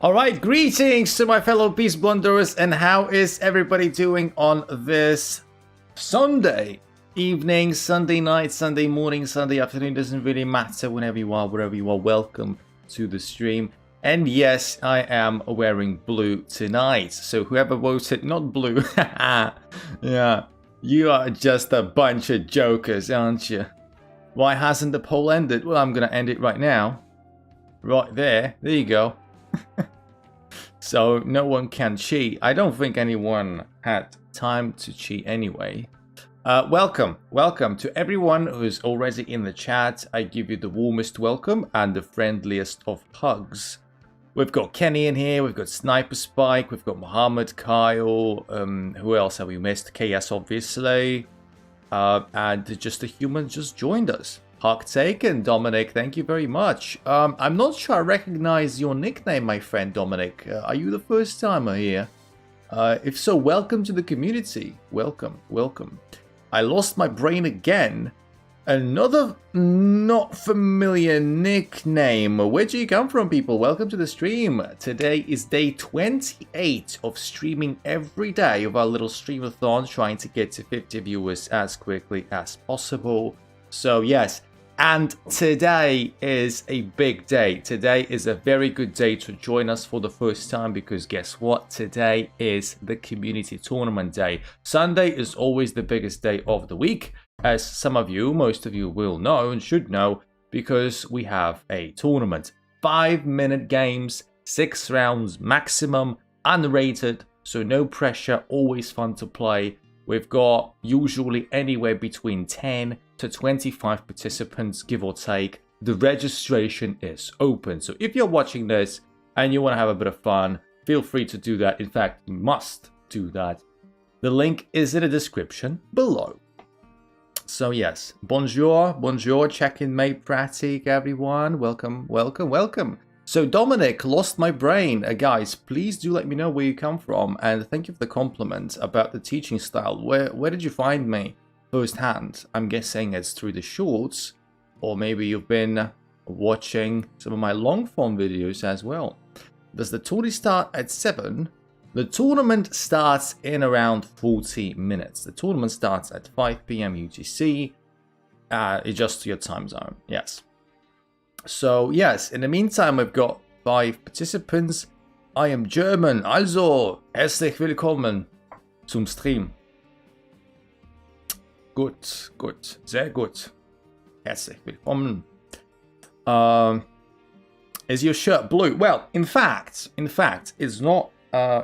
Alright, greetings to my fellow Beast Blunderers, and how is everybody doing on this Sunday evening, Sunday night, Sunday morning, Sunday afternoon? Doesn't really matter, whenever you are, wherever you are, welcome to the stream. And yes, I am wearing blue tonight, so whoever voted not blue, yeah, you are just a bunch of jokers, aren't you? Why hasn't the poll ended? Well, I'm gonna end it right now. Right there you go. So no one can cheat. I don't think anyone had time to cheat anyway. Welcome to everyone who's already in the chat. I give you the warmest welcome and the friendliest of hugs. We've got Kenny in here, we've got Sniper Spike, we've got Mohammed, Kyle, who else have we missed? KS obviously, and just a human just joined us. Hawk Taken, Dominic, thank you very much. I'm not sure I recognize your nickname, my friend Dominic. Are you the first timer here? If so, welcome to the community. Welcome. I lost my brain again. Another not familiar nickname. Where'd you come from, people? Welcome to the stream. Today is day 28 of streaming every day of our little streamathon, trying to get to 50 viewers as quickly as possible. So yes, and today is a big day. Today is a very good day to join us for the first time, because guess what? Today is the community tournament day. Sunday is always the biggest day of the week, as some of you, most of you will know and should know, because we have a tournament. 5-minute games, 6 rounds maximum, unrated, so no pressure, always fun to play. We've got usually anywhere between 10 to 25 participants, give or take. The registration is open. So if you're watching this and you want to have a bit of fun, feel free to do that. In fact, you must do that. The link is in the description below. So yes, bonjour, check-in mate pratique, everyone. Welcome. So Dominic, lost my brain. Guys, please do let me know where you come from, and thank you for the compliment about the teaching style. Where did you find me firsthand? I'm guessing it's through the shorts, or maybe you've been watching some of my long form videos as well. Does the tourney start at 7? The tournament starts in around 40 minutes. The tournament starts at 5 PM UTC. Adjust to your time zone, yes. So yes, in the meantime, we've got 5 participants. I am German, also herzlich willkommen zum Stream. Gut, sehr gut. Herzlich willkommen. Is your shirt blue? Well, in fact, it's not.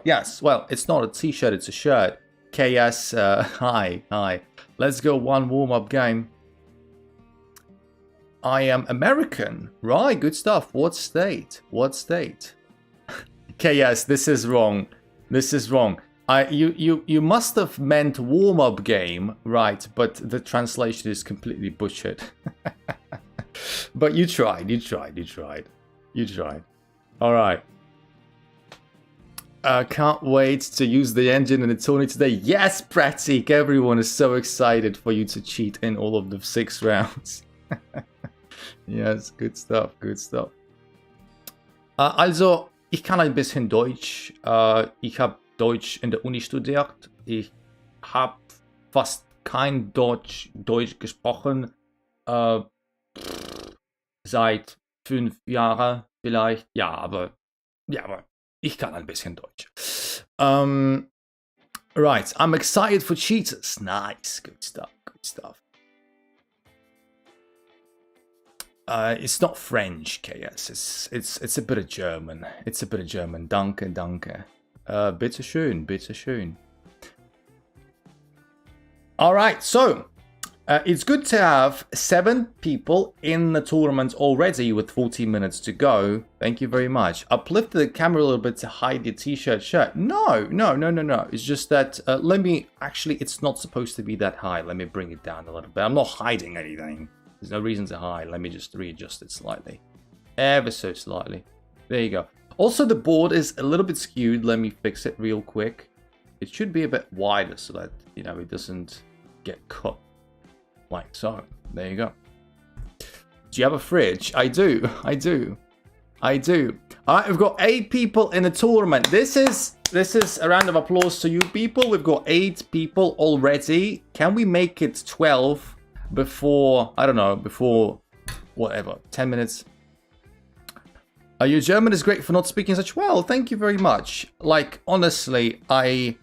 Yes, well, it's not a t-shirt, it's a shirt. KS, hi. Let's go one warm-up game. I am American. Right, good stuff. What state? Okay, yes, this is wrong. You must have meant warm-up game, right? But the translation is completely butchered. But you tried. All right. Can't wait to use the engine in the tourney today. Yes, Pratik. Everyone is so excited for you to cheat in all of the 6 rounds. Yes, good stuff. Also, ich kann ein bisschen Deutsch. Ich habe Deutsch in der Uni studiert. Ich habe fast kein Deutsch gesprochen. Seit 5 Jahren vielleicht. Ja, aber ich kann ein bisschen Deutsch. Right, I'm excited for cheaters. Nice, good stuff. It's not French, KS. It's a bit of German. Danke. Bitteschön. All right, so it's good to have 7 people in the tournament already with 14 minutes to go. Thank you very much. Uplift the camera a little bit to hide your t-shirt shirt. No. It's just that, actually, it's not supposed to be that high. Let me bring it down a little bit. I'm not hiding anything. There's no reason to hide. Let me just readjust it slightly. Ever so slightly. There you go. Also, the board is a little bit skewed. Let me fix it real quick. It should be a bit wider so that, it doesn't get cut. Like so. There you go. Do you have a fridge? I do. I do. All right, we've got 8 people in the tournament. This is a round of applause to you people. We've got 8 people already. Can we make it 12 before, I don't know, before whatever, 10 minutes? Your German is great for not speaking such well. Thank you very much. Like, honestly, I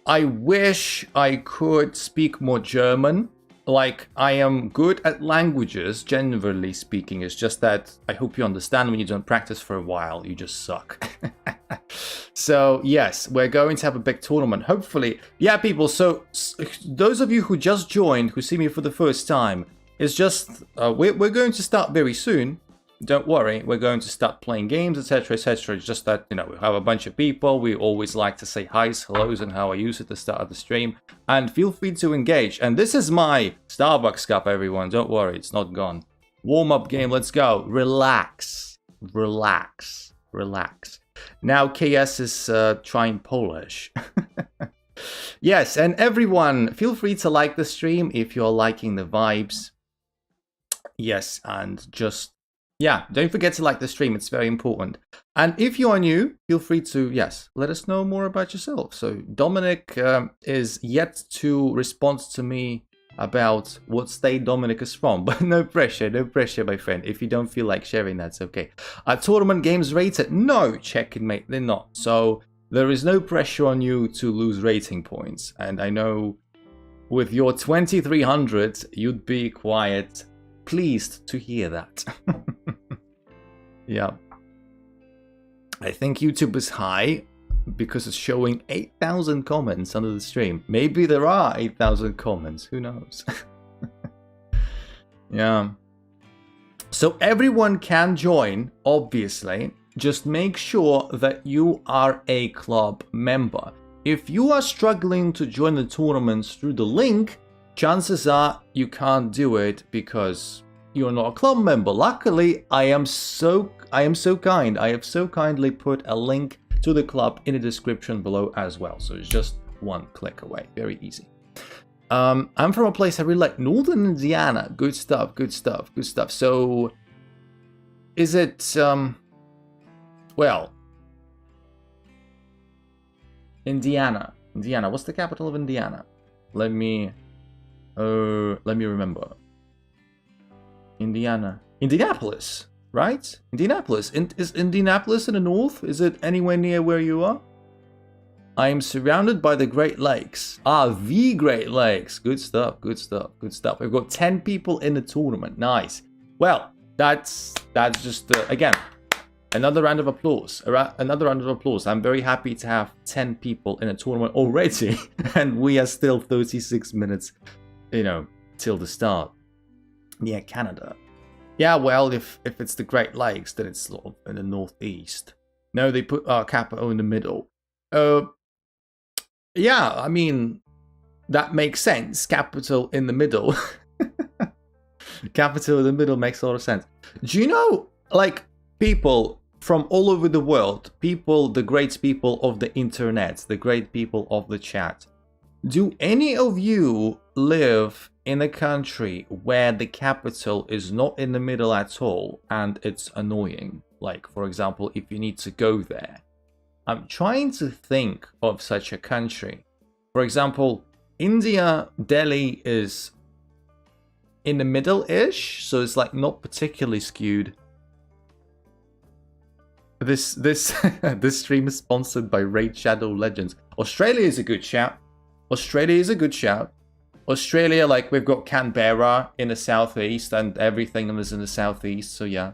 wish I could speak more German. Like, I am good at languages, generally speaking. It's just that I hope you understand when you don't practice for a while, you just suck. So, yes, we're going to have a big tournament, hopefully. Yeah, people, so those of you who just joined, who see me for the first time, it's just, we're going to start very soon. Don't worry, we're going to start playing games, etc, etc. It's just that, you know, we have a bunch of people. We always like to say hi's, hellos, and how I use it to start at the stream. And feel free to engage. And this is my Starbucks cup, everyone. Don't worry, it's not gone. Warm-up game, let's go. Relax. Relax. Relax. Now KS is trying Polish. Yes, and everyone, feel free to like the stream if you're liking the vibes. Yes, and just... yeah, don't forget to like the stream. It's very important. And if you are new, feel free to, yes, let us know more about yourself. So Dominic is yet to respond to me about what state Dominic is from. But no pressure, my friend. If you don't feel like sharing, that's okay. Are tournament games rated? No, checkmate, they're not. So there is no pressure on you to lose rating points. And I know with your 2300, you'd be quite pleased to hear that. Yeah. I think YouTube is high because it's showing 8,000 comments under the stream. Maybe there are 8,000 comments. Who knows? Yeah. So everyone can join, obviously. Just make sure that you are a club member. If you are struggling to join the tournaments through the link, chances are you can't do it because you're not a club member. Luckily, I am so kind. I have so kindly put a link to the club in the description below as well. So it's just one click away. Very easy. I'm from a place I really like, Northern Indiana. Good stuff, good stuff, good stuff. So, is it, well, Indiana. Indiana, what's the capital of Indiana? Let me remember. Indianapolis, right? Indianapolis. Is Indianapolis in the north? Is it anywhere near where you are? I am surrounded by the Great Lakes. Ah, the Great Lakes. Good stuff, good stuff, good stuff. We've got 10 people in the tournament. Nice. Well, that's just, again, another round of applause. Another round of applause. I'm very happy to have 10 people in a tournament already. And we are still 36 minutes, you know, till the start. Yeah, Canada. Yeah, well, if it's the Great Lakes, then it's sort of in the northeast. No, they put our capital in the middle. Yeah, I mean, that makes sense. Capital in the middle. Capital in the middle makes a lot of sense. Do you know, like, people from all over the world, people, the great people of the internet, the great people of the chat, do any of you live in a country where the capital is not in the middle at all and it's annoying? Like, for example, if you need to go there. I'm trying to think of such a country. For example, India, Delhi is in the middle-ish, so it's like not particularly skewed. This stream is sponsored by Raid Shadow Legends. Australia is a good shout. Australia is a good shout. Australia, like, we've got Canberra in the southeast and everything is in the southeast, so yeah.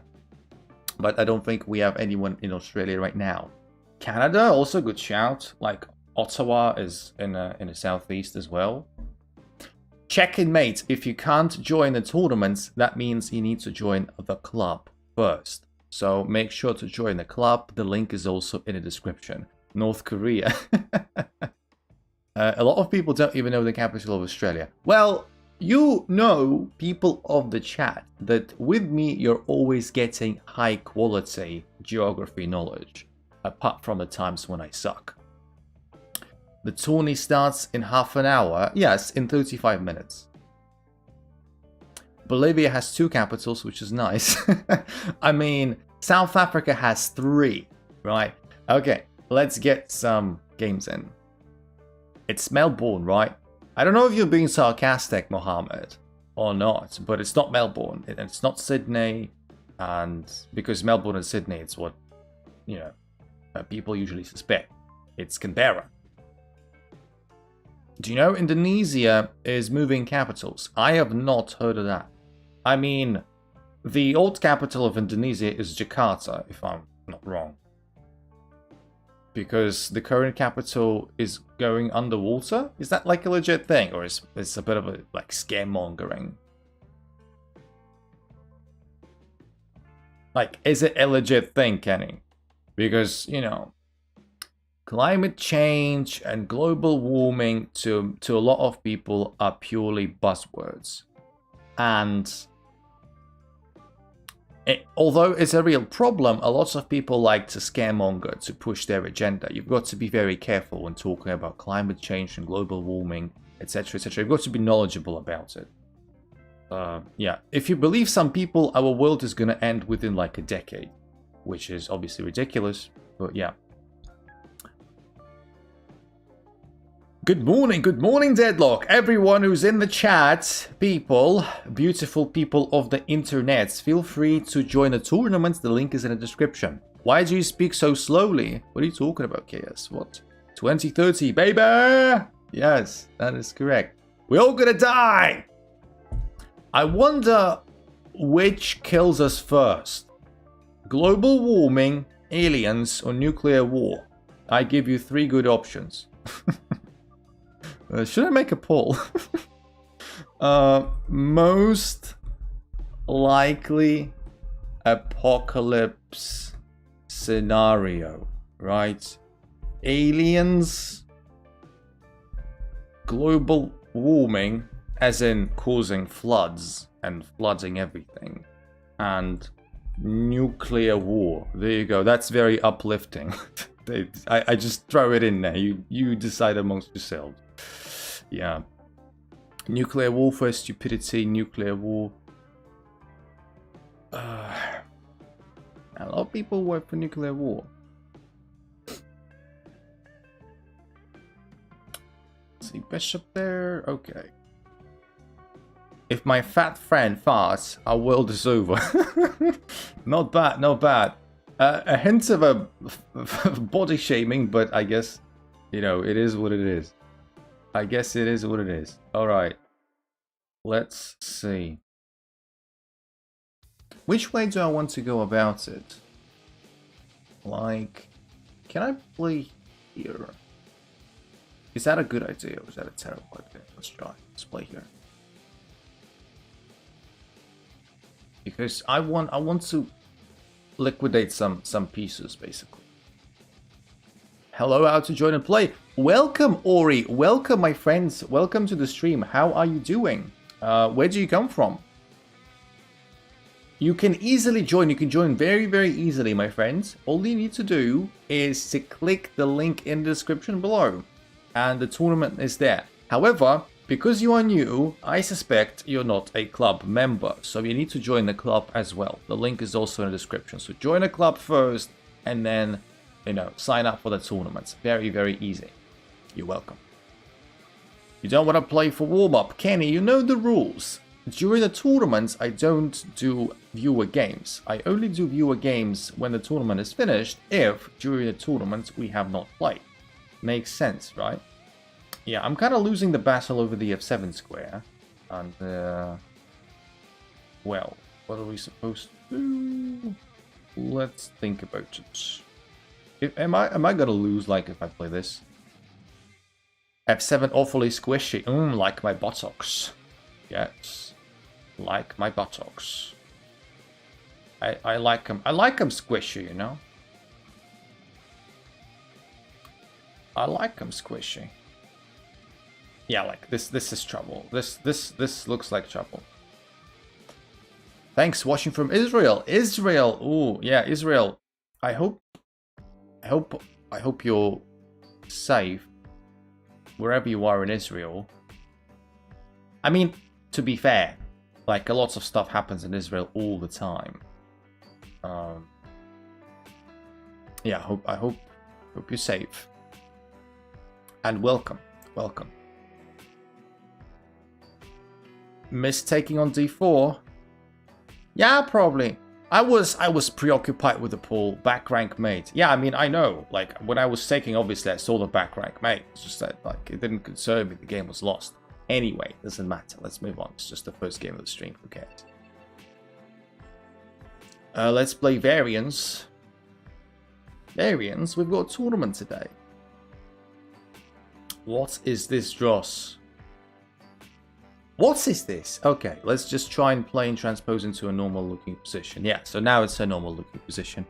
But I don't think we have anyone in Australia right now. Canada, also a good shout. Like, Ottawa is in the southeast as well. Check-in, mate. If you can't join the tournaments, that means you need to join the club first. So make sure to join the club. The link is also in the description. North Korea. A lot of people don't even know the capital of Australia. Well, you know, people of the chat, that with me you're always getting high quality geography knowledge. Apart from the times when I suck. The tourney starts in half an hour. Yes, in 35 minutes. Bolivia has 2 capitals, which is nice. I mean, South Africa has 3, right? Okay, let's get some games in. It's Melbourne, right? I don't know if you're being sarcastic, Mohammed, or not, but it's not Melbourne. It's not Sydney, and because Melbourne and Sydney, it's what, you know, people usually suspect. It's Canberra. Do you know Indonesia is moving capitals? I have not heard of that. I mean, the old capital of Indonesia is Jakarta, if I'm not wrong. Because the current capital is going underwater? Is that like a legit thing? Or is it's a bit of a like scaremongering? Like, is it a legit thing, Kenny? Because, you know, climate change and global warming to a lot of people are purely buzzwords. And although it's a real problem, a lot of people like to scaremonger to push their agenda. You've got to be very careful when talking about climate change and global warming, etc., etc. You've got to be knowledgeable about it. Yeah, if you believe some people, our world is going to end within like a decade, which is obviously ridiculous, but yeah. Good morning, Deadlock. Everyone who's in the chat, people, beautiful people of the internet, feel free to join the tournament. The link is in the description. Why do you speak so slowly? What are you talking about, KS? What? 2030, baby! Yes, that is correct. We're all gonna die! I wonder which kills us first. Global warming, aliens, or nuclear war? I give you 3 good options. Should I make a poll? Most likely apocalypse scenario, right? Aliens, global warming, as in causing floods and flooding everything, and nuclear war. There you go. That's very uplifting. I just throw it in there. You decide amongst yourselves. Yeah. Nuclear warfare, stupidity, nuclear war. A lot of people work for nuclear war. See Bishop there? Okay. If my fat friend farts, our world is over. Not bad, not bad. A hint of a body shaming, but I guess, you know, it is what it is. I guess it is what it is. Alright. Let's see. Which way do I want to go about it? Like, can I play here? Is that a good idea or is that a terrible idea? Let's try. Let's play here. Because I want to liquidate some pieces, basically. Hello, how to join and play. Welcome, Ori. Welcome, my friends. Welcome to the stream. How are you doing? Where do you come from? You can easily join. You can join very, very easily, my friends. All you need to do is to click the link in the description below. And the tournament is there. However, because you are new, I suspect you're not a club member. So you need to join the club as well. The link is also in the description. So join a club first and then, you know, sign up for the tournaments. Very, very easy. You're welcome. You don't want to play for warm-up. Kenny, you know the rules. During the tournaments, I don't do viewer games. I only do viewer games when the tournament is finished, if during the tournament we have not played. Makes sense, right? Yeah, I'm kind of losing the battle over the F7 square. And, well, what are we supposed to do? Let's think about it. Am I gonna lose, like, if I play this? F7 awfully squishy. Like my buttocks. Yes. Like my buttocks. I like them. I like them squishy, you know? I like them squishy. Yeah, like this is trouble. This looks like trouble. Thanks, watching from Israel. Israel. Ooh, yeah, Israel. I hope you're safe wherever you are in Israel. I mean, to be fair, like a lot of stuff happens in Israel all the time. Yeah, hope you're safe. And welcome. Miss taking on D4? Yeah, probably. I was preoccupied with the pool back rank mate. Yeah, I mean, I know. Like, when I was taking, obviously, I saw the back rank mate. It's just that, like, it didn't concern me. The game was lost. Anyway, doesn't matter. Let's move on. It's just the first game of the stream. Who cares? Let's play Variants. Variants? We've got a tournament today. What is this, Dross? What is this? Okay, let's just try and play and transpose into a normal looking position. Yeah, so now it's a normal looking position.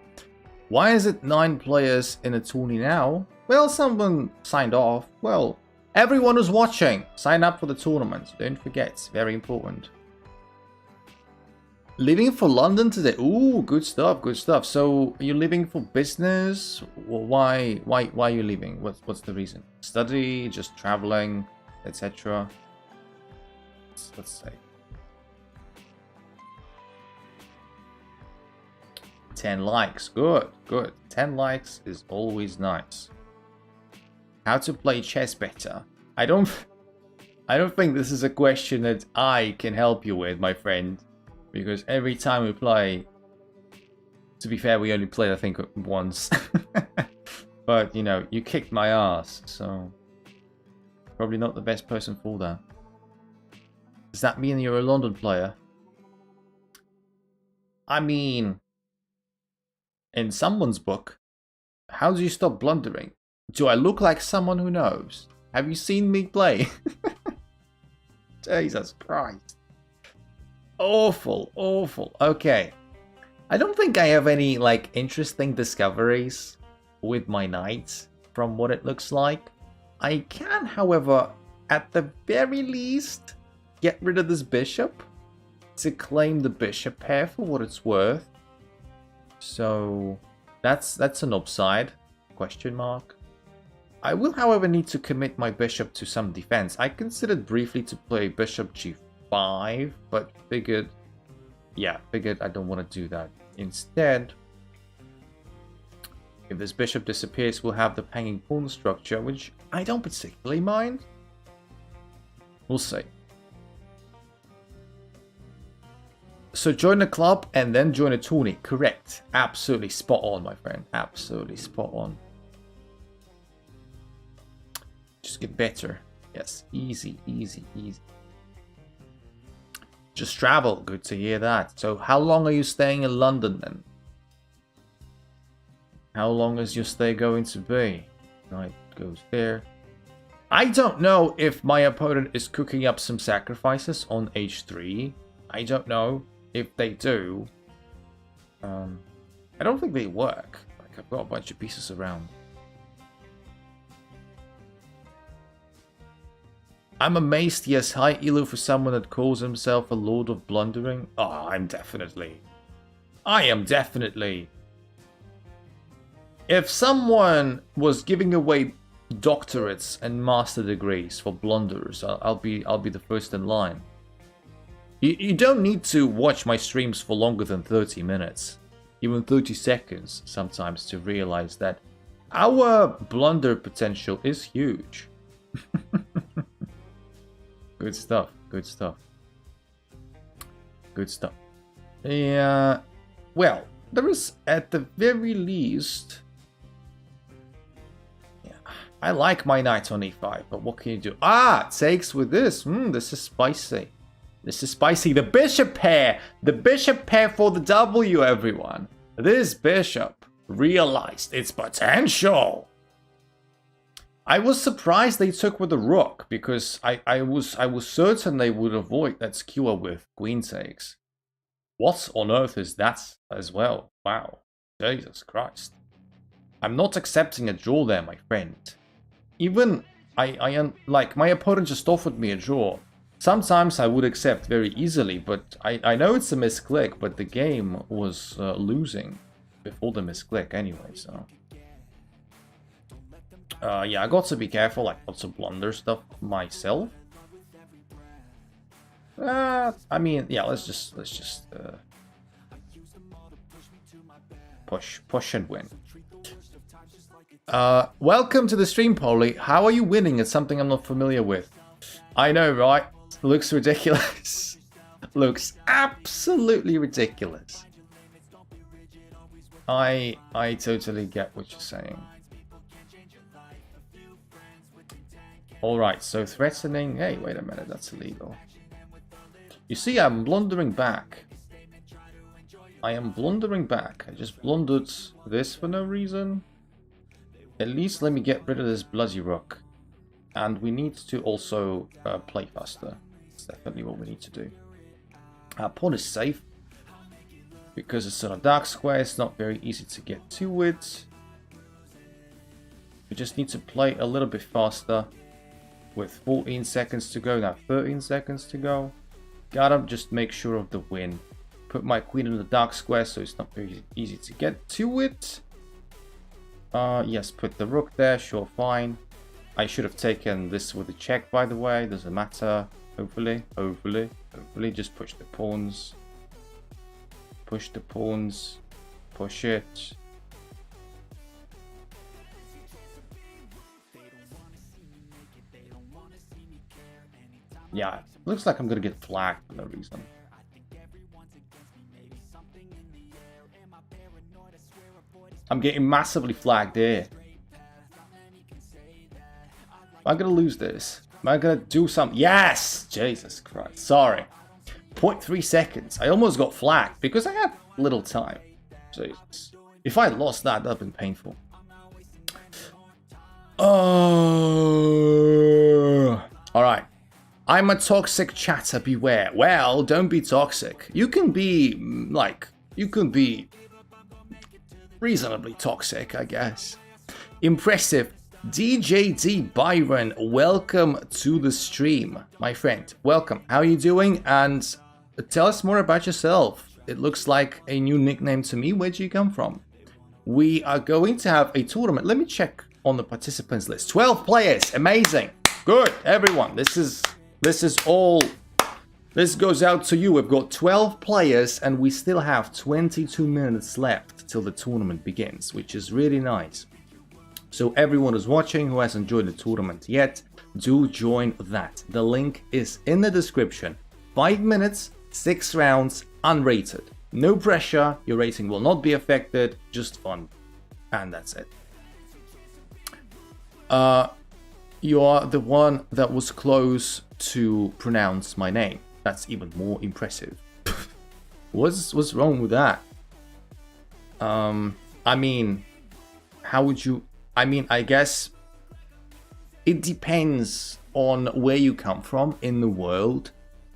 Why is it 9 players in a tourney now? Well, someone signed off. Well, everyone who's watching, sign up for the tournament. Don't forget, it's very important. Leaving for London today. Ooh, good stuff, good stuff. So, are you leaving for business? Well, why are you leaving? What's the reason? Study, just traveling, etc. Let's say 10 likes. Good. 10 likes is always nice. How to play chess better? I don't think this is a question that I can help you with, my friend, because every time we play, to be fair, we only played I think once. But you know, you kicked my ass, so probably not the best person for that. Does that mean you're a London player? I mean, in someone's book, how do you stop blundering? Do I look like someone who knows? Have you seen me play? Jesus Christ. Awful. Okay. I don't think I have any, like, interesting discoveries with my knights from what it looks like. I can, however, at the very least, get rid of this bishop to claim the bishop pair for what it's worth. So that's an upside, question mark. I will, however, need to commit my bishop to some defense. I considered briefly to play bishop g5, but figured I don't want to do that. Instead, if this bishop disappears, we'll have the hanging pawn structure, which I don't particularly mind. We'll see. So join the club and then join a tourney. Correct. Absolutely spot on, my friend. Absolutely spot on. Just get better. Yes. Easy. Just travel. Good to hear that. So how long are you staying in London then? How long is your stay going to be? Knight goes there. I don't know if my opponent is cooking up some sacrifices on h3. I don't know. If they do, I don't think they work. Like, I've got a bunch of pieces around. I'm amazed he has high elo for someone that calls himself a Lord of Blundering. Oh, I am definitely. If someone was giving away doctorates and master degrees for blunderers, I'll be the first in line. You don't need to watch my streams for longer than 30 minutes, even 30 seconds sometimes, to realize that our blunder potential is huge. Good stuff. Yeah, well, there is at the very least... Yeah, I like my knight on e5, but what can you do? Ah, takes with this. This is spicy. The bishop pair! The bishop pair for the W, everyone! This bishop realized its potential! I was surprised they took with the rook, because I was certain they would avoid that skewer with queen takes. What on earth is that as well? Wow. Jesus Christ. I'm not accepting a draw there, my friend. Even, like, my opponent just offered me a draw. Sometimes I would accept very easily, but I know it's a misclick, but the game was losing before the misclick anyway, so... yeah, I got to be careful, like, not to blunder stuff myself. I mean, yeah, let's just push and win. Welcome to the stream, Polly. How are you winning at something I'm not familiar with? I know, right? Looks ridiculous. Looks absolutely ridiculous. I totally get what you're saying. Alright, so threatening... Hey, wait a minute, that's illegal. You see, I'm blundering back. I am blundering back. I just blundered this for no reason. At least let me get rid of this bloody rook. And we need to also play faster. That's definitely what we need to do. Our pawn is safe. Because it's on a dark square, it's not very easy to get to it. We just need to play a little bit faster. With 14 seconds to go, now 13 seconds to go. Gotta just make sure of the win. Put my queen in the dark square so it's not very easy to get to it. Yes, put the rook there, sure, fine. I should have taken this with a check, by the way, doesn't matter. Hopefully, just push the pawns. Push the pawns. Push it. Yeah, looks like I'm gonna get flagged for no reason. I'm getting massively flagged here. Am I gonna lose this? Am I gonna do something? Yes! Jesus Christ. Sorry. 0.3 seconds. I almost got flagged because I had little time. Jesus. If I lost that, that'd have been painful. Oh. Alright. I'm a toxic chatter, beware. Well, don't be toxic. You can be, like, you can be reasonably toxic, I guess. Impressive. DJD Byron, welcome to the stream, my friend. Welcome. How are you doing? And tell us more about yourself. It looks like a new nickname to me. Where'd you come from? We are going to have a tournament. Let me check on the participants list. 12 players. Amazing. Good, everyone. This goes out to you. We've got 12 players and we still have 22 minutes left till the tournament begins, which is really nice. So everyone who's watching who hasn't joined the tournament yet, do join that. The link is in the description. 5 minutes, 6 rounds, unrated. No pressure, your rating will not be affected, just fun. And that's it. You are the one that was close to pronounce my name. That's even more impressive. What's wrong with that? I mean, how would you... I mean, I guess it depends on where you come from in the world,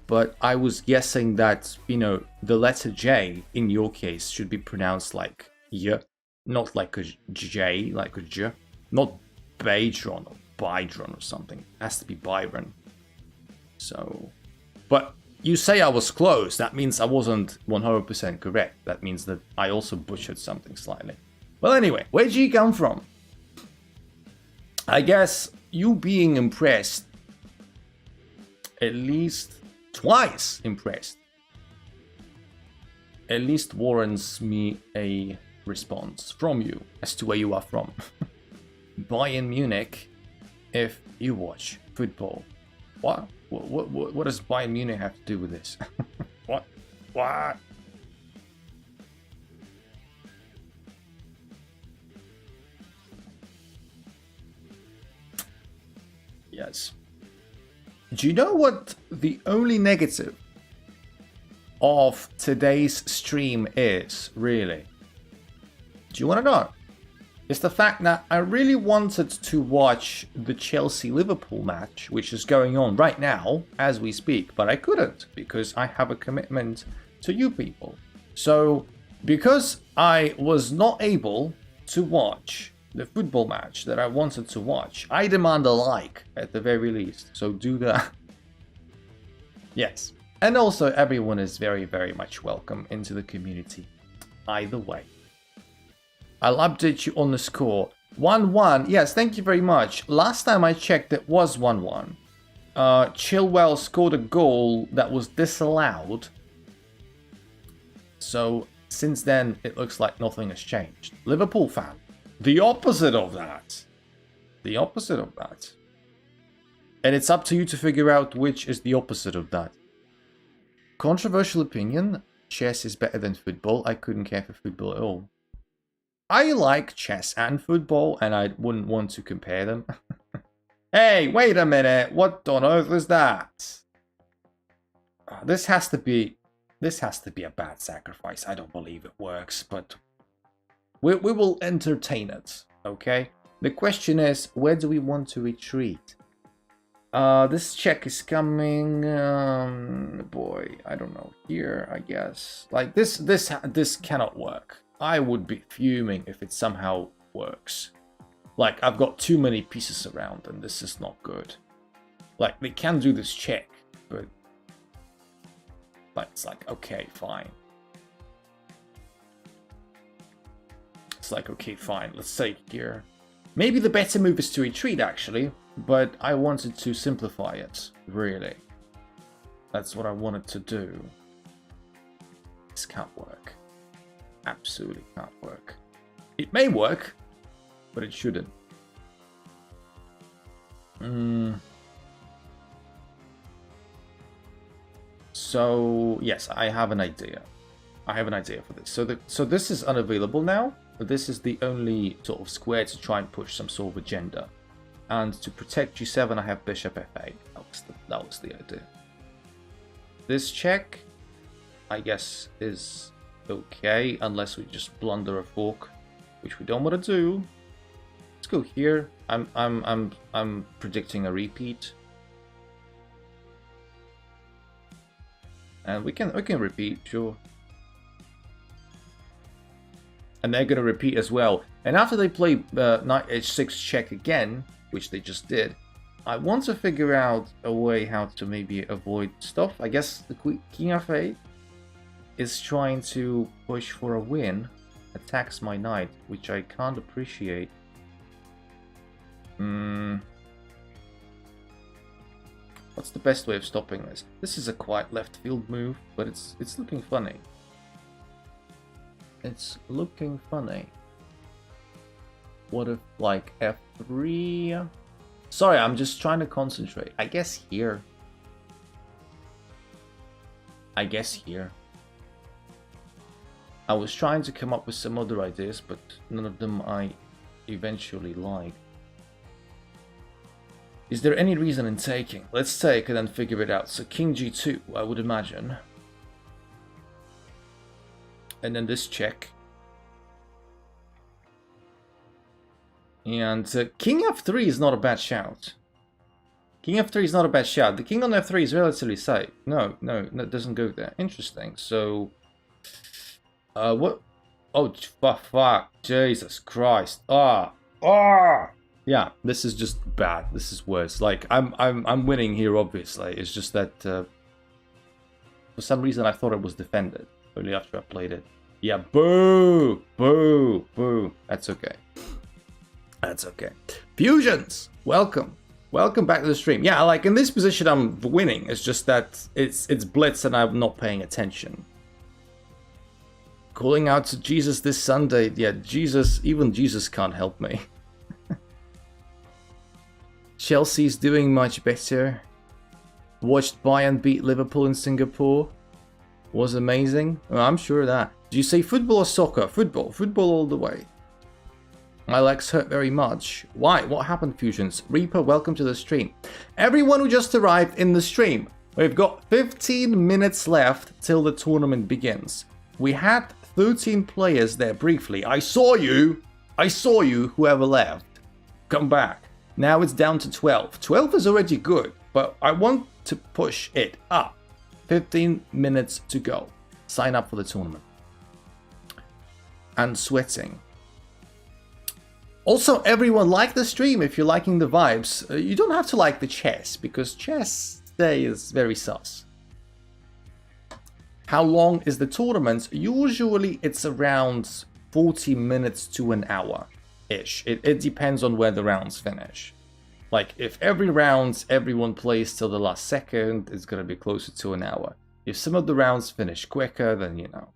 but I was guessing that, you know, the letter J in your case should be pronounced like Y, not like a J, like a J, not Bajron or Bydron or something. It has to be Byron. So, but you say I was close, that means I wasn't 100% correct. That means that I also butchered something slightly. Well, anyway, where'd you come from? I guess you being impressed, at least twice impressed, at least warrants me a response from you as to where you are from. Bayern Munich, if you watch football. What does Bayern Munich have to do with this? What? Yes. Do you know what the only negative of today's stream is, really? Do you want to know? It's the fact that I really wanted to watch the Chelsea-Liverpool match, which is going on right now, as we speak, but I couldn't, because I have a commitment to you people. So, because I was not able to watch the football match that I wanted to watch, I demand a like at the very least, so do that. Yes, and also everyone is very, very much welcome into the community, either way. I'll update you on the score. 1-1, yes, thank you very much. Last time I checked it was 1-1. Chilwell scored a goal that was disallowed, so since then it looks like nothing has changed. Liverpool fan, The opposite of that. The opposite of that. And it's up to you to figure out which is the opposite of that. Controversial opinion. Chess is better than football. I couldn't care for football at all. I like chess and football, and I wouldn't want to compare them. Hey, wait a minute. What on earth is that? This has to be a bad sacrifice. I don't believe it works, but we will entertain it, okay? The question is, where do we want to retreat? This check is coming, boy, I don't know, here, I guess. Like, this cannot work. I would be fuming if it somehow works. Like, I've got too many pieces around, and this is not good. Like, they can do this check, but... Like, it's like, okay, fine. It's like, okay, fine, let's say here. Maybe the better move is to retreat, actually. But I wanted to simplify it, really. That's what I wanted to do. This can't work. Absolutely can't work. It may work, but it shouldn't. So, yes, I have an idea. I have an idea for this. So this is unavailable now. This is the only sort of square to try and push some sort of agenda. And to protect g7, I have bishop f8. That was the idea. This check, I guess, is okay, unless we just blunder a fork, which we don't want to do. Let's go here. I'm predicting a repeat, and we can repeat, sure. And they're gonna repeat as well. And after they play knight h6 check again, which they just did, I want to figure out a way how to maybe avoid stuff. I guess the king f8 is trying to push for a win, attacks my knight, which I can't appreciate. What's the best way of stopping this? This is a quite left field move, but it's looking funny. It's looking funny. What if, like, f3? Sorry, I'm just trying to concentrate. I guess here. I guess here. I was trying to come up with some other ideas, but none of them I eventually liked. Is there any reason in taking? Let's take and then figure it out. So king g2, I would imagine. And then this check. And king f3 is not a bad shout. King f3 is not a bad shout. The king on f3 is relatively safe. No, it doesn't go there. Interesting. So, what? Oh, fuck! Jesus Christ! Yeah, this is just bad. This is worse. Like, I'm winning here. Obviously, it's just that for some reason I thought it was defended only after I played it. Yeah, boo, boo, boo. That's okay. That's okay. Fusions, welcome back to the stream. Yeah, like in this position I'm winning. It's just that it's blitz and I'm not paying attention. Calling out to Jesus this Sunday. Yeah, even Jesus can't help me. Chelsea's doing much better. Watched Bayern beat Liverpool in Singapore. Was amazing. Oh, I'm sure of that. Do you say football or soccer? Football all the way. My legs hurt very much. Why? What happened, Fusions? Reaper, welcome to the stream. Everyone who just arrived in the stream, we've got 15 minutes left till the tournament begins. We had 13 players there briefly. I saw you, whoever left. Come back. Now it's down to 12. 12 is already good, but I want to push it up. 15 minutes to go. Sign up for the tournament. And sweating. Also, everyone, like the stream if you're liking the vibes. You don't have to like the chess, because chess today is very sus. How long is the tournament? Usually it's around 40 minutes to an hour-ish. It depends on where the rounds finish. Like, if every round everyone plays till the last second, it's going to be closer to an hour. If some of the rounds finish quicker, then you know.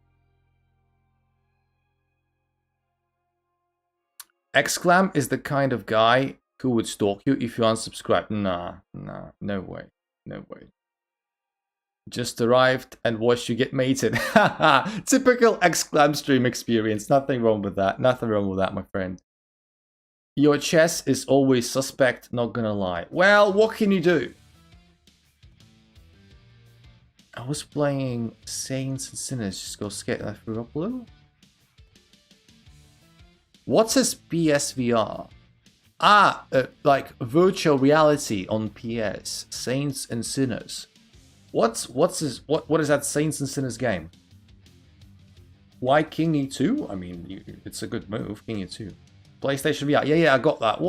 Exclam is the kind of guy who would stalk you if you unsubscribe. Nah, no way. No way. Just arrived and watched you get mated. Typical Exclam stream experience. Nothing wrong with that. Nothing wrong with that, my friend. Your chess is always suspect, not gonna lie. Well, what can you do? I was playing Saints and Sinners. Just go skate that through up blue. What's his PSVR? Like virtual reality on PS. Saints and Sinners. What is that Saints and Sinners game? Why King E2? I mean, it's a good move, King E2. PlayStation VR. Yeah, I got that.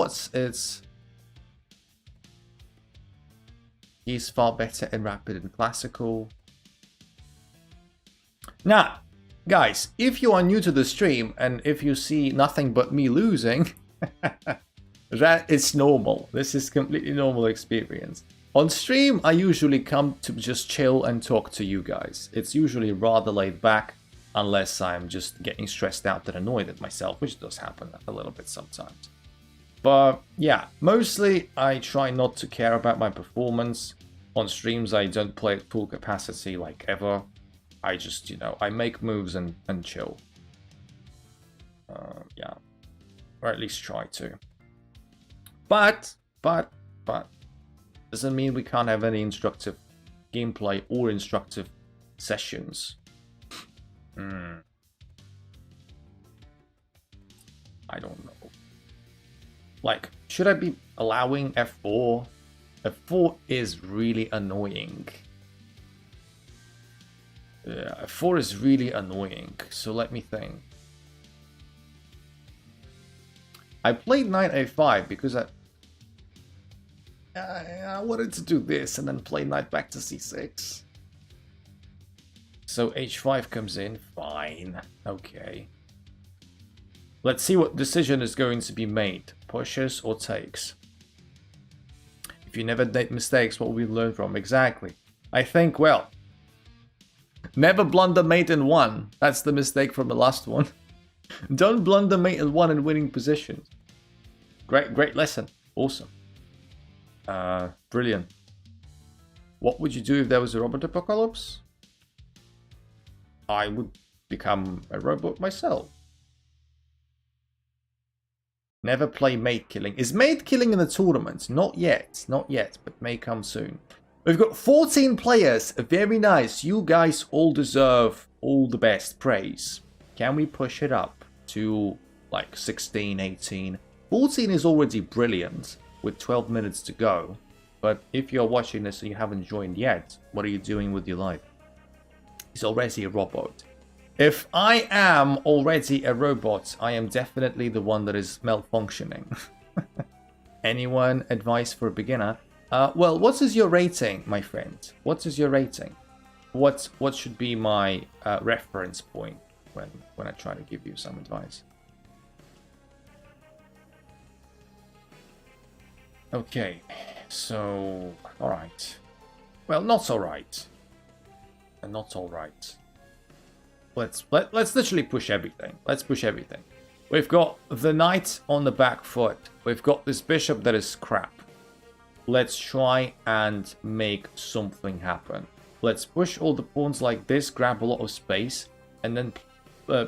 He's far better in rapid and classical. Now, guys, if you are new to the stream and if you see nothing but me losing, that is normal. This is completely normal experience. On stream, I usually come to just chill and talk to you guys. It's usually rather laid back, unless I'm just getting stressed out and annoyed at myself, which does happen a little bit sometimes. But yeah, mostly I try not to care about my performance. On streams, I don't play at full capacity like ever. I just, I make moves and chill. Yeah, or at least try to. But doesn't mean we can't have any instructive gameplay or instructive sessions. I don't know. Like, should I be allowing F4? F4 is really annoying. Yeah, F4 is really annoying. So let me think. I played knight A5 because I wanted to do this and then play knight back to C6. So H5 comes in. Fine. Okay. Let's see what decision is going to be made. Pushes or takes. If you never make mistakes, what will we learn from? Exactly. I think, well, never blunder mate in 1. That's the mistake from the last one. Don't blunder mate in 1 in winning positions. Great lesson. Awesome. Brilliant. What would you do if there was a robot apocalypse? I would become a robot myself. Never play mate killing. Is mate killing in the tournament? Not yet, but may come soon. We've got 14 players. Very nice. You guys all deserve all the best praise. Can we push it up to like 16, 18? 14 is already brilliant with 12 minutes to go. But if you're watching this and you haven't joined yet, what are you doing with your life? He's already a robot. If I am already a robot, I am definitely the one that is malfunctioning. Anyone advice for a beginner? Well, what is your rating, my friend? What is your rating? What should be my reference point when I try to give you some advice? Okay, so alright. Well, not alright. And not alright. Let's literally push everything. Let's push everything. We've got the knight on the back foot. We've got this bishop that is crap. Let's try and make something happen. Let's push all the pawns like this, grab a lot of space, and then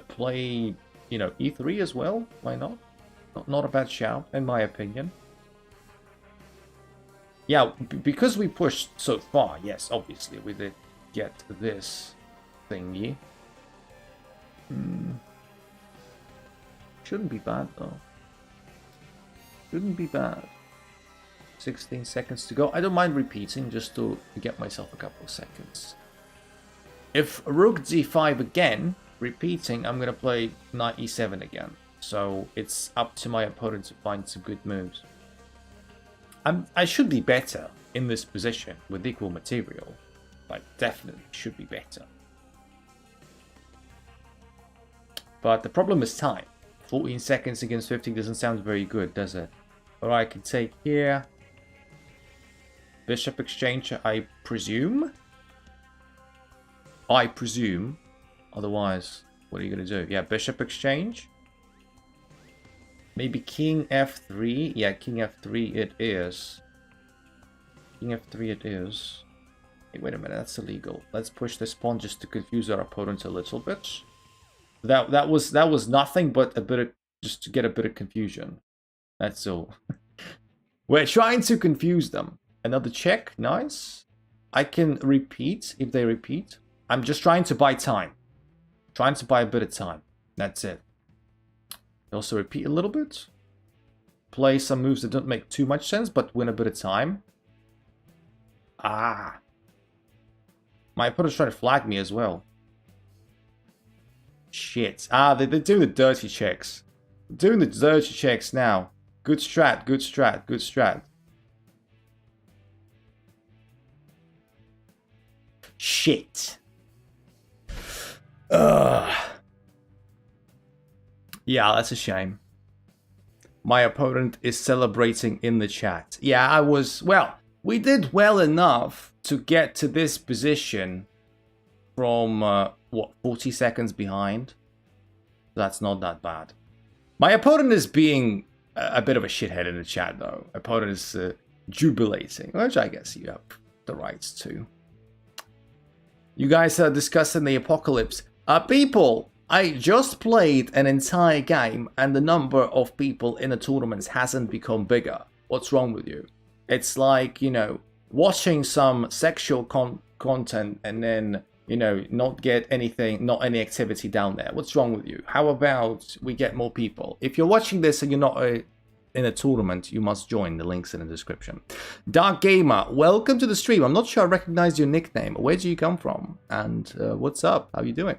play, e3 as well. Why not? Not a bad shout, in my opinion. Yeah, because we pushed so far, yes, obviously, we did get this thingy. Shouldn't be bad, though. Shouldn't be bad. 16 seconds to go. I don't mind repeating just to get myself a couple of seconds. If rook d5 again, repeating, I'm going to play knight e7 again. So it's up to my opponent to find some good moves. I should be better in this position with equal material. Like, definitely should be better. But the problem is time. 14 seconds against 15 doesn't sound very good, does it? Alright, I can take here. Bishop exchange, I presume? I presume. Otherwise, what are you going to do? Yeah, bishop exchange. Maybe king f3. Yeah, king f3 it is. King f3 it is. Hey, wait a minute, that's illegal. Let's push this pawn just to confuse our opponents a little bit. That was nothing but a bit of, just to get a bit of confusion. That's all. We're trying to confuse them. Another check, nice. I can repeat if they repeat. I'm just trying to buy time. Trying to buy a bit of time. That's it. Also repeat a little bit. Play some moves that don't make too much sense, but win a bit of time. Ah. My opponent's trying to flag me as well. Shit. Ah, they're doing the dirty checks. They're doing the dirty checks now. Good strat, good strat, good strat. Shit. Ugh. Yeah, that's a shame. My opponent is celebrating in the chat. Yeah, well, we did well enough to get to this position from, what, 40 seconds behind? That's not that bad. My opponent is being a bit of a shithead in the chat, though. Opponent is jubilating, which I guess you have the rights to. You guys are discussing the apocalypse. People, I just played an entire game and the number of people in the tournaments hasn't become bigger. What's wrong with you? It's like, you know, watching some sexual content and then, you know, not get anything, not any activity down there. What's wrong with you? How about we get more people? If you're watching this and you're not in a tournament, you must join. The link's in the description. Dark Gamer, welcome to the stream. I'm not sure I recognize your nickname. Where do you come from? And what's up? How you doing?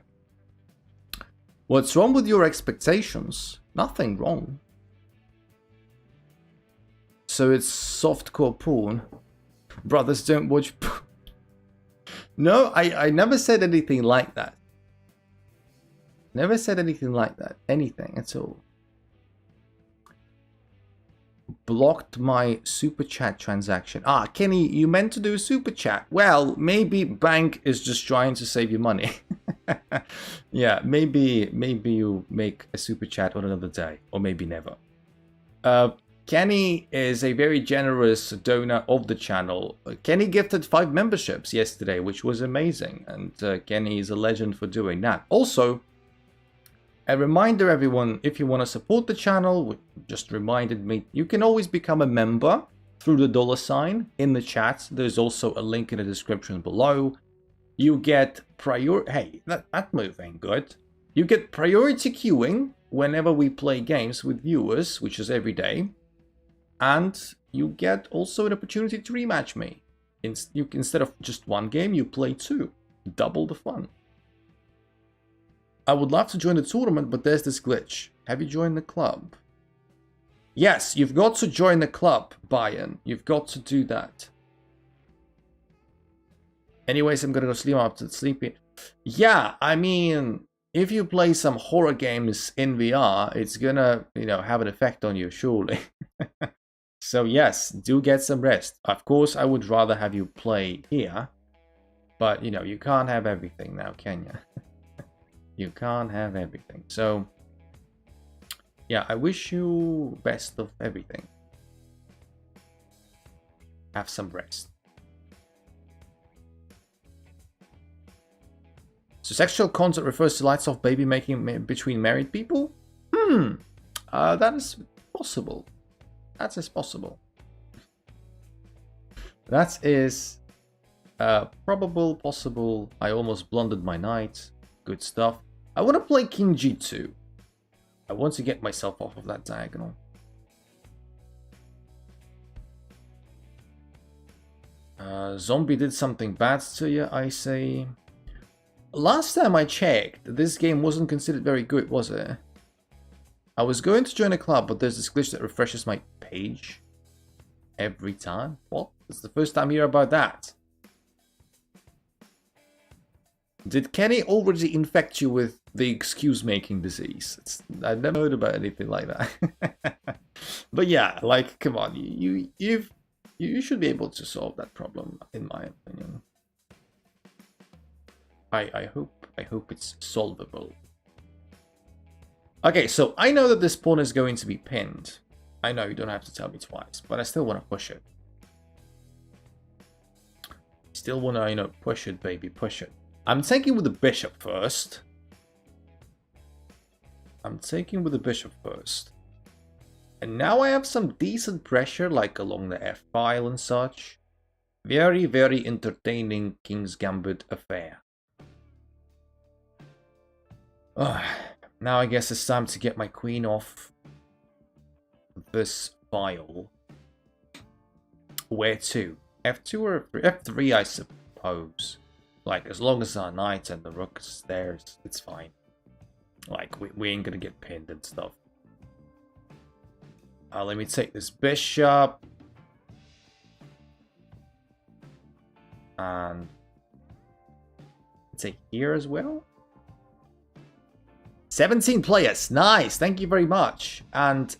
What's wrong with your expectations? Nothing wrong. So it's softcore porn. Brothers don't watch. No, I never said anything like that. Never said anything like that. Anything at all. Blocked my super chat transaction. Ah, Kenny, you meant to do a super chat. Well, maybe bank is just trying to save you money. Yeah, maybe you make a super chat on another day, or maybe never. Kenny is a very generous donor of the channel. Kenny gifted 5 memberships yesterday, which was amazing, and Kenny is a legend for doing that. Also, a reminder, everyone, if you want to support the channel, just reminded me, you can always become a member through the $ in the chat. There's also a link in the description below. You get hey, that move ain't good. You get priority queuing whenever we play games with viewers, which is every day. And you get also an opportunity to rematch me. Instead of just one game, you play 2. Double the fun. I would love to join the tournament, but there's this glitch. Have you joined the club? Yes, you've got to join the club, Bayern. You've got to do that. Anyways, I'm gonna go sleep after sleeping. Yeah, I mean, if you play some horror games in VR, it's gonna, you know, have an effect on you, surely. So yes, do get some rest. Of course, I would rather have you play here, but you know, you can't have everything now, can you? You can't have everything. So yeah, I wish you best of everything. Have some rest. So sexual content refers to lights off baby making between married people? That is possible. That is possible. That is probable, possible. I almost blundered my knight. Good stuff. I want to play King G2. I want to get myself off of that diagonal. Zombie did something bad to you, I say. Last time I checked, this game wasn't considered very good, was it? I was going to join a club, but there's this glitch that refreshes my page every time. What? It's the first time I hear about that. Did Kenny already infect you with the excuse-making disease? I've never heard about anything like that. But yeah, like, come on, you should be able to solve that problem, in my opinion. I hope it's solvable. Okay, so I know that this pawn is going to be pinned. I know, you don't have to tell me twice, but I still want to push it. Still want to, you know, push it, baby, push it. I'm taking with the bishop first. I'm taking with the bishop first. And now I have some decent pressure, like along the f-file and such. Very, very entertaining King's Gambit affair. Now I guess it's time to get my queen off this file. Where to? F2 or F3? F3, I suppose. Like, as long as our knight and the rook is there, it's fine. Like, we ain't gonna get pinned and stuff. Let me take this bishop. And take here as well. 17 players. Nice. Thank you very much. And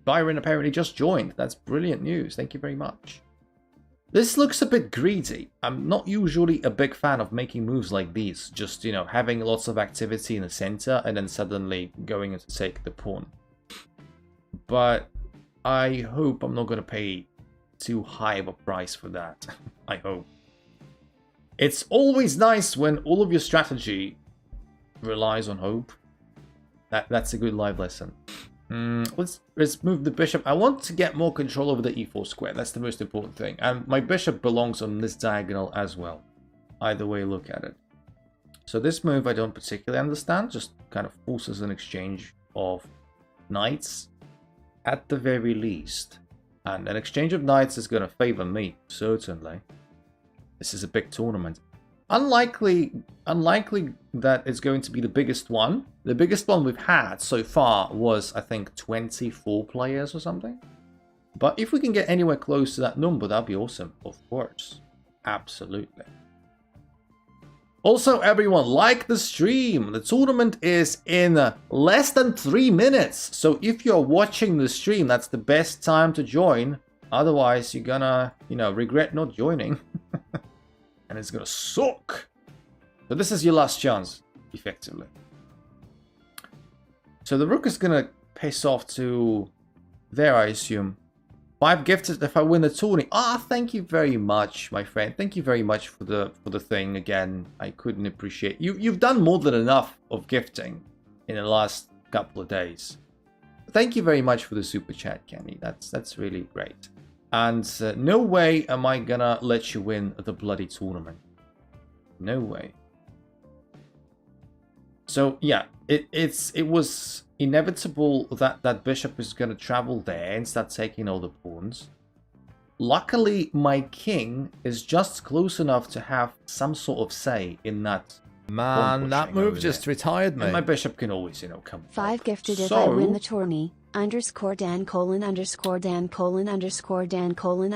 Byron apparently just joined. That's brilliant news. Thank you very much. This looks a bit greedy. I'm not usually a big fan of making moves like these. Just, you know, having lots of activity in the center and then suddenly going to take the pawn. But I hope I'm not going to pay too high of a price for that. I hope. It's always nice when all of your strategy relies on hope. That's a good live lesson. Let's move the bishop. I want to get more control over the e4 square. That's the most important thing. And my bishop belongs on this diagonal as well. Either way you look at it. So this move I don't particularly understand. Just kind of forces an exchange of knights at the very least. And an exchange of knights is going to favor me, certainly. This is a big tournament. Unlikely that it's going to be the biggest one. The biggest one we've had so far was, I think, 24 players or something. But if we can get anywhere close to that number, that'd be awesome, of course. Absolutely. Also, everyone, like the stream. The tournament is in less than 3 minutes. So if you're watching the stream, that's the best time to join. Otherwise, you're gonna, you know, regret not joining. And it's gonna suck. So this is your last chance, effectively. So the rook is gonna piss off to there, I assume. 5 gifted if I win the tourney. Thank you very much, my friend. Thank you very much for the thing again. I couldn't appreciate you've done more than enough of gifting in the last couple of days. Thank you very much for the super chat, Kenny. That's really great. And no way am I gonna let you win the bloody tournament. No way. So yeah, it was inevitable that that bishop is going to travel there and start taking all the pawns. Luckily, my king is just close enough to have some sort of say in that. Man, that move just retired me. And my bishop can always, you know, come. 5 gifted if I win the tourney. _Dan : Dan : Dan :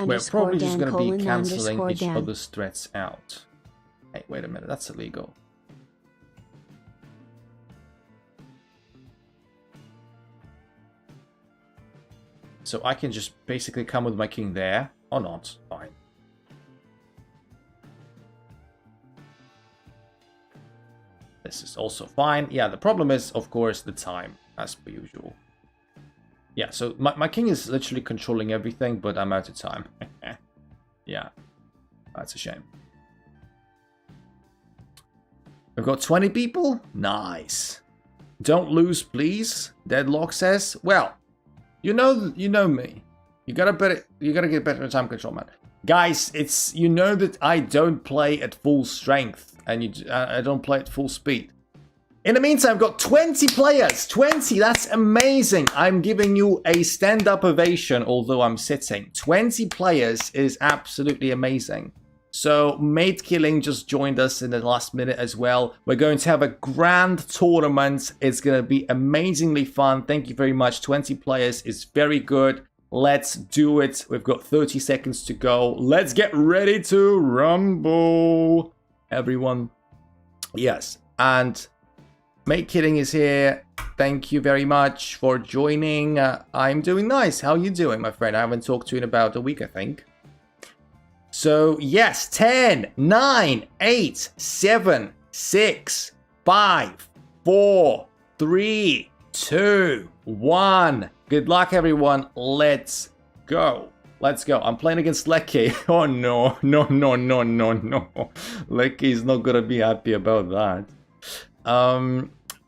We're probably just going to be cancelling each other's threats out. Hey, wait a minute, that's illegal. So I can just basically come with my king there, or not. Fine. This is also fine. Yeah, the problem is, of course, the time, as per usual. Yeah, so my king is literally controlling everything, but I'm out of time. Yeah, that's a shame. We've got 20 people? Nice. Don't lose, please, Deadlock says. Well, you know me. You gotta get better at time control, man. Guys, it's that I don't play at full strength, and I don't play at full speed. In the meantime, I've got 20 players. 20, that's amazing. I'm giving you a stand-up ovation, although I'm sitting. 20 players is absolutely amazing. So, Mate Killing just joined us in the last minute as well. We're going to have a grand tournament. It's going to be amazingly fun. Thank you very much. 20 players is very good. Let's do it. We've got 30 seconds to go. Let's get ready to rumble, everyone. Yes, and Mate Killing is here. Thank you very much for joining. I'm doing nice. How are you doing, my friend? I haven't talked to you in about a week, I think. So, yes, 10, 9, 8, 7, 6, 5, 4, 3, 2, 1. Good luck, everyone. Let's go. Let's go. I'm playing against Lecky. Oh, no. No. Lecky's not going to be happy about that.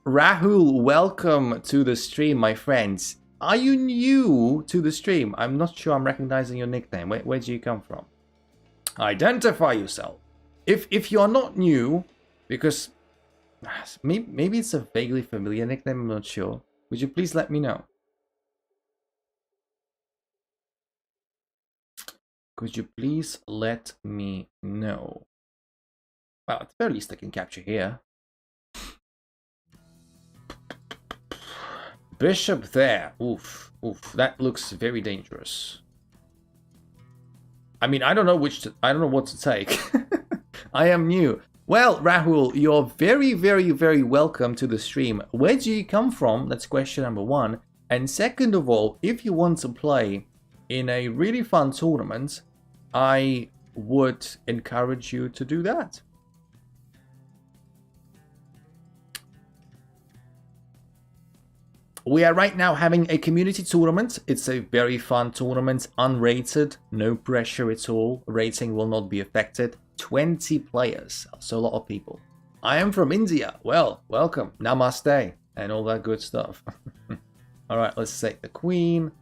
Rahul, welcome to the stream, my friends. Are you new to the stream? I'm not sure I'm recognizing your nickname. Where do you come from? Identify yourself. If you're not new, because maybe it's a vaguely familiar nickname, I'm not sure. Would you please let me know? Could you please let me know? Well, at the very least I can capture here. Bishop there. Oof. That looks very dangerous. I mean, I don't know what to take. I am new. Well, Rahul, you're very, very, very welcome to the stream. Where do you come from? That's question number 1. And second of all, if you want to play in a really fun tournament, I would encourage you to do that. We are right now having a community tournament. It's a very fun tournament, unrated, no pressure at all. Rating will not be affected. 20 players, so a lot of people. I am from India. Well, welcome, namaste, and all that good stuff. All right, let's take the queen.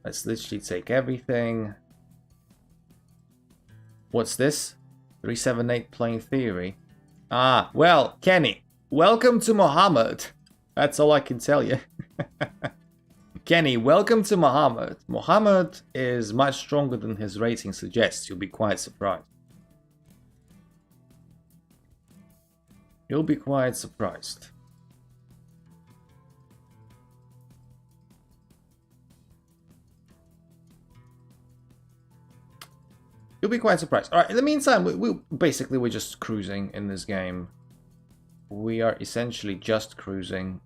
Let's literally take everything. What's this? 378 playing theory. Ah, well, Kenny, welcome to Mohammed. That's all I can tell you. Kenny, welcome to Mohammed. Mohammed is much stronger than his rating suggests. You'll be quite surprised. You'll be quite surprised. You'll be quite surprised. Alright, in the meantime, we're just cruising in this game. We are essentially just cruising.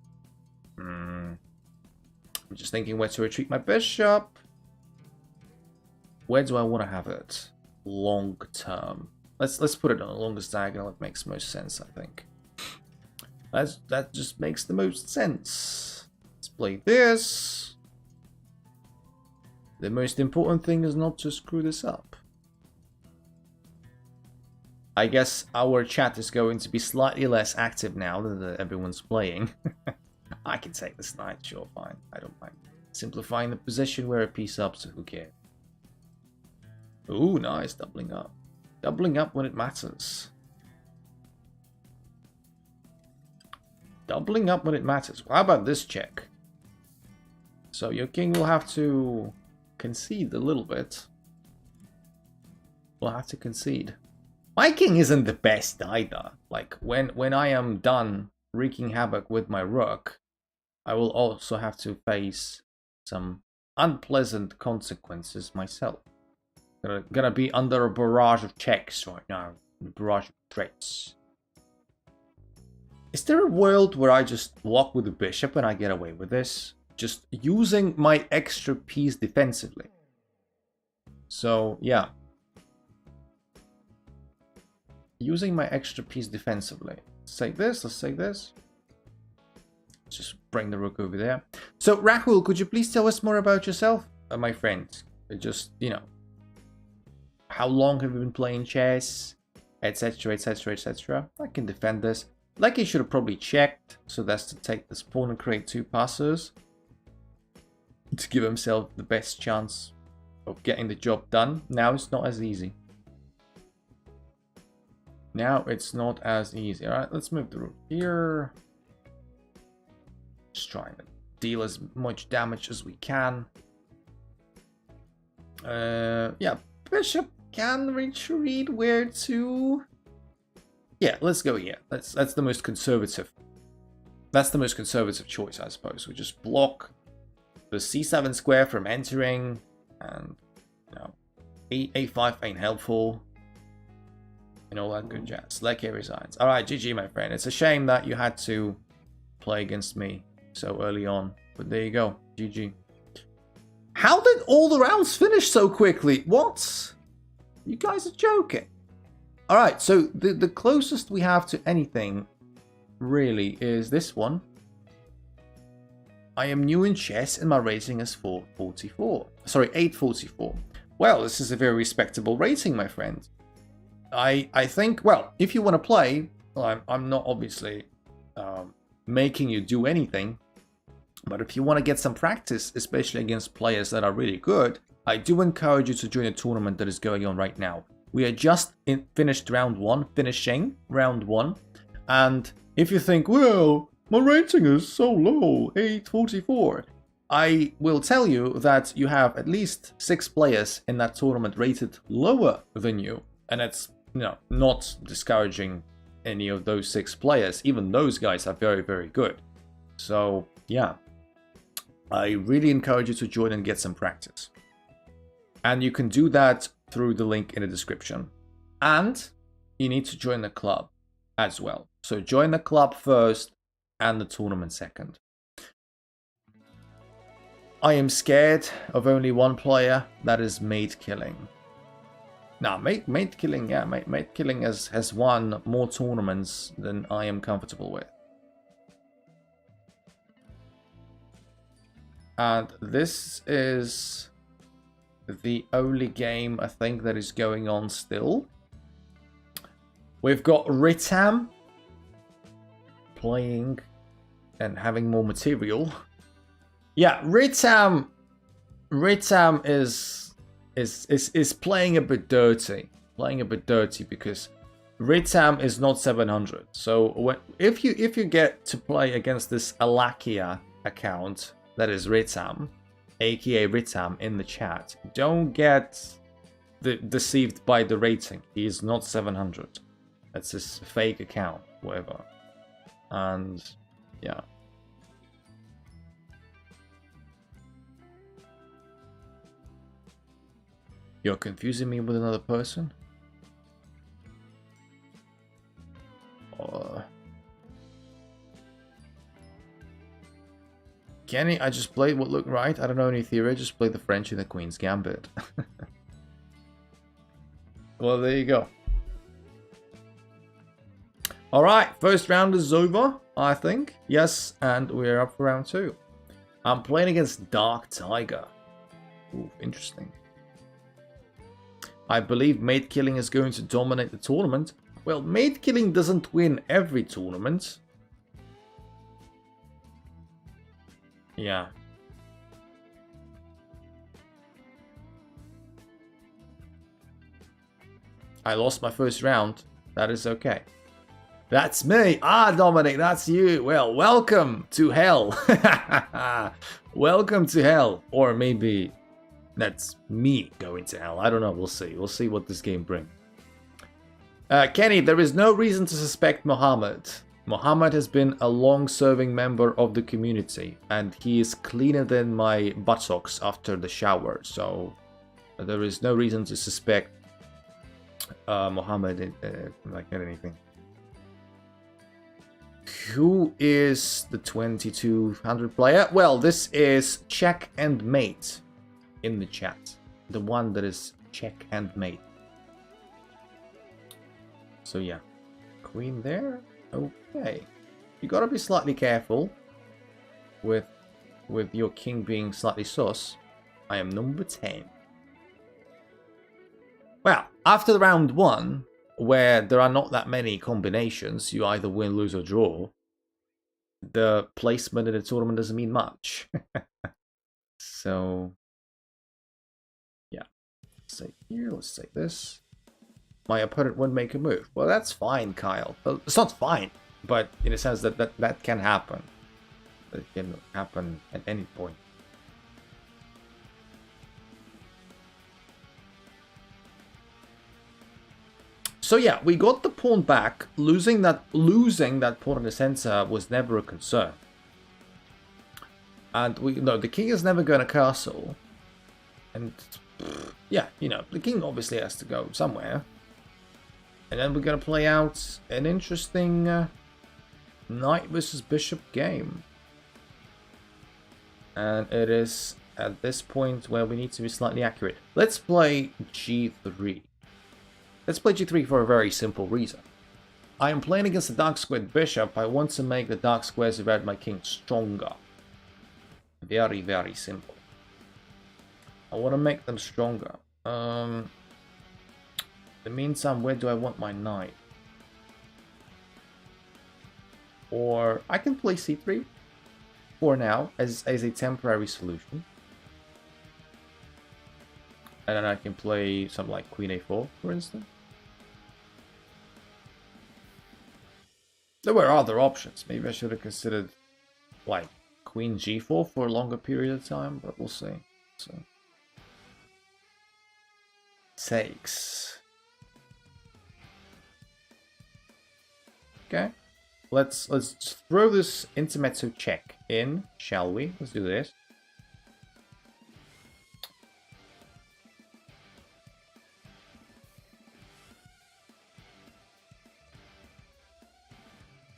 I'm just thinking where to retreat my bishop. Where do I want to have it? Long term. Let's put it on the longest diagonal. It makes most sense, I think. That just makes the most sense. Let's play this. The most important thing is not to screw this up. I guess our chat is going to be slightly less active now that everyone's playing. I can take this knight, sure, fine. I don't mind. Simplifying the position, we're a piece up, so who cares? Ooh, nice, doubling up. Doubling up when it matters. Doubling up when it matters. Well, how about this check? So your king will have to concede a little bit. Will have to concede. My king isn't the best either. Like, when I am done wreaking havoc with my rook, I will also have to face some unpleasant consequences myself. Gonna be under a barrage of checks right now. A barrage of threats. Is there a world where I just block with the bishop and I get away with this? Just using my extra piece defensively. So, yeah. Using my extra piece defensively. Let's take this, let's take this. Let's just bring the rook over there. So, Rahul, could you please tell us more about yourself, my friend? Just, you know, how long have you been playing chess, etc, etc, etc. I can defend this. Like he should have probably checked, so that's to take this pawn and create 2 passes. To give himself the best chance of getting the job done. Now it's not as easy. Now it's not as easy. Alright, let's move the rook here. Just trying to deal as much damage as we can. Yeah, bishop can retreat. Where to? Yeah, let's go here. That's the most conservative. That's the most conservative choice, I suppose. We just block the c7 square from entering, and you know, a5 ain't helpful, and all that good jazz. Lecky resigns. All right, GG, my friend. It's a shame that you had to play against me so early on, but there you go, GG. How did all the rounds finish so quickly? What? You guys are joking. All right, so the closest we have to anything really is this one. I am new in chess and my rating is 444. Sorry, 844. Well, this is a very respectable rating, my friend. I think, well, if you want to play, I'm not obviously making you do anything, but if you want to get some practice, especially against players that are really good, I do encourage you to join a tournament that is going on right now. We are just finishing round one, and if you think, well, my rating is so low, 844, I will tell you that you have at least 6 players in that tournament rated lower than you, and it's, you know, not discouraging any of those 6 players. Even those guys are very, very good. So yeah, I really encourage you to join and get some practice. And you can do that through the link in the description. And you need to join the club as well. So join the club first and the tournament second. I am scared of only one player, that is mate killing. Now, mate killing, yeah, mate killing has won more tournaments than I am comfortable with. And this is the only game I think that is going on still. We've got Ritam playing and having more material. Yeah, Ritam is playing a bit dirty. Because Ritam is not 700. So if you get to play against this Alakia account that is Ritam, aka Ritam in the chat, don't get deceived by the rating. He is not 700. That's his fake account, whatever. And yeah. You're confusing me with another person? Kenny, I just played what looked right. I don't know any theory. I just played the French in the Queen's Gambit. Well, there you go. Alright, first round is over, I think. Yes, and we're up for round 2. I'm playing against Dark Tiger. Ooh, interesting. I believe mate killing is going to dominate the tournament. Well, mate killing doesn't win every tournament. Yeah. I lost my first round. That is okay. That's me. Ah, Dominic, that's you. Well, welcome to hell. Welcome to hell. Or maybe that's me going to hell. I don't know. We'll see. We'll see what this game brings. Kenny, there is no reason to suspect Mohammed. Mohammed has been a long-serving member of the community, and he is cleaner than my buttocks after the shower. So there is no reason to suspect Mohammed like anything. Who is the 2200 player? Well, this is Check and Mate in the chat. The one that is Check and Mate. So yeah, queen there. Okay, you gotta be slightly careful with your king being slightly sus. I am number 10. Well, after round 1, where there are not that many combinations, you either win, lose, or draw, the placement in the tournament doesn't mean much. So, yeah. Let's say here, let's take this. My opponent won't make a move. Well, that's fine, Kyle. Well, it's not fine, but in a sense that can happen. It can happen at any point. So yeah, we got the pawn back. Losing that pawn in the center was never a concern. And the king is never going to castle. And yeah, the king obviously has to go somewhere. And then we're going to play out an interesting knight versus bishop game. And it is at this point where we need to be slightly accurate. Let's play g3. Let's play g3 for a very simple reason. I am playing against the dark squared bishop. I want to make the dark squares around my king stronger. Very, very simple. I want to make them stronger. In the meantime, where do I want my knight? Or I can play c3 for now as a temporary solution. And then I can play something like Queen a4, for instance. There were other options. Maybe I should have considered like Queen g4 for a longer period of time, but we'll see. So takes. Okay. Let's throw this intermezzo check in, shall we? Let's do this.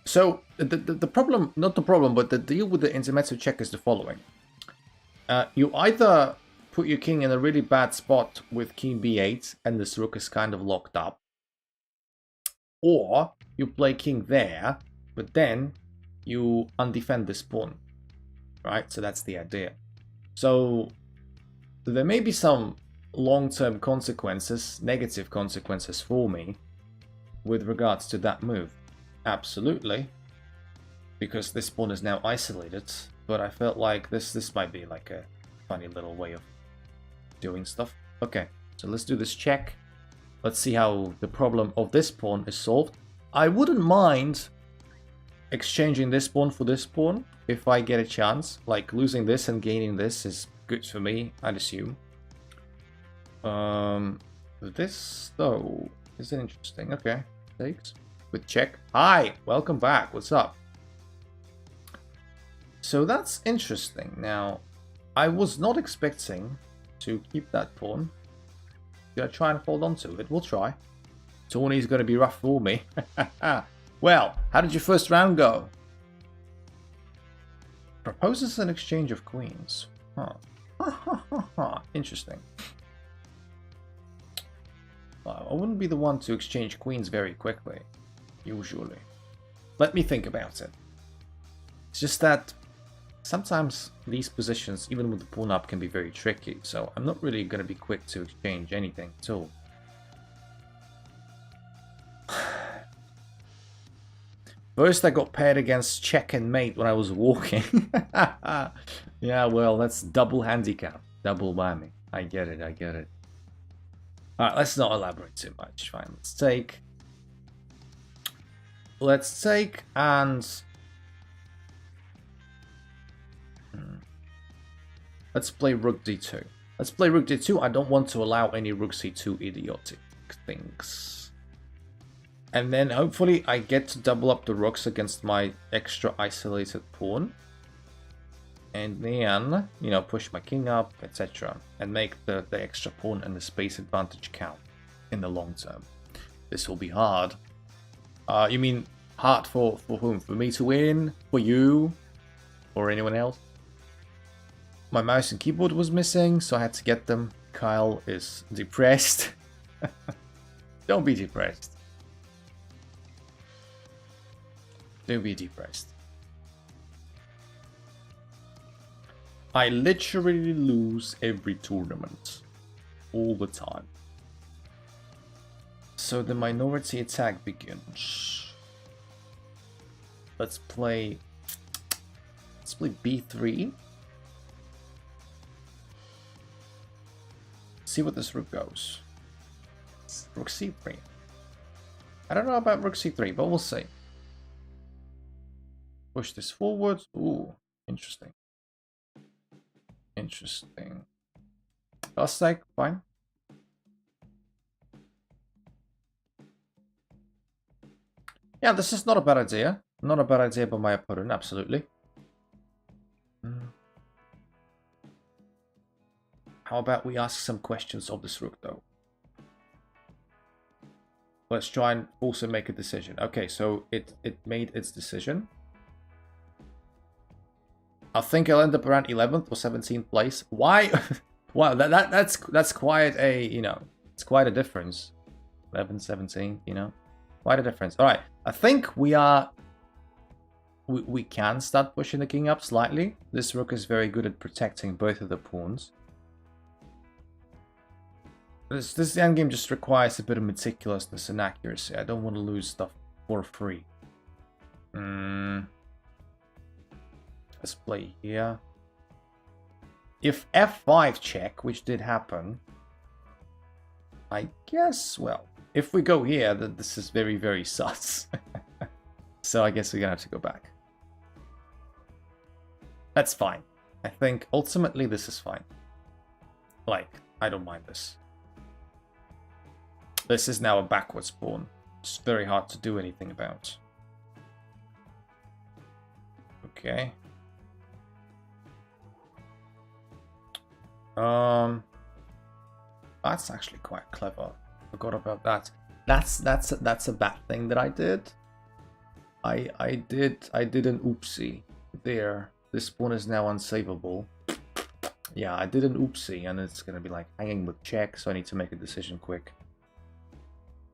So the problem, not the problem, but the deal with the intermezzo check is the following. You either put your king in a really bad spot with king b8 and this rook is kind of locked up, or you play king there, but then you undefend this pawn, right? So that's the idea. So there may be some long-term consequences, negative consequences for me with regards to that move. Absolutely, because this pawn is now isolated, but I felt like this might be like a funny little way of doing stuff. Okay, so let's do this check. Let's see how the problem of this pawn is solved. I wouldn't mind exchanging this pawn for this pawn if I get a chance. Like losing this and gaining this is good for me, I'd assume. This though is interesting. Okay, takes. With check. Hi, welcome back. What's up? So that's interesting. Now, I was not expecting to keep that pawn. Should I try and hold on to it? We'll try. Tourney is going to be rough for me. Well, how did your first round go? Proposes an exchange of queens. Huh. Interesting. I wouldn't be the one to exchange queens very quickly. Usually. Let me think about it. It's just that sometimes these positions, even with the pawn up, can be very tricky, so I'm not really going to be quick to exchange anything at all. First I got paired against check and mate when I was walking. Yeah, well, that's double handicap. Double whammy. I get it. Alright, let's not elaborate too much. Fine, let's take and let's play rook d2. Let's play rook d2. I don't want to allow any rook c2 idiotic things. And then hopefully I get to double up the rooks against my extra isolated pawn. And then, you know, push my king up, etc. And make the extra pawn and the space advantage count in the long term. This will be hard. You mean hard for whom? For me to win? For you? Or anyone else? My mouse and keyboard was missing, so I had to get them. Kyle is depressed. Don't be depressed. Don't be depressed. I literally lose every tournament. All the time. So the minority attack begins. Let's play b3. See what this rook goes. Rook c3. I don't know about rook c3, but we'll see. Push this forward. Ooh, interesting. Interesting. Last take, fine. Yeah, this is not a bad idea. Not a bad idea by my opponent, absolutely. How about we ask some questions of this rook, though? Let's try and also make a decision. Okay, so it made its decision. I think I'll end up around 11th or 17th place. Why? Wow, that's quite a, you know, it's quite a difference. 11th, 17th, you know, quite a difference. All right, I think we are we can start pushing the king up slightly. This rook is very good at protecting both of the pawns. This endgame just requires a bit of meticulousness and accuracy. I don't want to lose stuff for free. Let's play here. If f5 check, which did happen, I guess, well, if we go here, then this is very, very sus. So I guess we're gonna have to go back. That's fine. I think ultimately this is fine. Like, I don't mind this. This is now a backwards pawn. It's very hard to do anything about. Okay. That's actually quite clever. Forgot about that. That's a bad thing that I did. I did an oopsie there. This pawn is now unsavable. Yeah, I did an oopsie, and it's gonna be like hanging with check, so I need to make a decision quick.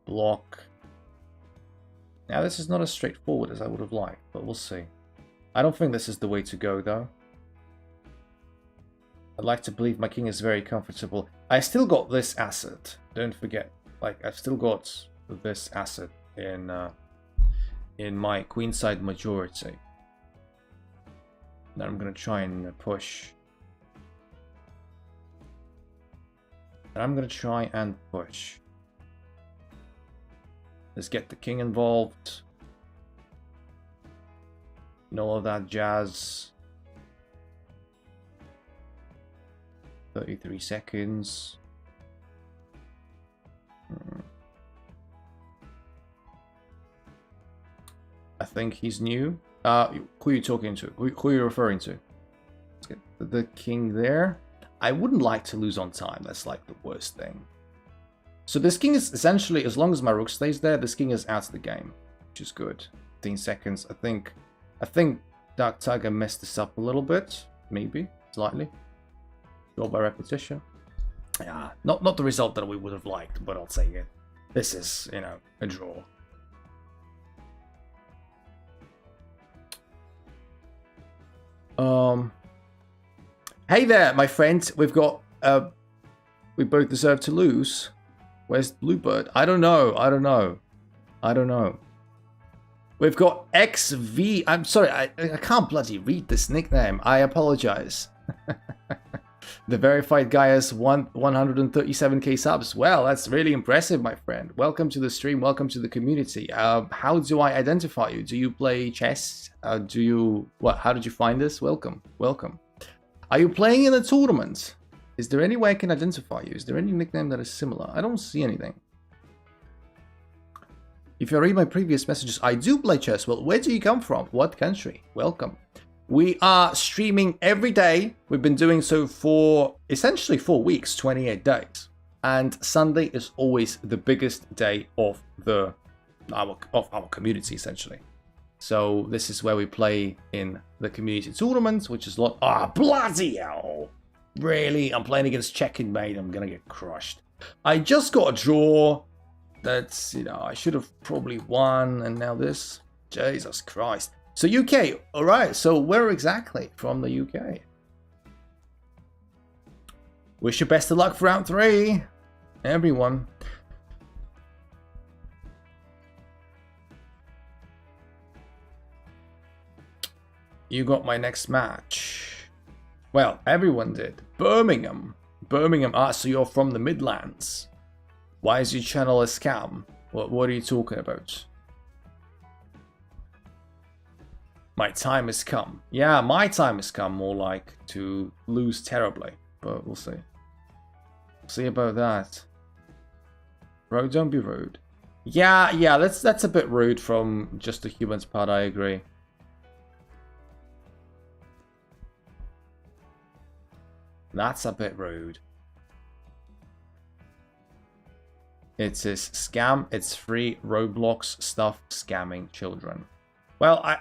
Block. Now this is not as straightforward as I would have liked, but we'll see. I don't think this is the way to go, though. I'd like to believe my king is very comfortable. I still got this asset. Don't forget, like I've still got this asset in my queenside majority. Now I'm gonna try and push. And I'm gonna try and push. Let's get the king involved. And all of that jazz. 33 seconds. I think he's new. Who are you talking to? Who are you referring to? Let's get the king there. I wouldn't like to lose on time. That's like the worst thing. So this king is essentially, as long as my rook stays there, this king is out of the game, which is good. 15 seconds. I think Dark Tiger messed this up a little bit, maybe slightly. Draw by repetition. Yeah, not the result that we would have liked, but I'll take it. This is, you know, a draw. Hey there, my friend. We've got we both deserve to lose. Where's Bluebird? I don't know. We've got XV. I'm sorry, I can't bloody read this nickname. I apologize. The verified guy has 137k subs. Well, that's really impressive, my friend. Welcome to the stream. Welcome to the community. How do I identify you? Do you play chess? How did you find us? Welcome. Are you playing in a tournament? Is there any way I can identify you? Is there any nickname that is similar? I don't see anything. If you read my previous messages, I do play chess. Well, where do you come from? What country? Welcome. We are streaming every day. We've been doing so for essentially 4 weeks, 28 days. And Sunday is always the biggest day of our community, essentially. So this is where we play in the community tournaments, which is a lot. Ah, bloody hell! Really? I'm playing against Checkmate. I'm gonna get crushed. I just got a draw. That's, you know, I should have probably won, and now this. Jesus Christ. So UK, all right. So where exactly from the UK? Wish you best of luck for round 3, everyone. You got my next match. Well, everyone did. Birmingham. Ah, so you're from the Midlands. Why is your channel a scam? What are you talking about? My time has come. Yeah, my time has come, more like to lose terribly. But we'll see. See about that. Bro, don't be rude. Yeah, that's a bit rude from Just the Humans part, I agree. That's a bit rude. It says scam, it's free Roblox stuff scamming children. Well, I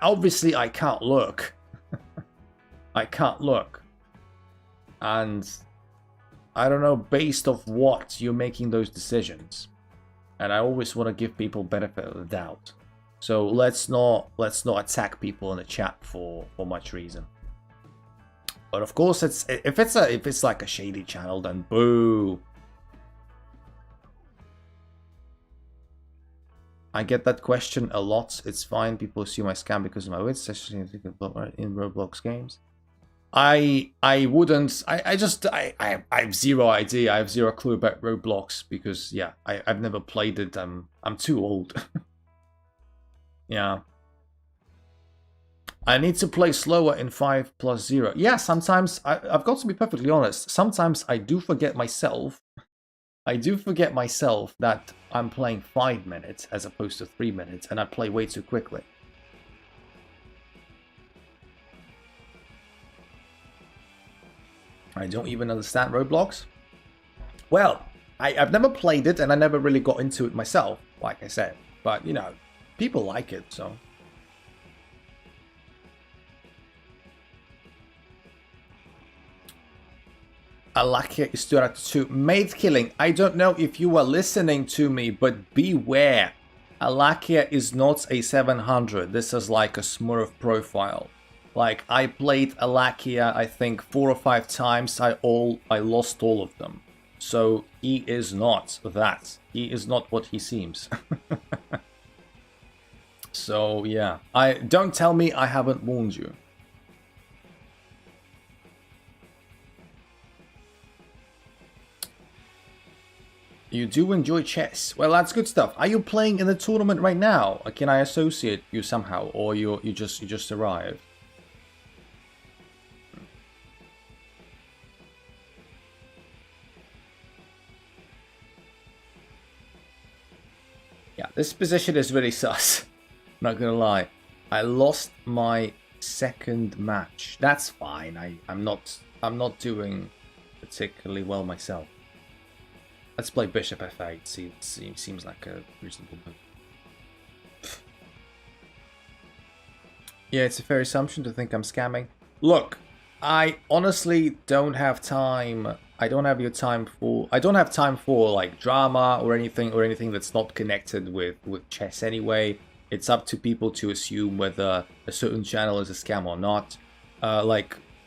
can't look. I can't look. And I don't know based off what you're making those decisions. And I always want to give people benefit of the doubt. So let's not attack people in the chat for much reason. But of course, if it's like a shady channel, then boo. I get that question a lot. It's fine. People assume I scam because of my wits, especially in Roblox games. I wouldn't. I have zero idea. I have zero clue about Roblox because yeah, I've never played it. I'm too old. Yeah. I need to play slower in 5+0. Yeah, sometimes I've got to be perfectly honest. Sometimes I do forget myself. That I'm playing 5 minutes as opposed to 3 minutes, and I play way too quickly. I don't even understand Roblox. Well, I've never played it, and I never really got into it myself, like I said. But, you know, people like it, so... Alakia is 2 out of 2. Maid killing. I don't know if you were listening to me, but beware. Alakia is not a 700. This is like a Smurf profile. Like, I played Alakia, I think, 4 or 5 times. I lost all of them. So, he is not that. He is not what he seems. So, yeah. Don't tell me I haven't warned you. You do enjoy chess. Well, that's good stuff. Are you playing in the tournament right now? Or can I associate you somehow, or you just arrived? Yeah, this position is really sus. Not gonna lie. I lost my second match. That's fine. I'm not doing particularly well myself. Let's play Bishop F8. Seems like a reasonable move. Yeah, it's a fair assumption to think I'm scamming. Look, I honestly don't have time. I don't have time for like drama or anything that's not connected with chess anyway. It's up to people to assume whether a certain channel is a scam or not.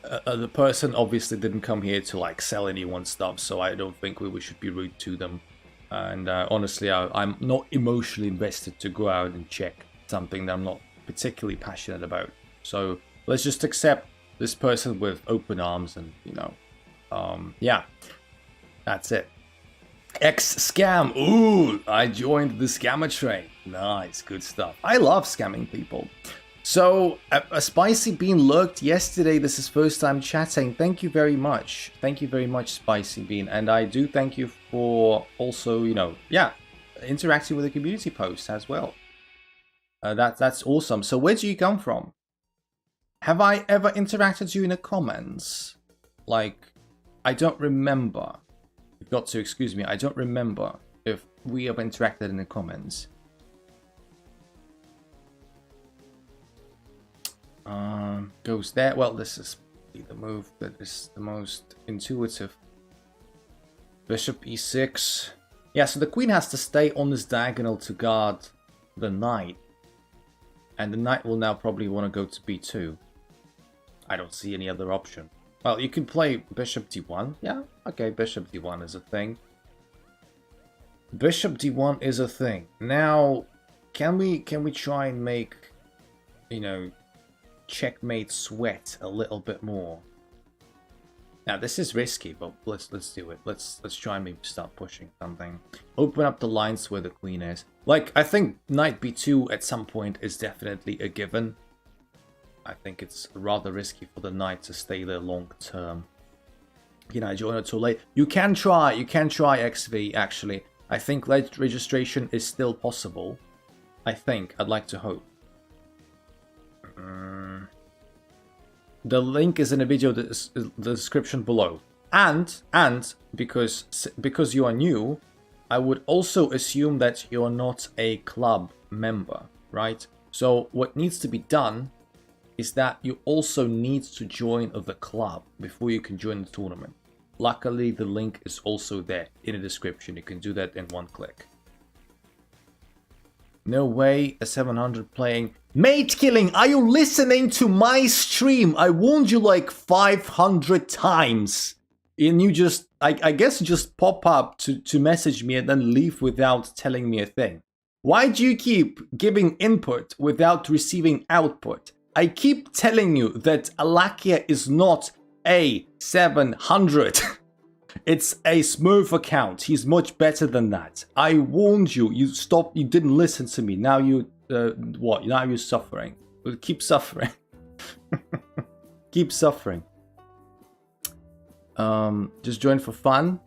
The person obviously didn't come here to like sell anyone stuff, so I don't think we should be rude to them. And honestly, I'm not emotionally invested to go out and check something that I'm not particularly passionate about. So let's just accept this person with open arms, and you know, yeah, that's it. X scam. Ooh, I joined the scammer train. Nice, good stuff. I love scamming people. So, a Spicy Bean lurked yesterday. This is first time chatting. Thank you very much. Thank you very much, Spicy Bean. And I do thank you for also, you know, yeah, interacting with the community post as well. That's awesome. So where do you come from? Have I ever interacted with you in the comments? Like, I don't remember. You've got to excuse me. I don't remember if we have interacted in the comments. Goes there. Well, this is the move that is the most intuitive. Bishop e6. Yeah, so the queen has to stay on this diagonal to guard the knight. And the knight will now probably want to go to b2. I don't see any other option. Well, you can play bishop d1. Yeah, okay, bishop d1 is a thing. Bishop d1 is a thing. Now, can we try and make, you know, checkmate sweat a little bit more? Now this is risky, but let's do it. Let's try and maybe start pushing something. Open up the lines where the queen is. Like, I think knight b2 at some point is definitely a given. I think it's rather risky for the knight to stay there long term. You know, I joined it too late. You can try XV actually. I think late registration is still possible. I think. I'd like to hope. The link is in the video, the description below. And because you are new, I would also assume that you're not a club member, right? So what needs to be done is that you also need to join the club before you can join the tournament. Luckily, the link is also there in the description. You can do that in one click. No way, a 700 playing. Mate killing, are you listening to my stream? I warned you like 500 times. And you just, I guess you just pop up to message me and then leave without telling me a thing. Why do you keep giving input without receiving output? I keep telling you that Alakia is not a 700. It's a Smurf account. He's much better than that. I warned you. You stopped. You didn't listen to me. Now you, what? Now you're suffering. Well, keep suffering. Keep suffering. Just join for fun.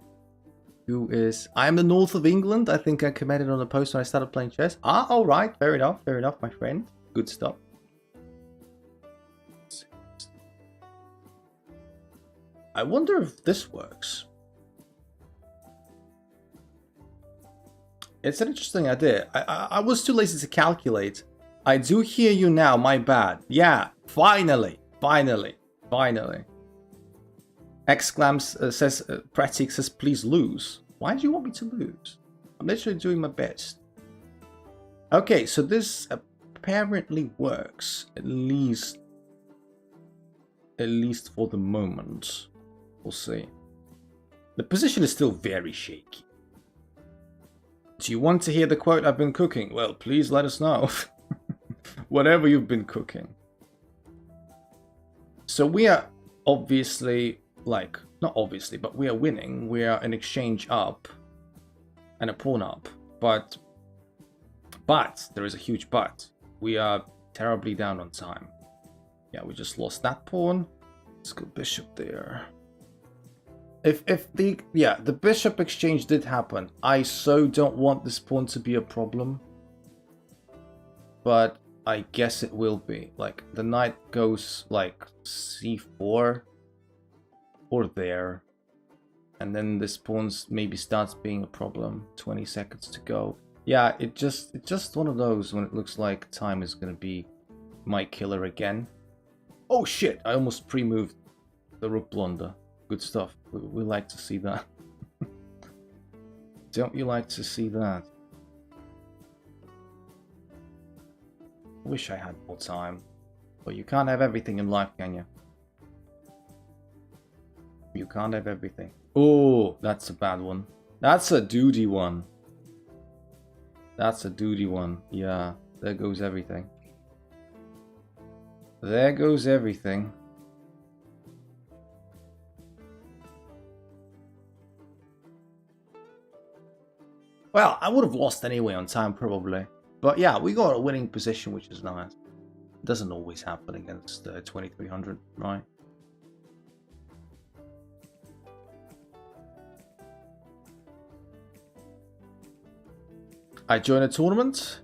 Who is? I am the north of England. I think I commented on the post when I started playing chess. Ah, all right. Fair enough. Fair enough, my friend. Good stuff. I wonder if this works. It's an interesting idea. I was too lazy to calculate. I do hear you now, my bad. Yeah, finally. Finally. Finally. Exclams says, Pratik says, please lose. Why do you want me to lose? I'm literally doing my best. Okay, so this apparently works. At least for the moment. We'll see. The position is still very shaky. Do you want to hear the quote I've been cooking? Well, please let us know. Whatever you've been cooking. So we are obviously, like, not obviously, but we are winning. We are an exchange up and a pawn up. But, there is a huge but. We are terribly down on time. Yeah, we just lost that pawn. Let's go bishop there. If the bishop exchange did happen, I so don't want this pawn to be a problem. But I guess it will be. Like, the knight goes like c4 or there. And then this pawn maybe starts being a problem. 20 seconds to go. Yeah, it's just one of those when it looks like time is gonna be my killer again. Oh shit, I almost pre-moved the rook blunder. Good stuff. We like to see that. Don't you like to see that? Wish I had more time. But you can't have everything in life, can you? You can't have everything. Oh, that's a bad one. That's a duty one. That's a duty one. Yeah, there goes everything. There goes everything. Well, I would have lost anyway on time, probably. But yeah, we got a winning position, which is nice. It doesn't always happen against 2300, right? I joined a tournament.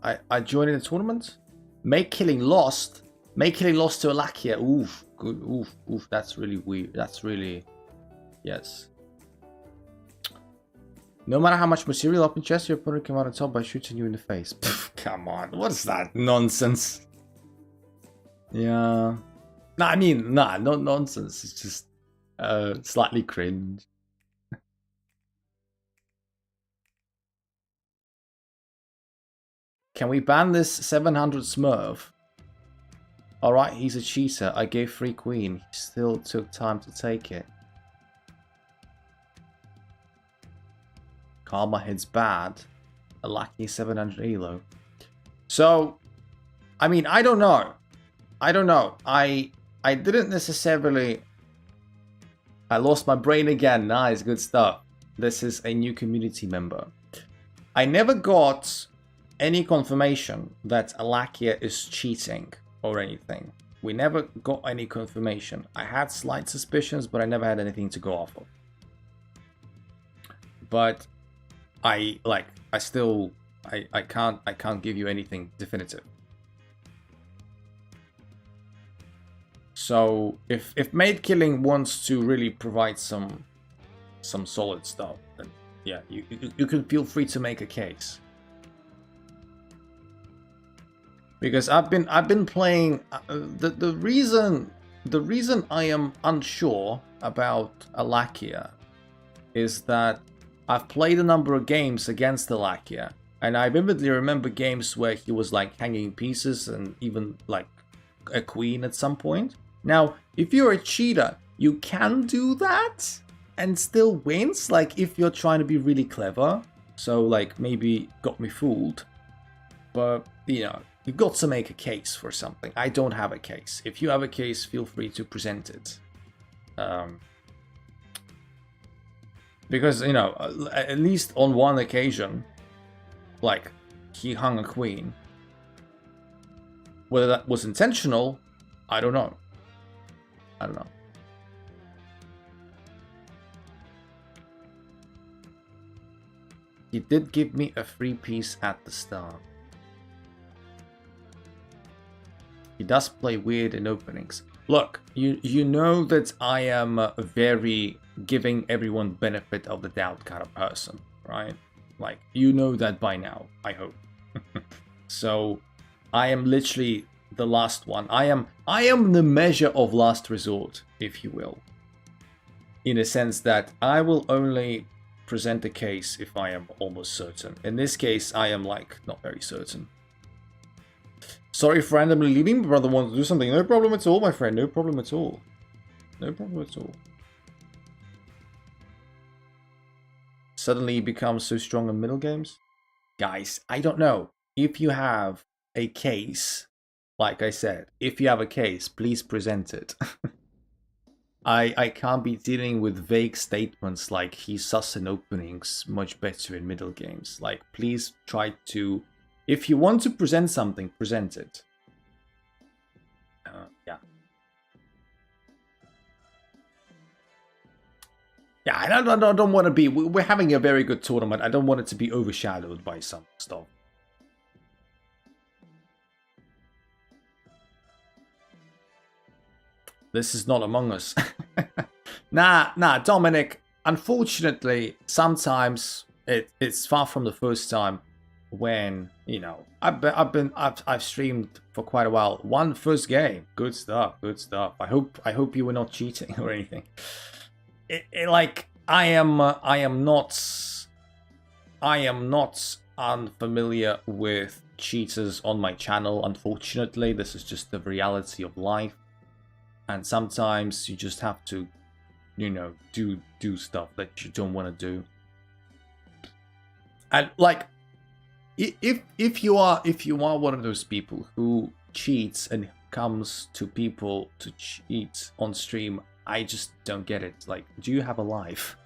I joined in a tournament. Make killing lost. Make killing lost to Alakia. Oof. Good. Oof. Oof. That's really weird. That's really... Yes. No matter how much material up in chess, your opponent came out on top by shooting you in the face. Pff, come on, what is that nonsense? Yeah. No, I mean, nah, no nonsense. It's just slightly cringe. Can we ban this 700 Smurf? Alright, he's a cheater. I gave free queen. He still took time to take it. Karma hits bad. A lucky 700 elo. So, I mean, I don't know. I don't know. I didn't necessarily... I lost my brain again. Nice, good stuff. This is a new community member. I never got any confirmation that Alakia is cheating or anything. We never got any confirmation. I had slight suspicions, but I never had anything to go off of. But I can't give you anything definitive. So if Mate Killing wants to really provide some solid stuff, then yeah, you can feel free to make a case. Because I've been playing the reason I am unsure about Alakia is that I've played a number of games against Alakia And I vividly remember games where he was like hanging pieces and even like a queen at some point. Now, if you're a cheater, you can do that and still wins, like if you're trying to be really clever. So like maybe got me fooled. But, you know, you've got to make a case for something. I don't have a case. If you have a case, feel free to present it. Because, you know, at least on one occasion, like, he hung a queen. Whether that was intentional, I don't know. I don't know. He did give me a free piece at the start. He does play weird in openings. Look, you know that I am a very giving everyone benefit of the doubt kind of person, right? Like, you know that by now, I hope. So, I am literally the last one. I am the measure of last resort, if you will. In a sense that I will only present a case if I am almost certain. In this case, I am like not very certain. Sorry for randomly leaving, my brother wanted to do something. No problem at all, my friend. No problem at all. No problem at all. Suddenly he becomes so strong in middle games? Guys, I don't know. If you have a case, like I said, if you have a case, please present it. I can't be dealing with vague statements like he's sus in openings much better in middle games. Like, please try to... If you want to present something, present it. Yeah. Yeah, I don't want to be... We're having a very good tournament. I don't want it to be overshadowed by some stuff. This is not Among Us. Nah, Dominic. Unfortunately, sometimes it's far from the first time when, you know, I've streamed for quite a while. One first game, good stuff. I hope you were not cheating or anything. Like I am not unfamiliar with cheaters on my channel. Unfortunately, this is just the reality of life. And sometimes you just have to, you know, do stuff that you don't want to do. And like, if you are one of those people who cheats and comes to people to cheat on stream, I just don't get it. Like, do you have a life?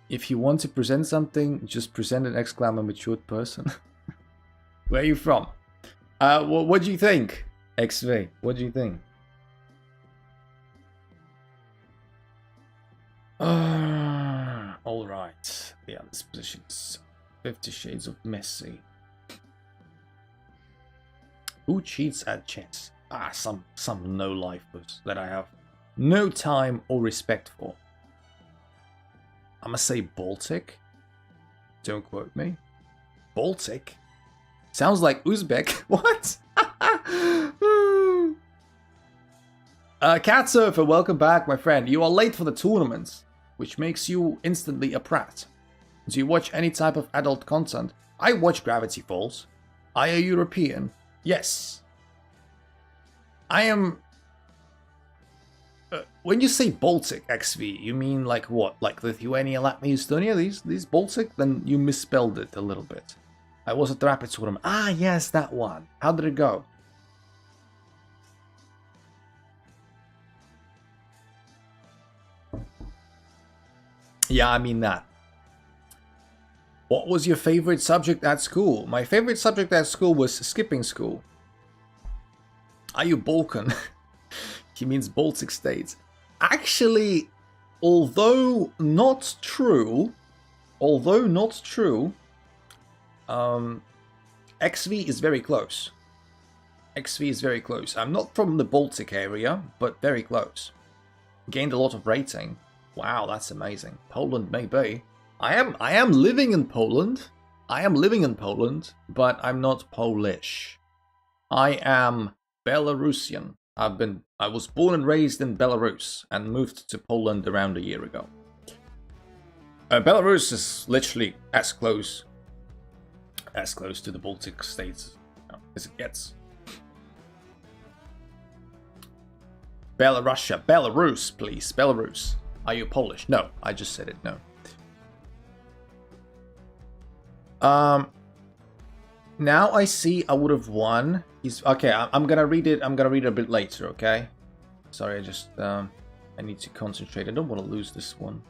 If you want to present something, just present an exclamation matured person. Where are you from? What do you think? XV, what do you think? All right. Yeah, this position is 50 Shades of Messy. Who cheats at chess? Some no-lifers that I have no time or respect for. I'ma say Baltic. Don't quote me. Baltic? Sounds like Uzbek. What? Cat Surfer, welcome back, my friend. You are late for the tournament, which makes you instantly a prat. Do you watch any type of adult content? I watch Gravity Falls. Are you European? Yes. I am... when you say Baltic, XV, you mean like what? Like Lithuania, Latvia, Estonia? These Baltic? Then you misspelled it a little bit. I was at the Rapid tournament. Ah, yes, that one. How did it go? Yeah, I mean that. What was your favorite subject at school? My favorite subject at school was skipping school. Are you Balkan? He means Baltic states. Actually, although not true, XV is very close. XV is very close. I'm not from the Baltic area, but very close. Gained a lot of rating. Wow, that's amazing. Poland, maybe. I am living in Poland. But I'm not Polish. I am Belarusian. I was born and raised in Belarus and moved to Poland around a year ago. Belarus is literally as close to the Baltic states as it gets. Belarus, please. Belarus. Are you Polish? No, I just said it. No. Now I see I would have won. Okay. I'm gonna read it. I'm gonna read it a bit later. Okay. Sorry, I need to concentrate. I don't want to lose this one.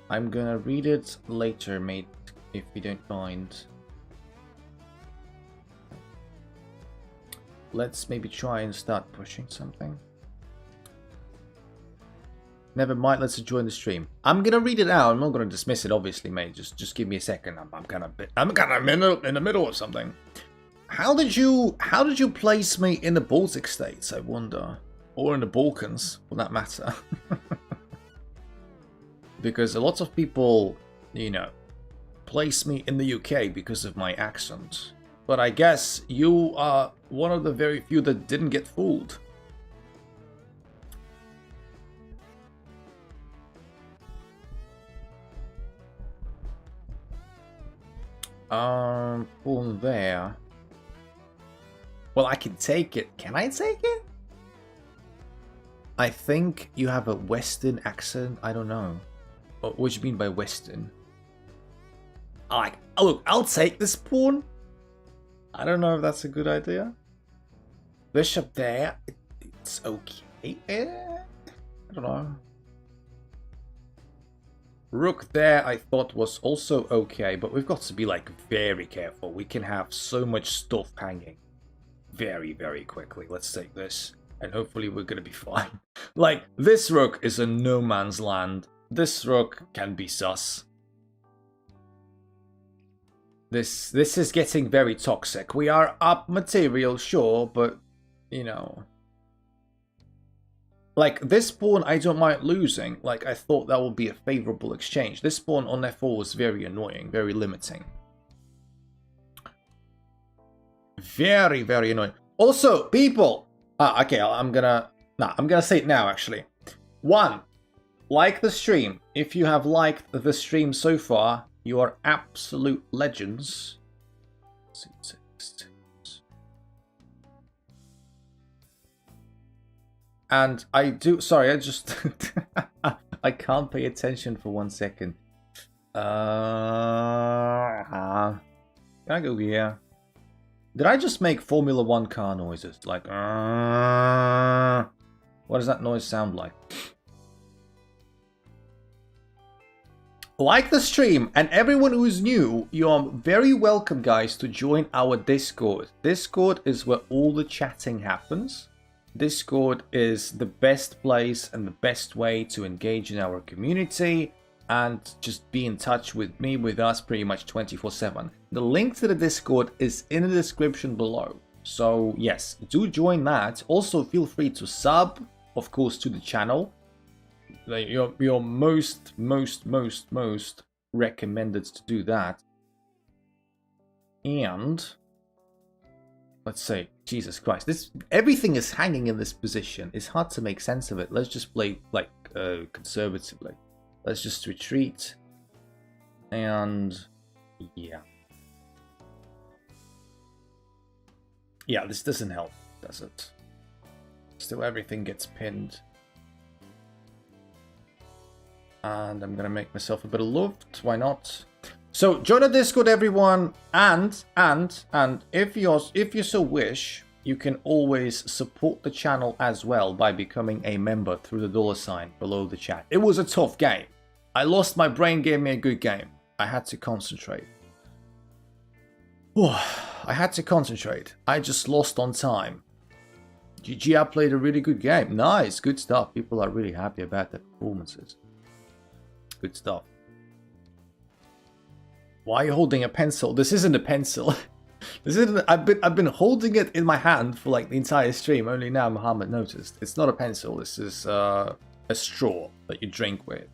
I'm gonna read it later, mate, if you don't mind. Let's maybe try and start pushing something. Never mind, let's join the stream. I'm gonna read it out. I'm not gonna dismiss it, obviously, mate. Just give me a second. I'm kind of in the middle of something. How did you place me in the Baltic states, I wonder? Or in the Balkans, for that matter. Because a lot of people, you know, place me in the UK because of my accent. But I guess you are one of the very few that didn't get fooled. Pawn there. Well, I can take it. Can I take it? I think you have a Western accent. I don't know. What do you mean by Western? Look, I'll take this pawn. I don't know if that's a good idea. Bishop there. It's okay. I don't know. Rook there I thought was also okay, but we've got to be like very careful. We can have so much stuff hanging very, very quickly. Let's take this and hopefully we're gonna be fine. Like, this rook is a no man's land. This rook can be sus. This is getting very toxic. We are up material, sure, but you know. Like, this pawn I don't mind losing. Like, I thought that would be a favorable exchange. This pawn on f4 was very annoying, very limiting. Very, very annoying. Also, people! Okay, I'm gonna say it now, actually. 1. Like the stream. If you have liked the stream so far, you are absolute legends. And I do... Sorry, I just... I can't pay attention for 1 second. Can I go here? Did I just make Formula 1 car noises? Like... What does that noise sound like? Like the stream, and everyone who is new, you are very welcome, guys, to join our Discord. Discord is where all the chatting happens. Discord is the best place and the best way to engage in our community and just be in touch with me, with us, pretty much 24/7. The link to the Discord is in the description below. So yes, do join that. Also, feel free to sub, of course, to the channel. You're most recommended to do that. And let's say, Jesus Christ, everything is hanging in this position. It's hard to make sense of it. Let's just play like conservatively. Let's just retreat. And yeah. Yeah, this doesn't help, does it? Still everything gets pinned. And I'm gonna make myself a bit of loft. Why not? So join the Discord, everyone, and if you so wish, you can always support the channel as well by becoming a member through the $sign below the chat. It was a tough game. I lost my brain, gave me a good game. I had to concentrate. I had to concentrate. I just lost on time. GG, I played a really good game. Nice, good stuff. People are really happy about their performances. Good stuff. Why are you holding a pencil? This isn't a pencil. This isn't. I've been holding it in my hand for like the entire stream. Only now Muhammad noticed. It's not a pencil. This is a straw that you drink with.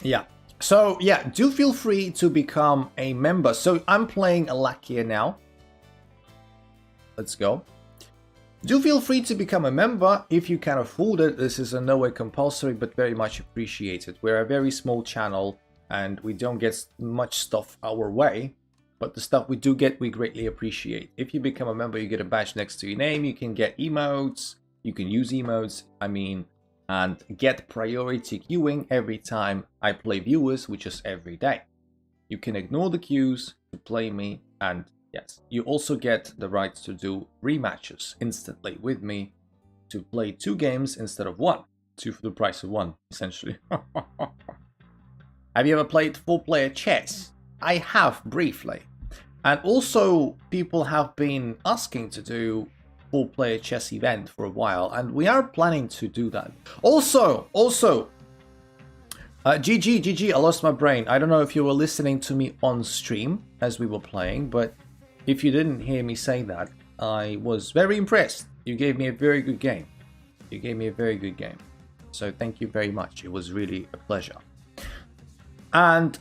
Yeah. So yeah, do feel free to become a member. So I'm playing Alakia now. let's go. Do feel free to become a member if you can afford it. This is in no way compulsory, but very much appreciated. We're a very small channel and we don't get much stuff our way, but the stuff we do get, we greatly appreciate. If you become a member, you get a badge next to your name. You can get emotes. You can use emotes, and get priority queuing every time I play viewers, which is every day. You can ignore the queues to play me, and yes, you also get the right to do rematches instantly with me, to play 2 games instead of 1. 2 for the price of 1, essentially. Have you ever played 4-player chess? I have, briefly. And also, people have been asking to do 4-player chess event for a while, and we are planning to do that. Also, GG, I lost my brain. I don't know if you were listening to me on stream as we were playing, but if you didn't hear me say that, I was very impressed. You gave me a very good game. So thank you very much. It was really a pleasure. And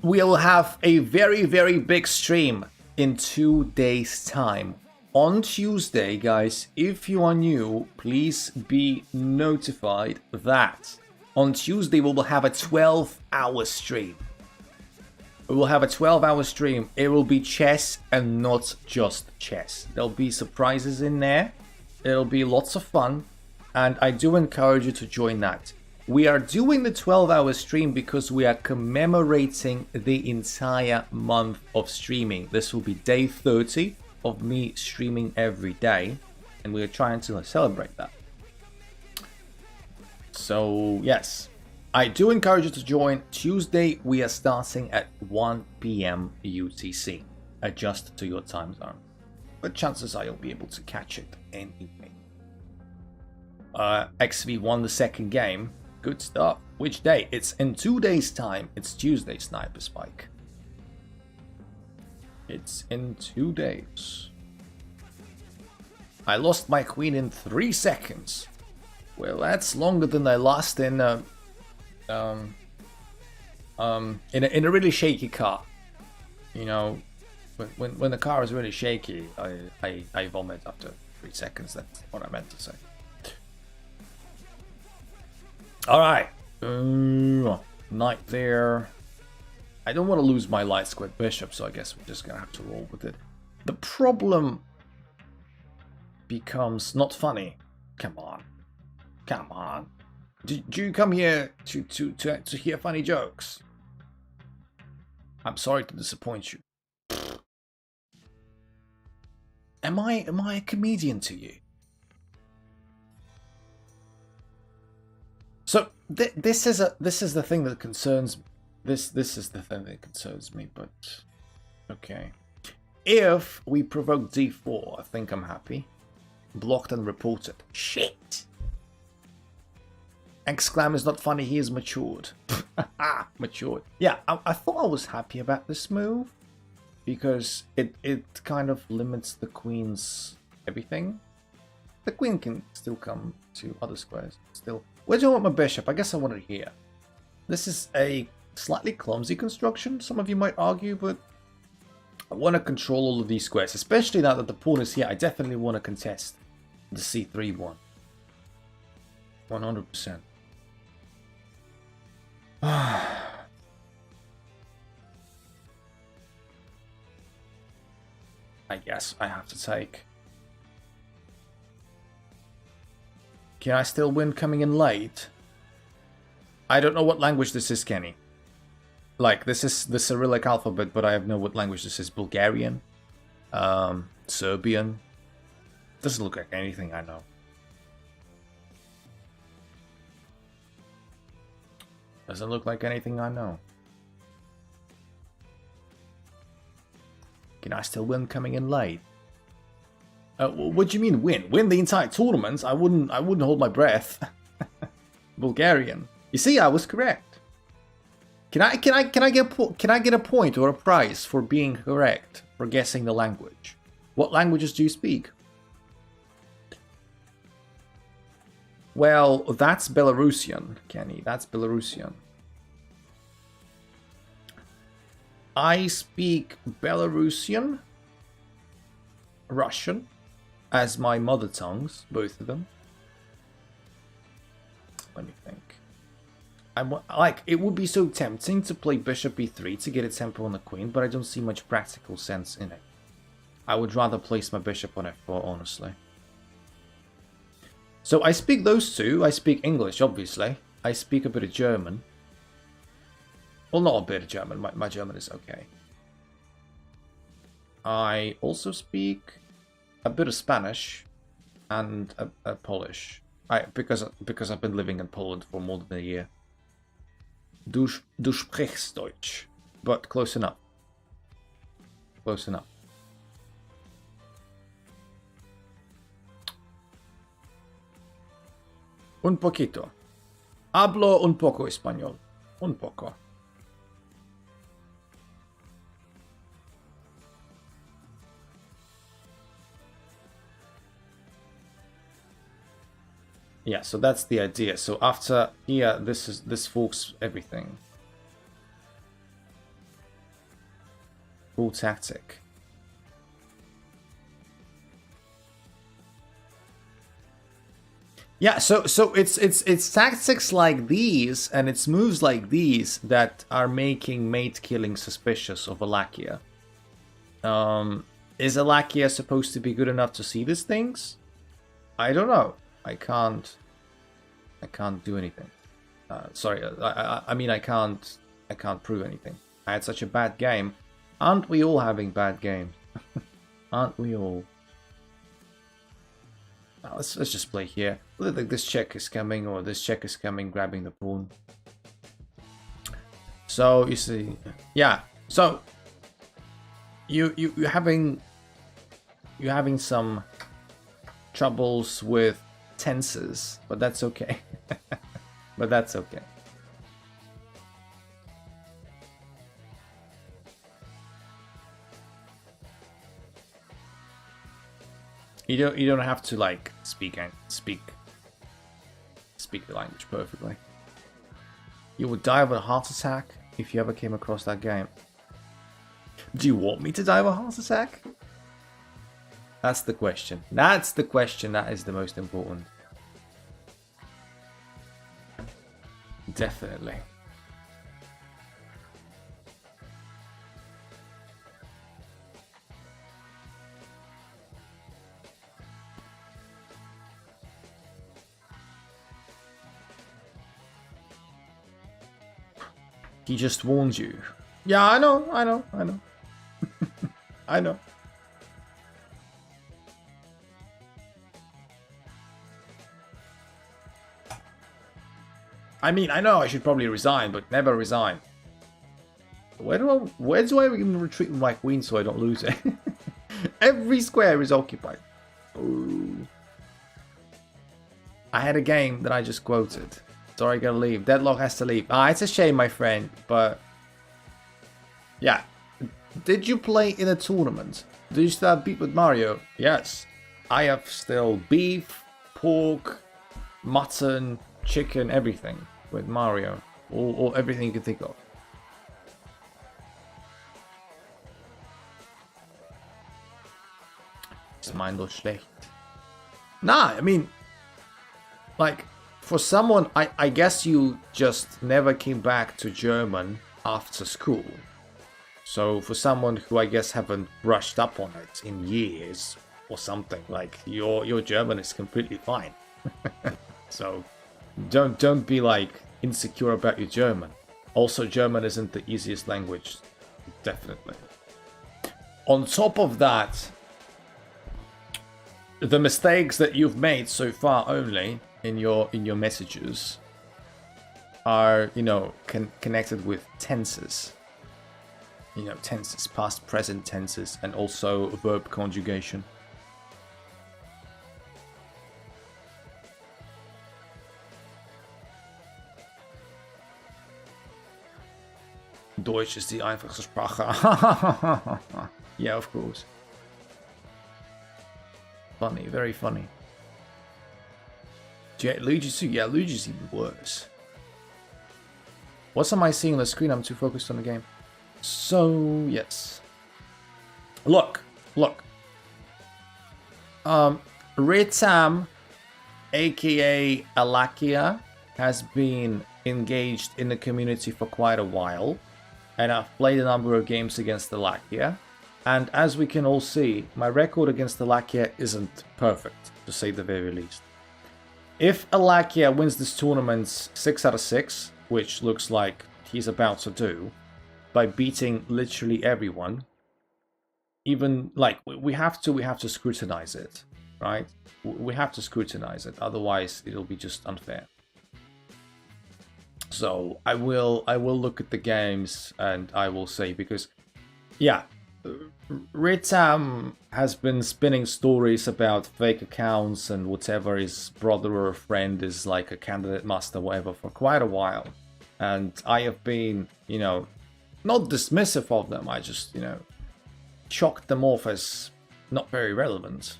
we'll have a very, very big stream in 2 days' time. On Tuesday, guys, if you are new, please be notified that on Tuesday we will have a 12-hour stream. We will have a 12-hour stream. It will be chess and not just chess. There'll be surprises in there. It'll be lots of fun. And I do encourage you to join that. We are doing the 12-hour stream because we are commemorating the entire month of streaming. This will be day 30 of me streaming every day, and we are trying to celebrate that. So yes, I do encourage you to join. Tuesday we are starting at 1 p.m. UTC. Adjust to your time zone, but chances are you'll be able to catch it anyway. XV won the second game. Good stuff. Which day? It's in 2 days' time. It's Tuesday, Sniper Spike. It's in 2 days. I lost my queen in 3 seconds. Well, that's longer than I lost in a really shaky car. You know, when the car is really shaky, I vomit after 3 seconds. That's what I meant to say. All right. Knight there. I don't want to lose my light squared bishop, so I guess we're just going to have to roll with it. The problem becomes not funny. Come on. Do you come here to hear funny jokes? I'm sorry to disappoint you. Am I a comedian to you? So this is the thing that concerns me. This is the thing that concerns me, but okay. If we provoke d4, I think I'm happy. Blocked and reported. Shit! Exclam is not funny, he is matured. Matured. Yeah, I thought I was happy about this move, because it kind of limits the queen's everything. The queen can still come to other squares. Still. Where do I want my bishop? I guess I want it here. This is a slightly clumsy construction, some of you might argue, but I want to control all of these squares, especially now that the pawn is here. I definitely want to contest the c3 one. 100%. I guess I have to take. Can I still win coming in late? I don't know what language this is, Kenny. Like, this is the Cyrillic alphabet, but I have no what language this is. Bulgarian? Serbian? Doesn't look like anything I know. Doesn't look like anything I know. Can I still win coming in late? What do you mean win? Win the entire tournament? I wouldn't hold my breath. Bulgarian. You see, I was correct. Can I get a point or a prize for being correct, for guessing the language? What languages do you speak? Well, that's Belarusian, Kenny. That's Belarusian. I speak Belarusian, Russian as my mother tongues, both of them. Let me think. It would be so tempting to play bishop e3 to get a tempo on the queen, but I don't see much practical sense in it. I would rather place my bishop on f4, honestly. So I speak those two. I speak English, obviously. I speak a bit of German. Well, not a bit of German. My German is okay. I also speak a bit of Spanish and a Polish. Because I've been living in Poland for more than a year. Du sprichst Deutsch, but close enough. Close enough. Un poquito. Hablo un poco español. Un poco. Yeah, so that's the idea. So after here, this forks everything. Full tactic. Yeah, so it's tactics like these and it's moves like these that are making mate killing suspicious of Alakia. Is Alakia supposed to be good enough to see these things? I don't know. I can't do anything. Sorry, I mean I can't prove anything. I had such a bad game. Aren't we all having bad games? Aren't we all? Now, let's just play here. Look like this check is coming, or this check is coming, grabbing the pawn. So you see, yeah. So you're having some troubles with tenses, but that's okay. But that's okay. You don't have to like speak the language perfectly. You would die of a heart attack if you ever came across that game. Do you want me to die of a heart attack? That's the question. That's the question that is the most important. Definitely. He just warned you. Yeah, I know. I know. I mean, I know I should probably resign, but never resign. Where do I even retreat with my queen so I don't lose it? Every square is occupied. Ooh. I had a game that I just quoted. Sorry, gotta leave. Deadlock has to leave. Ah, it's a shame, my friend, but yeah. Did you play in a tournament? Do you still have beef with Mario? Yes. I have still beef, pork, mutton, chicken, everything with Mario. Or everything you can think of. Ist mein Deutsch schlecht? Nah, I mean, like, for someone, I guess you just never came back to German after school. So for someone who I guess haven't brushed up on it in years or something, like your German is completely fine. So don't be like insecure about your German. Also, German isn't the easiest language, definitely. On top of that, the mistakes that you've made so far only in your messages are, you know, connected with tenses. You know, tenses, past, present tenses, and also verb conjugation. Deutsch ist die einfachste Sprache. Yeah, of course. Funny, very funny. Luigi's, yeah, Luigi's even worse. What am I seeing on the screen? I'm too focused on the game. So, yes. Look. Ritam, aka Alakia, has been engaged in the community for quite a while, and I've played a number of games against Alakia, and as we can all see, my record against Alakia isn't perfect, to say the very least. If Alakia wins this tournament 6 out of 6, which looks like he's about to do, by beating literally everyone, even like we have to scrutinize it, right? We have to scrutinize it, otherwise it'll be just unfair. So I will look at the games and I will say, because yeah, Ritam has been spinning stories about fake accounts and whatever his brother or friend is like a candidate master, whatever, for quite a while, and I have been, you know, not dismissive of them. I just, you know, chalked them off as not very relevant.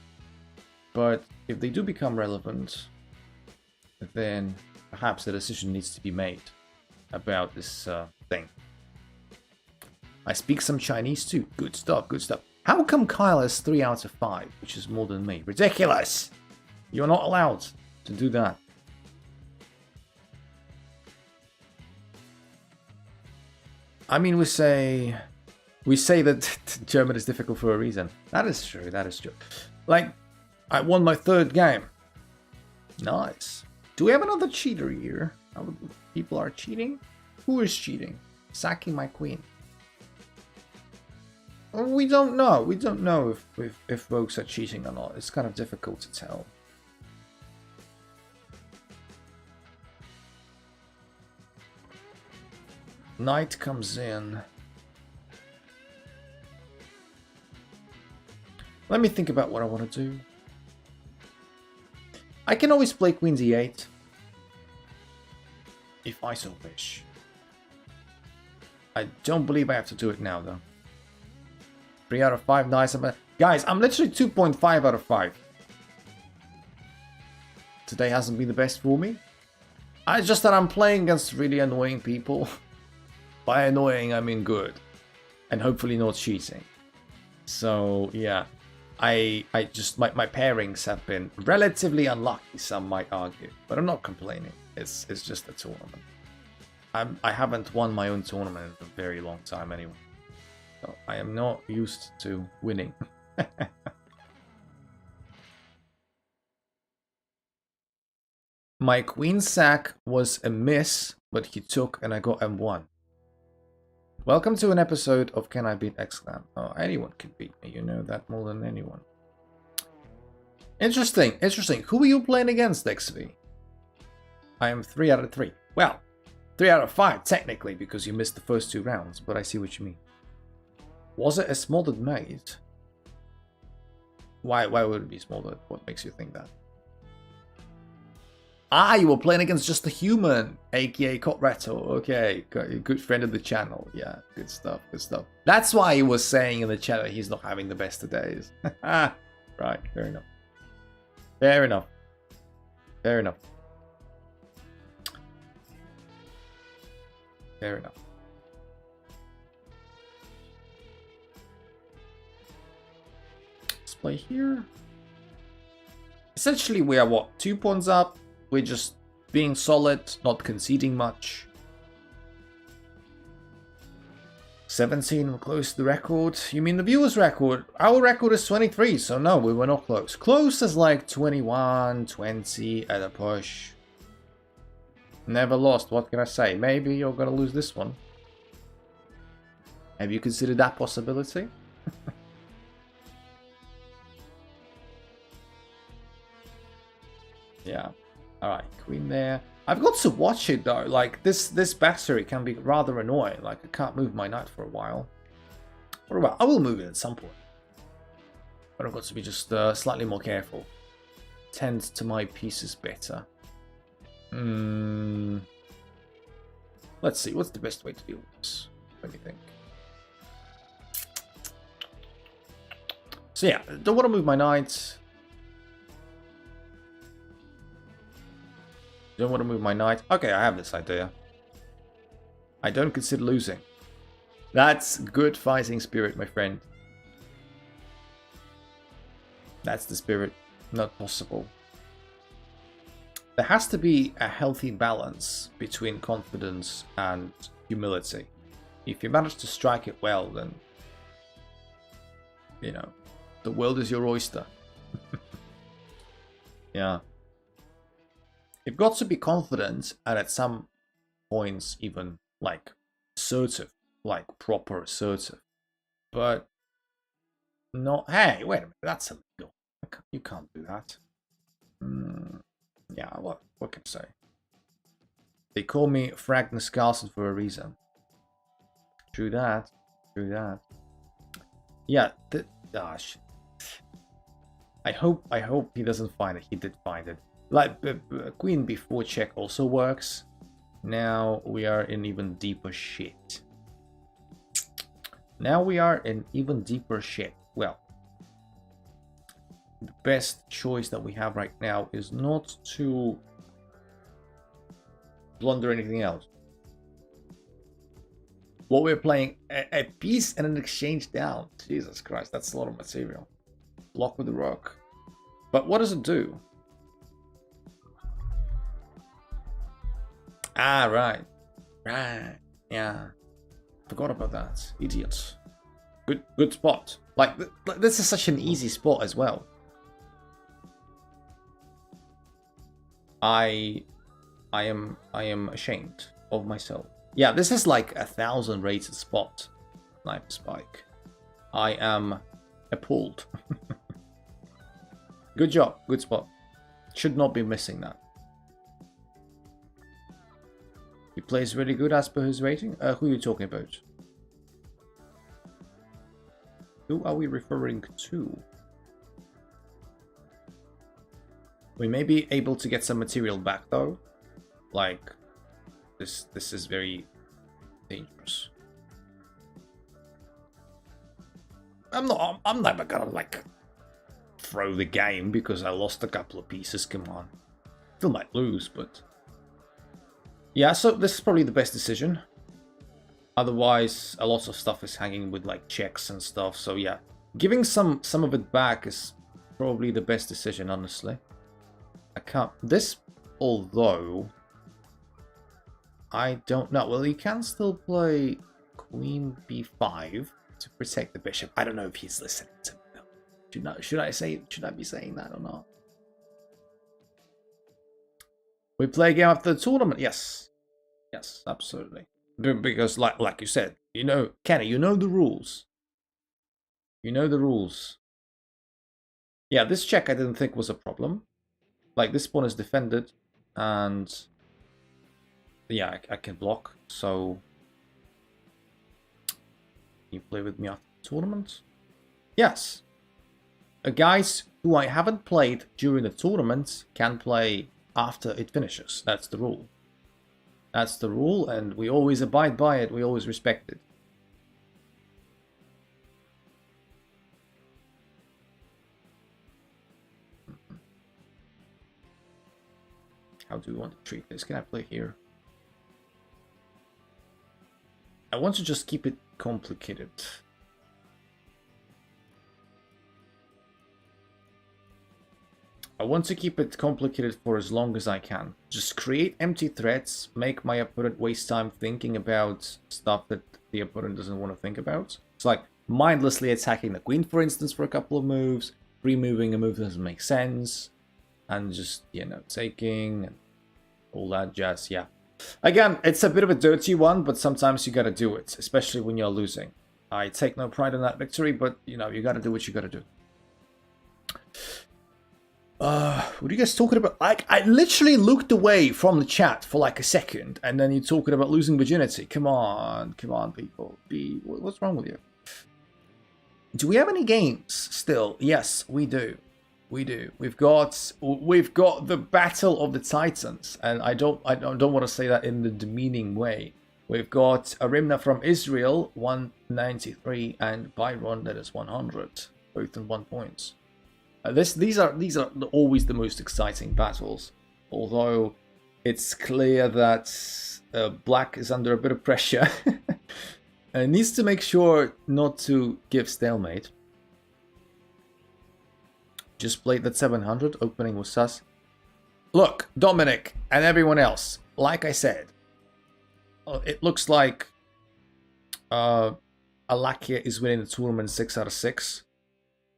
But if they do become relevant, then perhaps a decision needs to be made about this thing. I speak some Chinese too. Good stuff, good stuff. How come Kyle has 3 out of 5, which is more than me? Ridiculous! You're not allowed to do that. I mean, we say that German is difficult for a reason. That is true, that is true. Like, I won my 3rd game. Nice. Do we have another cheater here? People are cheating? Who is cheating? Sacking my queen. We don't know. We don't know if rogues are cheating or not. It's kind of difficult to tell. Knight comes in. Let me think about what I want to do. I can always play Queen D8. If I so wish. I don't believe I have to do it now, though. 3 out of 5, nice. Guys, I'm literally 2.5 out of 5. Today hasn't been the best for me. It's just that I'm playing against really annoying people. By annoying, I mean good. And hopefully not cheating. So, yeah. I just, my pairings have been relatively unlucky, some might argue. But I'm not complaining. It's just a tournament. I haven't won my own tournament in a very long time anyway. So I am not used to winning. My queen sack was a miss, but he took and I got M1. Welcome to an episode of Can I Beat X-Clan? Oh, anyone can beat me, you know that more than anyone. Interesting, interesting. Who are you playing against, XV? I am 3 out of 3. Well, 3 out of 5 technically, because you missed the first 2 rounds, but I see what you mean. Was it a smothered maid? Why would it be smothered? What makes you think that? Ah, you were playing against just a human, aka Cotreto. Okay, good friend of the channel. Yeah, good stuff, good stuff. That's why he was saying in the chat that he's not having the best of days. Right, fair enough. Fair enough. Fair enough. Fair enough. Let's play here. Essentially, we are what? 2 pawns up. We're just being solid, not conceding much. 17, we're close to the record. You mean the viewers' record? Our record is 23, so no, we were not close. Close as like 21, 20 at a push. Never lost, what can I say? Maybe you're gonna lose this one. Have you considered that possibility? Yeah. Alright, queen there. I've got to watch it though. Like this battery can be rather annoying. Like I can't move my knight for a while. Or well, I will move it at some point. But I've got to be just slightly more careful. Tend to my pieces better. Let's see, what's the best way to deal with this? Let me think. So yeah, don't want to move my knight. Don't want to move my knight. Okay, I have this idea. I don't consider losing. That's good fighting spirit, my friend. That's the spirit. Not possible. There has to be a healthy balance between confidence and humility. If you manage to strike it well, then, you know, the world is your oyster. Yeah. You've got to be confident and at some points even like assertive, like proper assertive. But not, hey, wait a minute, that's illegal. You can't do that. Yeah, what can I say? They call me Fragnus Carlson for a reason. True that. True that. Yeah, gosh. I hope he doesn't find it. He did find it. Like Queen before check also works. Now we are in even deeper shit. Now we are in even deeper shit. Well, the best choice that we have right now is not to blunder anything else. What we're playing, a piece and an exchange down. Jesus Christ, that's a lot of material. Block with the rock. But what does it do? Ah, right. Right. Yeah. Forgot about that. Idiots. Good spot. Like, this is such an easy spot as well. I am ashamed of myself. Yeah, this is like 1,000 rated spot. Sniper spike. I am appalled. Good job. Good spot. Should not be missing that. He plays really good as per his rating. Who are you talking about? Who are we referring to? We may be able to get some material back though. Like this is very dangerous. I'm never gonna like throw the game because I lost a couple of pieces. Come on. Still might lose, but yeah, so this is probably the best decision. Otherwise, a lot of stuff is hanging with like checks and stuff. So yeah, giving some of it back is probably the best decision, honestly. I can't... This, although... I don't know. Well, you can still play Queen B5 to protect the bishop. I don't know if he's listening to me. Should I be saying that or not? We play a game after the tournament. Yes. Yes, absolutely. Because like you said, you know, Kenny, you know the rules. You know the rules. Yeah, this check I didn't think was a problem. Like, this pawn is defended, and yeah, I can block, so you play with me after the tournament? Yes. Guys who I haven't played during the tournament can play after it finishes. That's the rule. That's the rule, and we always abide by it. We always respect it. How do we want to treat this? Can I play here? I want to just keep it complicated. I want to keep it complicated for as long as I can. Just create empty threats, make my opponent waste time thinking about stuff that the opponent doesn't want to think about. It's like mindlessly attacking the queen, for instance, for a couple of moves, removing a move that doesn't make sense, and just, you know, taking and all that jazz. Yeah. Again, it's a bit of a dirty one, but sometimes you gotta do it, especially when you're losing. I take no pride in that victory, but, you know, you gotta do what you gotta do. What are you guys talking about? Like, I literally looked away from the chat for like a second, and then you're talking about losing virginity. Come on, people. What's wrong with you? Do we have any games still? Yes, we do. We do. We've got the Battle of the Titans, and I don't want to say that in the demeaning way. We've got Arimna from Israel, 193, and Byron, that is 100, both in 1 point. These are always the most exciting battles, although it's clear that Black is under a bit of pressure and needs to make sure not to give stalemate. just played that 700. Opening was sus. Look, Dominic and everyone else, like I said, it looks like Alakia is winning the tournament 6 out of 6.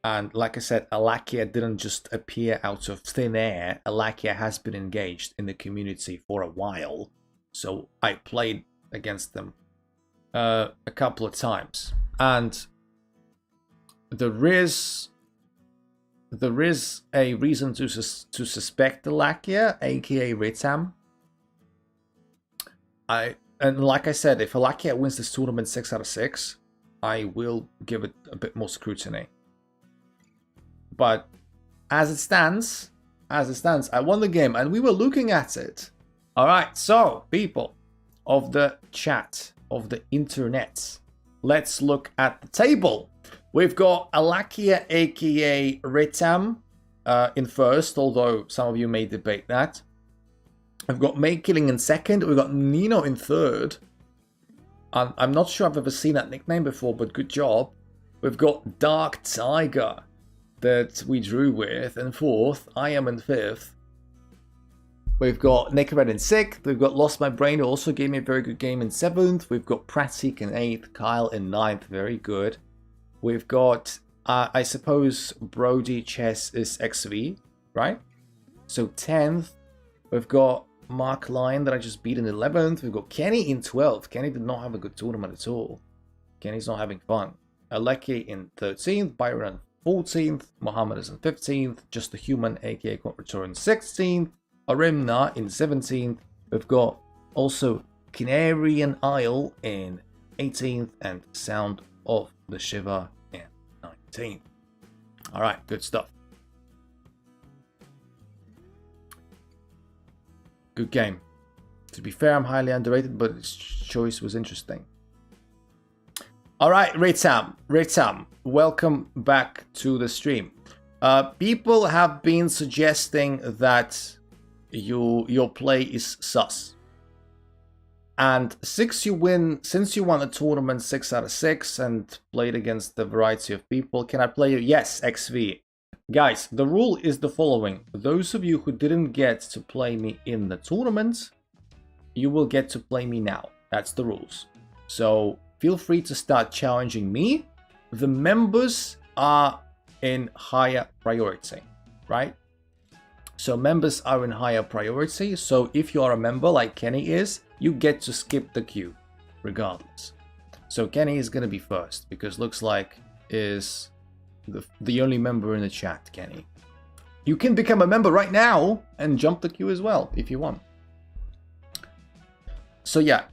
And like I said, Alakia didn't just appear out of thin air. Alakia has been engaged in the community for a while. So I played against them a couple of times. And there is a reason to suspect Alakia, aka Ritam. And like I said, if Alakia wins this tournament 6 out of 6, I will give it a bit more scrutiny. But as it stands, I won the game, and we were looking at it. All right, so people of the chat, of the internet, let's look at the table. We've got Alakia, aka Ritam, in first, although some of you may debate that. We've got May Killing in second. We've got Nino in third. I'm not sure I've ever seen that nickname before, but good job. We've got Dark Tiger that we drew with in fourth. I am in fifth. We've got Nickred in sixth. We've got Lost My Brain, who also gave me a very good game, in seventh. We've got Pratik in eighth. Kyle in ninth. Very good. We've got, I suppose, Brody Chess is XV, right? So 10th. We've got Mark Lyon that I just beat in 11th. We've got Kenny in 12th. Kenny did not have a good tournament at all. Kenny's not having fun. Aleki in 13th. Byron 14th. Mohammed is in 15th. Just the Human, aka Quadrator, in 16th. Arimna in 17th. We've got also Canarian Isle in 18th. And Sound of the Shiva in 19th. Alright, good stuff. Good game. To be fair, I'm highly underrated, but its choice was interesting. Alright, Ritam, welcome back to the stream. People have been suggesting that your play is sus. And since you won the tournament 6 out of 6 and played against a variety of people, can I play you? Yes, XV. Guys, the rule is the following. Those of you who didn't get to play me in the tournament, you will get to play me now. That's the rules. So feel free to start challenging me. The members are in higher priority, right? So members are in higher priority. So if you are a member like Kenny is, you get to skip the queue regardless. So Kenny is going to be first because looks like is the only member in the chat, Kenny. You can become a member right now and jump the queue as well if you want. So yeah,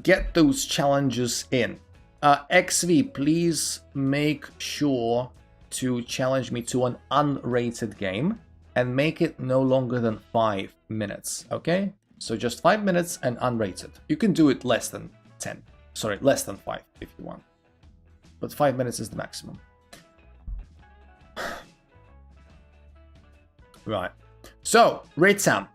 get those challenges in. XV, please make sure to challenge me to an unrated game and make it no longer than 5 minutes, okay? So just 5 minutes and unrated. You can do it less than 10. Sorry, less than 5 if you want. But 5 minutes is the maximum. Right. So, Ritam.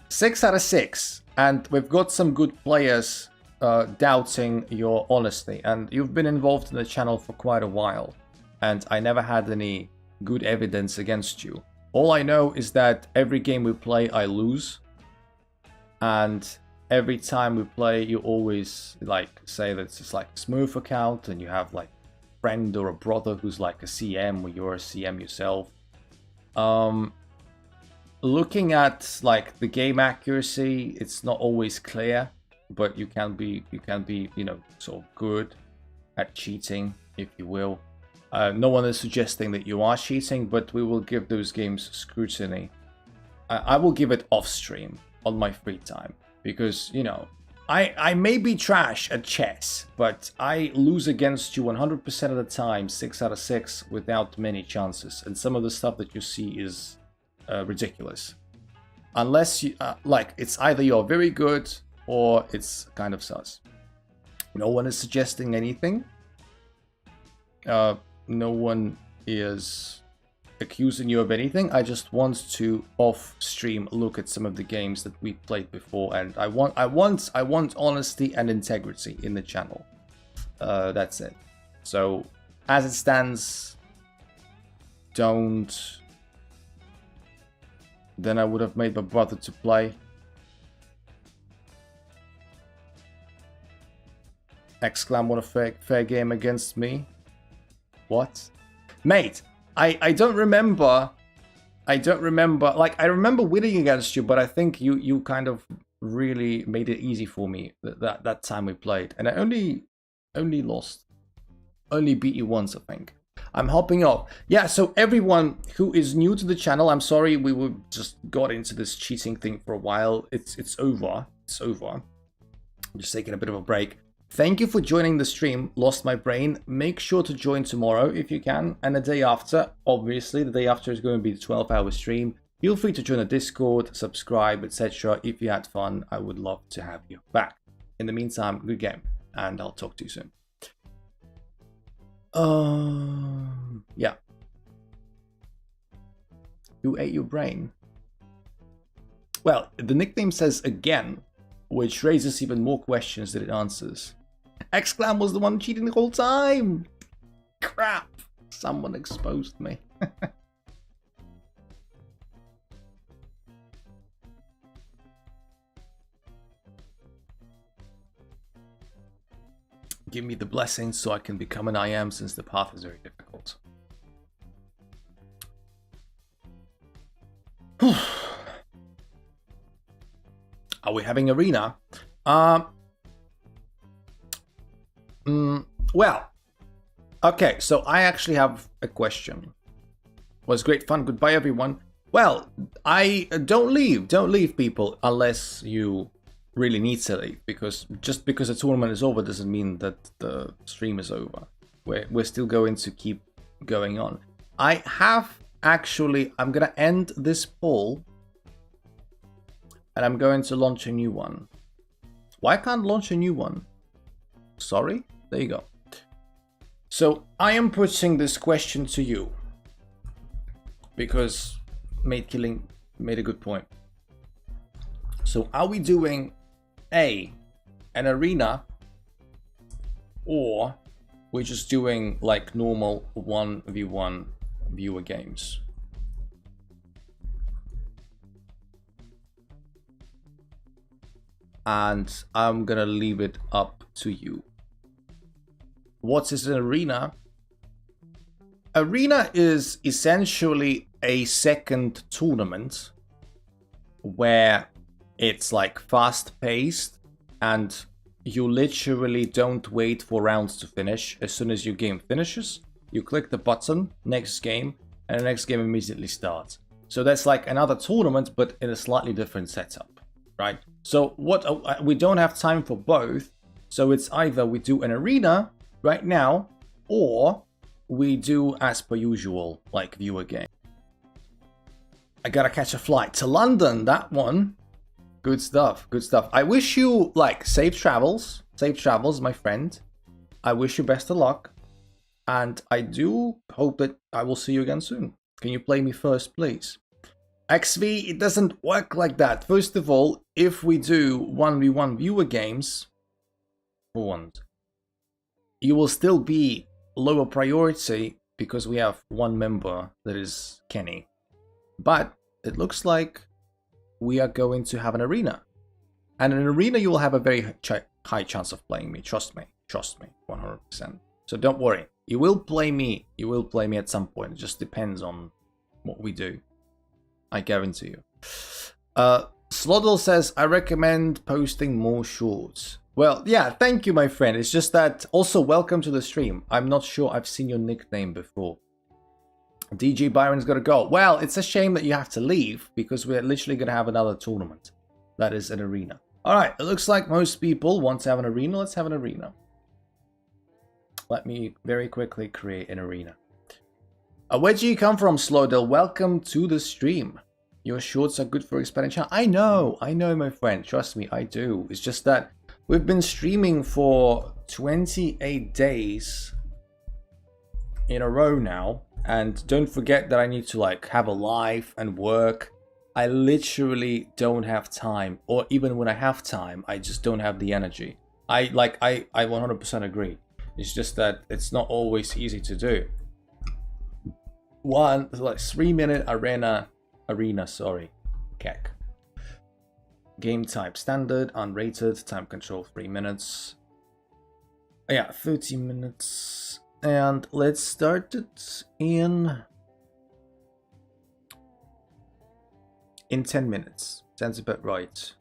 6 out of 6. And we've got some good players doubting your honesty. And you've been involved in the channel for quite a while. And I never had any good evidence against you. All I know is that every game we play, I lose. And every time we play, you always like say that it's just like a smooth account. And you have like friend or a brother who's like a CM or you're a CM yourself. Looking at like the game accuracy, it's not always clear, but you can be you know, sort of good at cheating, if you will. No one is suggesting that you are cheating, but we will give those games scrutiny. I will give it off stream on my free time because, you know, I may be trash at chess, but I lose against you 100% of the time, 6 out of 6, without many chances. And some of the stuff that you see is ridiculous. Unless you, like, it's either you're very good or it's kind of sus. No one is suggesting anything. No one is accusing you of anything. I just want to off stream look at some of the games that we played before, and I want honesty and integrity in the channel. That's it. So as it stands, don't, then I would have made my brother to play. Exclam, what a fair game against me. What? Mate, I don't remember. Like, I remember winning against you, but I think you kind of really made it easy for me that time we played. And I only beat you once, I think. I'm hopping off. Yeah, so everyone who is new to the channel, I'm sorry we were just got into this cheating thing for a while. It's over. It's over. I'm just taking a bit of a break. Thank you for joining the stream, Lost My Brain. Make sure to join tomorrow if you can, and the day after. Obviously, the day after is going to be the 12-hour stream. Feel free to join the Discord, subscribe, etc. If you had fun, I would love to have you back. In the meantime, good game, and I'll talk to you soon. Yeah. Who ate your brain? Well, the nickname says again, which raises even more questions than it answers. Exclam was the one cheating the whole time! Crap! Someone exposed me. Give me the blessing so I can become an IM, since the path is very difficult. Are we having arena? Well, okay, so I actually have a question. Was great fun. Goodbye, everyone. Well, I don't leave people unless you really need to leave, because just because the tournament is over doesn't mean that the stream is over. We're still going to keep going on. I have actually, I'm gonna end this poll and I'm going to launch a new one. Why can't I launch a new one? Sorry? There you go. So I am putting this question to you because Mate Killing made a good point. So are we doing an arena, or we're just doing like normal 1v1 viewer games? And I'm gonna leave it up to you. What is an arena? Arena is essentially a second tournament where it's like fast paced and you literally don't wait for rounds to finish. As soon as your game finishes, you click the button, next game, and the next game immediately starts. So that's like another tournament, but in a slightly different setup, right? So what we don't have time for both. So it's either we do an arena right now, or we do as per usual, like viewer game. I gotta catch a flight to London, that one. Good stuff, good stuff. I wish you like safe travels, my friend. I wish you best of luck. And I do hope that I will see you again soon. Can you play me first, please? XV, it doesn't work like that. First of all, if we do 1v1 viewer games, you will still be lower priority because we have one member that is Kenny. But it looks like we are going to have an arena. And in an arena, you will have a very high chance of playing me. Trust me, 100%. So don't worry. You will play me at some point. It just depends on what we do. I guarantee you. Slodl says, I recommend posting more shorts. Well, yeah, thank you, my friend. It's just that, also, welcome to the stream. I'm not sure I've seen your nickname before. DJ Byron's got to go. Well, it's a shame that you have to leave, because we're literally going to have another tournament. That is an arena. Alright, it looks like most people want to have an arena. Let's have an arena. Let me very quickly create an arena. Where do you come from, Slowdell? Welcome to the stream. Your shorts are good for expanding channel. I know, my friend. Trust me, I do. It's just that we've been streaming for 28 days in a row now. And don't forget that I need to like have a life and work. I literally don't have time. Or even when I have time, I just don't have the energy. I 100% agree. It's just that it's not always easy to do. like 3-minute arena, sorry, kek. Game type standard, unrated, time control 3 minutes. Yeah, 30 minutes. And let's start it in 10 minutes. Sounds about right.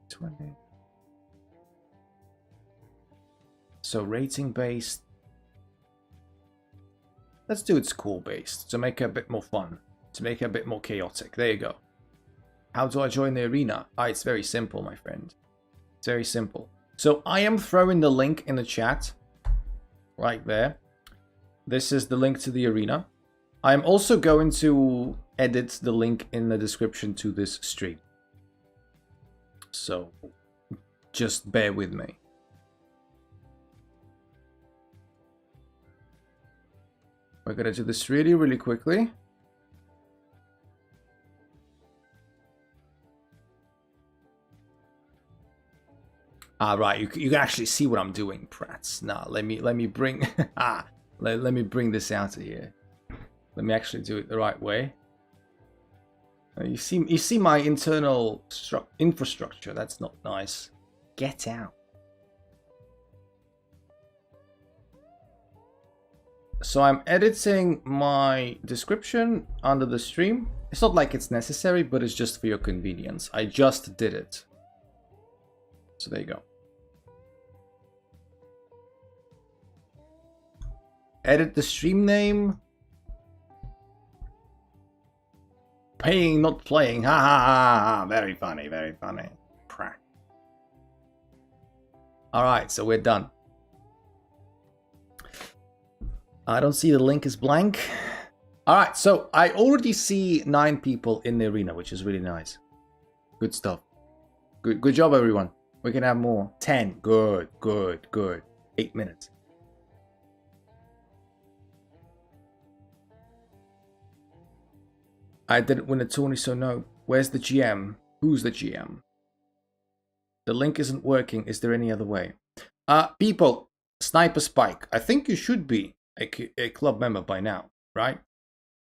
20. So rating based. Let's do it score based to make it a bit more fun, to make it a bit more chaotic. There you go. How do I join the arena? It's very simple, my friend. It's very simple. So I am throwing the link in the chat right there. This is the link to the arena. I'm also going to edit the link in the description to this stream. So just bear with me. We're going to do this really, really quickly. Right, you can actually see what I'm doing, Prats. Now, let me bring let me bring this out of here. Let me actually do it the right way. You see my internal infrastructure. That's not nice. Get out. So I'm editing my description under the stream. It's not like it's necessary, but it's just for your convenience. I just did it. So there you go. Edit the stream name. Paying, not playing. Ha ha ha ha. Very funny, very funny. Alright, so we're done. I don't see the link is blank. Alright, so I already see 9 people in the arena, which is really nice. Good stuff. Good job, everyone. We can have more. 10. Good. 8 minutes. I didn't win a tourney, so no. Where's the GM? Who's the GM? The link isn't working. Is there any other way? People, Sniper Spike, I think you should be a club member by now, right?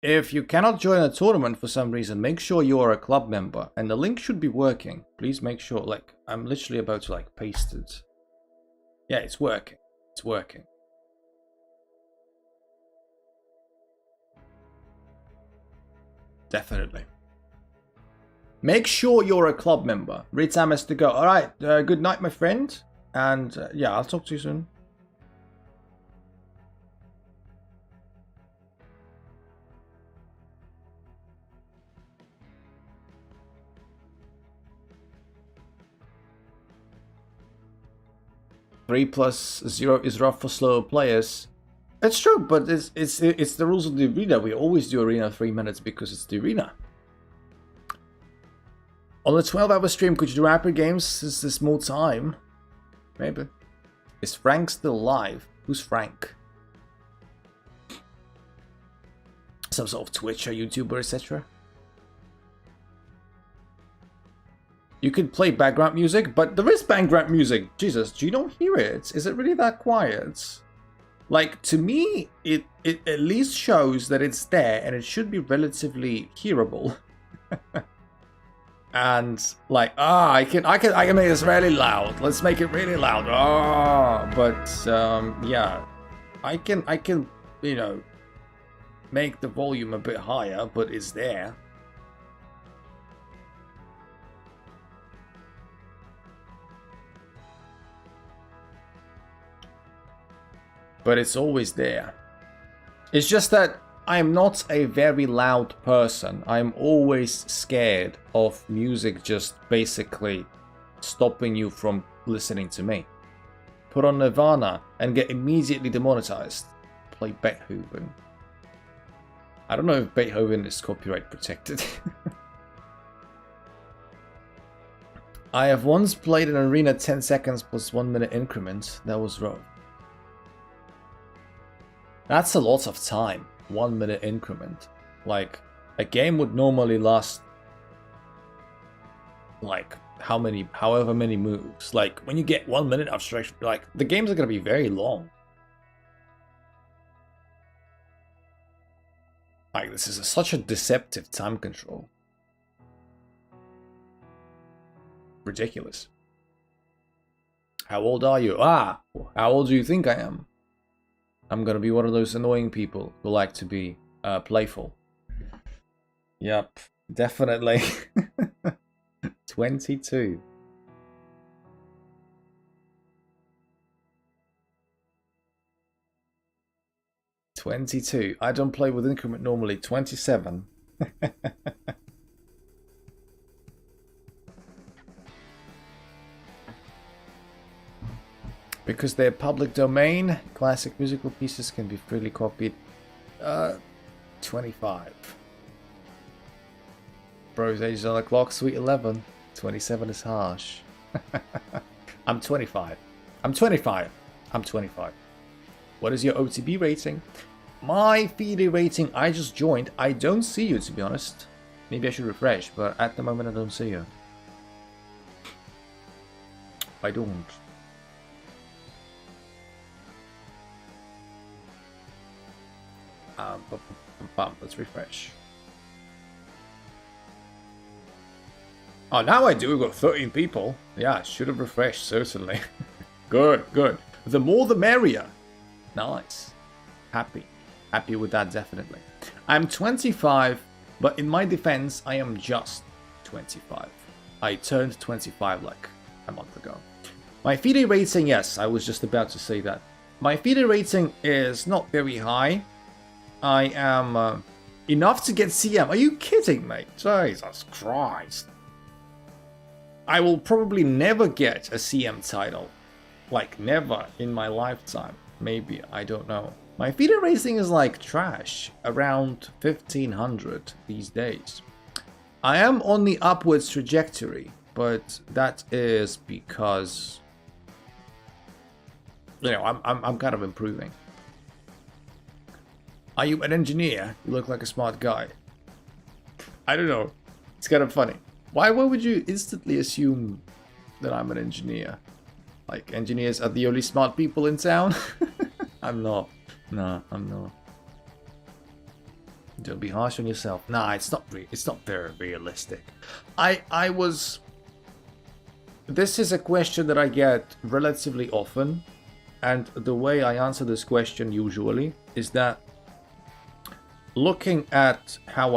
If you cannot join a tournament for some reason, make sure you are a club member, and the link should be working. Please make sure, like, I'm literally about to, like, paste it. Yeah, it's working. It's working. Definitely. Make sure you're a club member. Ritam has to go. All right. Good night, my friend. And yeah, I'll talk to you soon. +0 is rough for slower players. It's true, but it's the rules of the arena. We always do arena 3 minutes because it's the arena. On a 12-hour stream, could you do rapid games? Is this more time? Maybe. Is Frank still live? Who's Frank? Some sort of Twitcher, YouTuber, etc. You could play background music, but there is background music. Jesus, do you not hear it? Is it really that quiet? Like, to me, it at least shows that it's there and it should be relatively hearable. And like, I can make this really loud. Let's make it really loud. But yeah, I can, you know, make the volume a bit higher, but it's there. But it's always there. It's just that I'm not a very loud person. I'm always scared of music just basically stopping you from listening to me. Put on Nirvana and get immediately demonetized. Play Beethoven. I don't know if Beethoven is copyright protected. I have once played an arena 10 seconds plus 1 minute increment. That was rough. That's a lot of time. 1 minute increment. Like, a game would normally last like however many moves. Like, when you get 1 minute of stretch, like, the games are gonna be very long. Like, this is such a deceptive time control. Ridiculous. How old are you? Ah, how old do you think I am? I'm gonna be one of those annoying people who like to be playful. Yep, definitely. 22. I don't play with increment normally. 27. Because they're public domain, classic musical pieces can be freely copied. 25. Bro's age is on the clock, sweet 11. 27 is harsh. I'm 25. I'm 25. What is your OTB rating? My FIDE rating, I just joined. I don't see you, to be honest. Maybe I should refresh, but at the moment I don't see you. I don't. Let's refresh. Oh, now I do. We've got 13 people. Yeah, I should have refreshed, certainly. Good, good. The more the merrier. Nice. Happy with that, definitely. I'm 25, but in my defense, I am just 25. I turned 25 like a month ago. My FIDE rating, yes, I was just about to say that. My FIDE rating is not very high. I am enough to get CM. Are you kidding me? Jesus Christ. I will probably never get a CM title. Like, never in my lifetime. Maybe, I don't know. My FIDE rating is like trash. Around 1500 these days. I am on the upwards trajectory. But that is because, you know, I'm kind of improving. Are you an engineer? You look like a smart guy. I don't know. It's kind of funny. Why would you instantly assume that I'm an engineer? Like, engineers are the only smart people in town? I'm not. No, I'm not. Don't be harsh on yourself. Nah, it's not very realistic. This is a question that I get relatively often. And the way I answer this question usually is that looking at how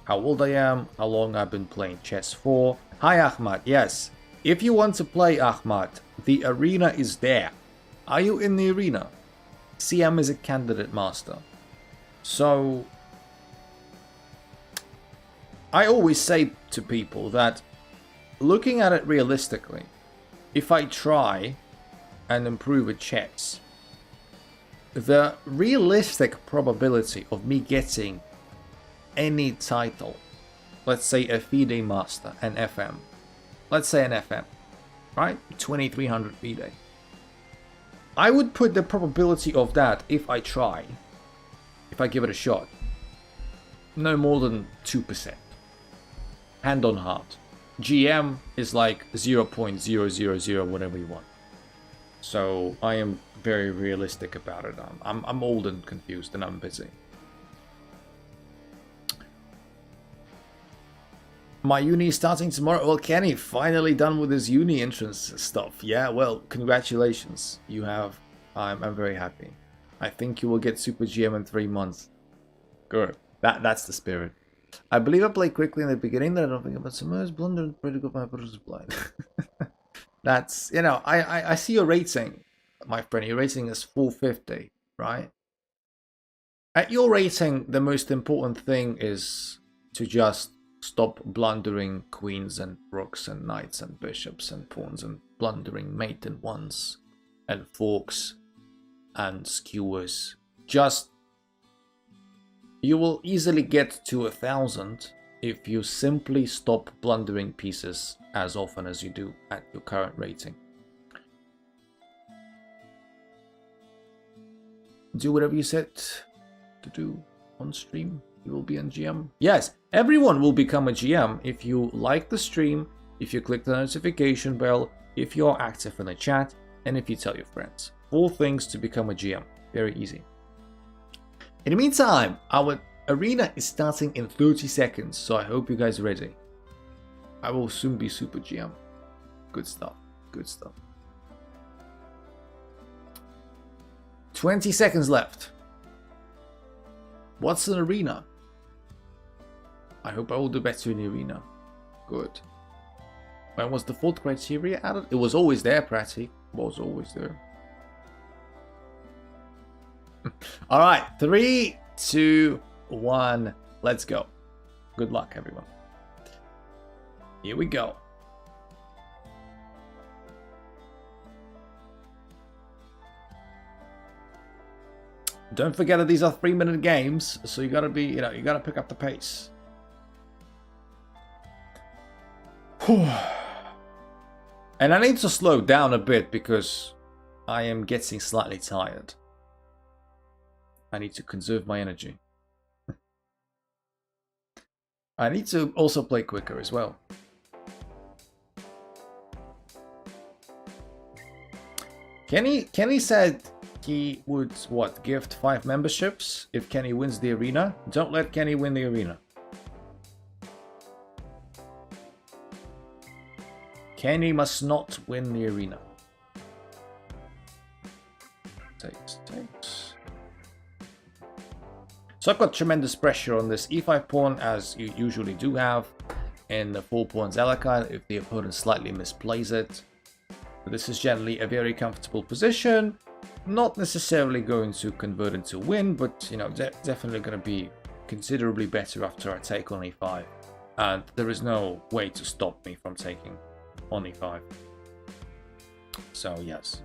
how old I am, how long I've been playing chess for. Hi Ahmad, yes. If you want to play Ahmad, the arena is there. Are you in the arena? CM is a candidate master. So, I always say to people that looking at it realistically, if I try and improve at chess, the realistic probability of me getting any title, let's say a FIDE master, an FM, let's say an FM, right? 2300 FIDE. I would put the probability of that if I try, if I give it a shot, no more than 2%. Hand on heart. GM is like 0.000 whatever you want. So I am very realistic about it. I'm old and confused and I'm busy. My uni is starting tomorrow. Well, Kenny, finally done with his uni entrance stuff. Yeah, well, congratulations. You have. I'm very happy. I think you will get Super GM in 3 months. Good. That's the spirit. I believe I played quickly in the beginning. That I don't think about Summers, Blunder, and Pretty Good, my brother's blind. That's, you know, I see your rating, my friend. Your rating is 450, right? At your rating, the most important thing is to just stop blundering queens and rooks and knights and bishops and pawns and blundering mate and ones and forks and skewers. Just, you will easily get to 1000 if you simply stop blundering pieces as often as you do at your current rating. Do whatever you said to do on stream. You will be on GM. Yes, everyone will become a GM if you like the stream, if you click the notification bell, if you're active in the chat, and if you tell your friends. 4 things to become a GM. Very easy. In the meantime, our Arena is starting in 30 seconds, so I hope you guys are ready. I will soon be Super GM. Good stuff. Good stuff. 20 seconds left. What's an arena? I hope I will do better in the arena. Good. When was the fourth criteria added? It was always there, Pratty. It was always there. Alright, 3, 2, 1. Let's go. Good luck, everyone. Here we go. Don't forget that these are 3-minute games, so you gotta be, you gotta pick up the pace. And I need to slow down a bit because I am getting slightly tired. I need to conserve my energy. I need to also play quicker as well. Kenny said he would, what, gift 5 memberships if Kenny wins the arena? Don't let Kenny win the arena. Kenny must not win the arena. Takes. So I've got tremendous pressure on this e5 pawn, as you usually do have in the 4-pawn Zelakite if the opponent slightly misplays it. But this is generally a very comfortable position. Not necessarily going to convert into win, but definitely going to be considerably better after I take on e5. And there is no way to stop me from taking on e5. So yes,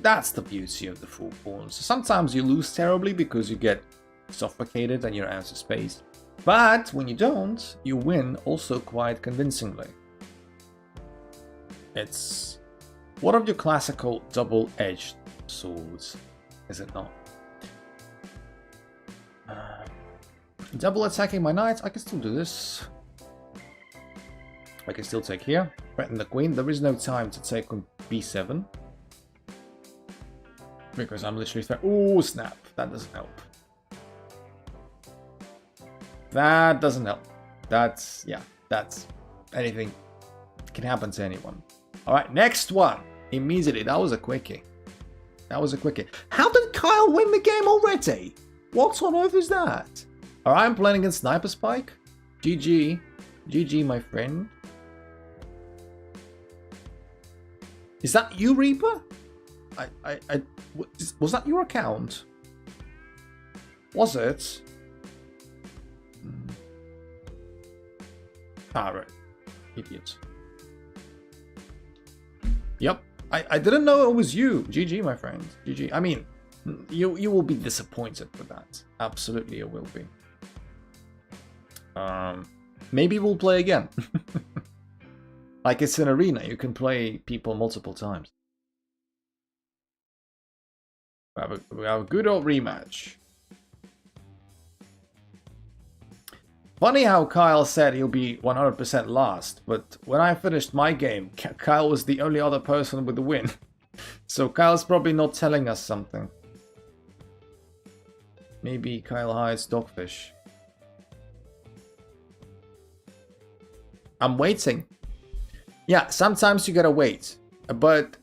that's the beauty of the 4 pawns. Sometimes you lose terribly because you get suffocated and you're out of space. But when you don't, you win also quite convincingly. It's one of your classical double-edged swords, is it not? Double attacking my knight, I can still do this. I can still take here, threaten the queen. There is no time to take on b7. Because I'm literally oh snap, that doesn't help. That doesn't help. That's anything can happen to anyone. Alright, next one. Immediately, that was a quickie. That was a quickie. How did Kyle win the game already? What on earth is that? Alright, I'm playing against Sniper Spike. GG. GG, my friend. Is that you, Reaper? Was that your account? Was it? Ah, right. Idiot. Yep. I didn't know it was you. GG, my friend. GG. I mean, you will be disappointed with that. Absolutely, you will be. Maybe we'll play again. Like it's an arena. You can play people multiple times. We have a good old rematch. Funny how Kyle said he'll be 100% last, but when I finished my game, Kyle was the only other person with the win. So Kyle's probably not telling us something. Maybe Kyle hides Dogfish. I'm waiting. Yeah, sometimes you gotta wait, but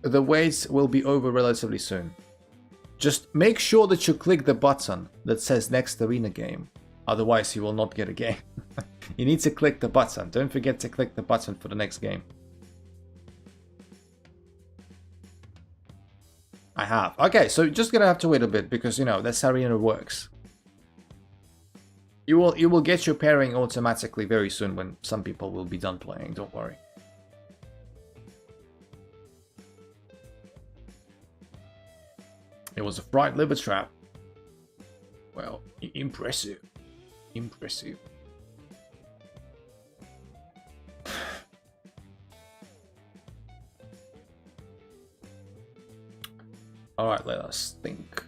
the wait will be over relatively soon. Just make sure that you click the button that says next arena game. Otherwise, you will not get a game. You need to click the button. Don't forget to click the button for the next game. I have. Okay, so just gonna have to wait a bit because, that's how arena works. You will get your pairing automatically very soon when some people will be done playing. Don't worry. It was a fried liver trap. Well, impressive. Impressive. Alright, let us think.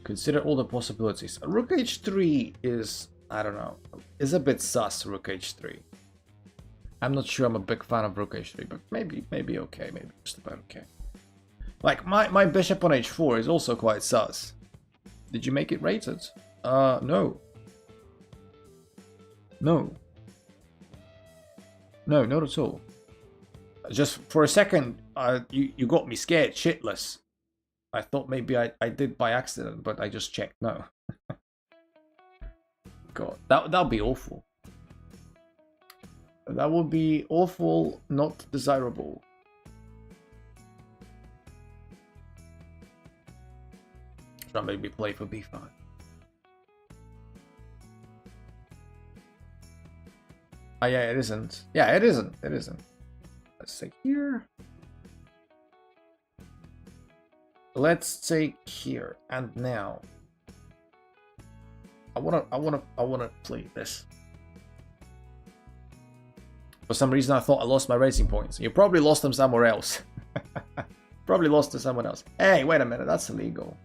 Consider all the possibilities. Rook h3 is, I don't know, is a bit sus, Rook h3. I'm not sure I'm a big fan of Rook h3, but maybe okay, maybe just about okay. Like, my bishop on h4 is also quite sus. Did you make it rated? No. No. No, not at all. Just for a second, you got me scared shitless. I thought maybe I did by accident, but I just checked. No. God, that'd be awful. That would be awful, not desirable. Should I maybe play for b5? Oh yeah, it isn't. Yeah, it isn't. It isn't. Let's take here. Let's take here. And now I wanna play this. For some reason I thought I lost my racing points. You probably lost them somewhere else. Probably lost to someone else. Hey, wait a minute, that's illegal.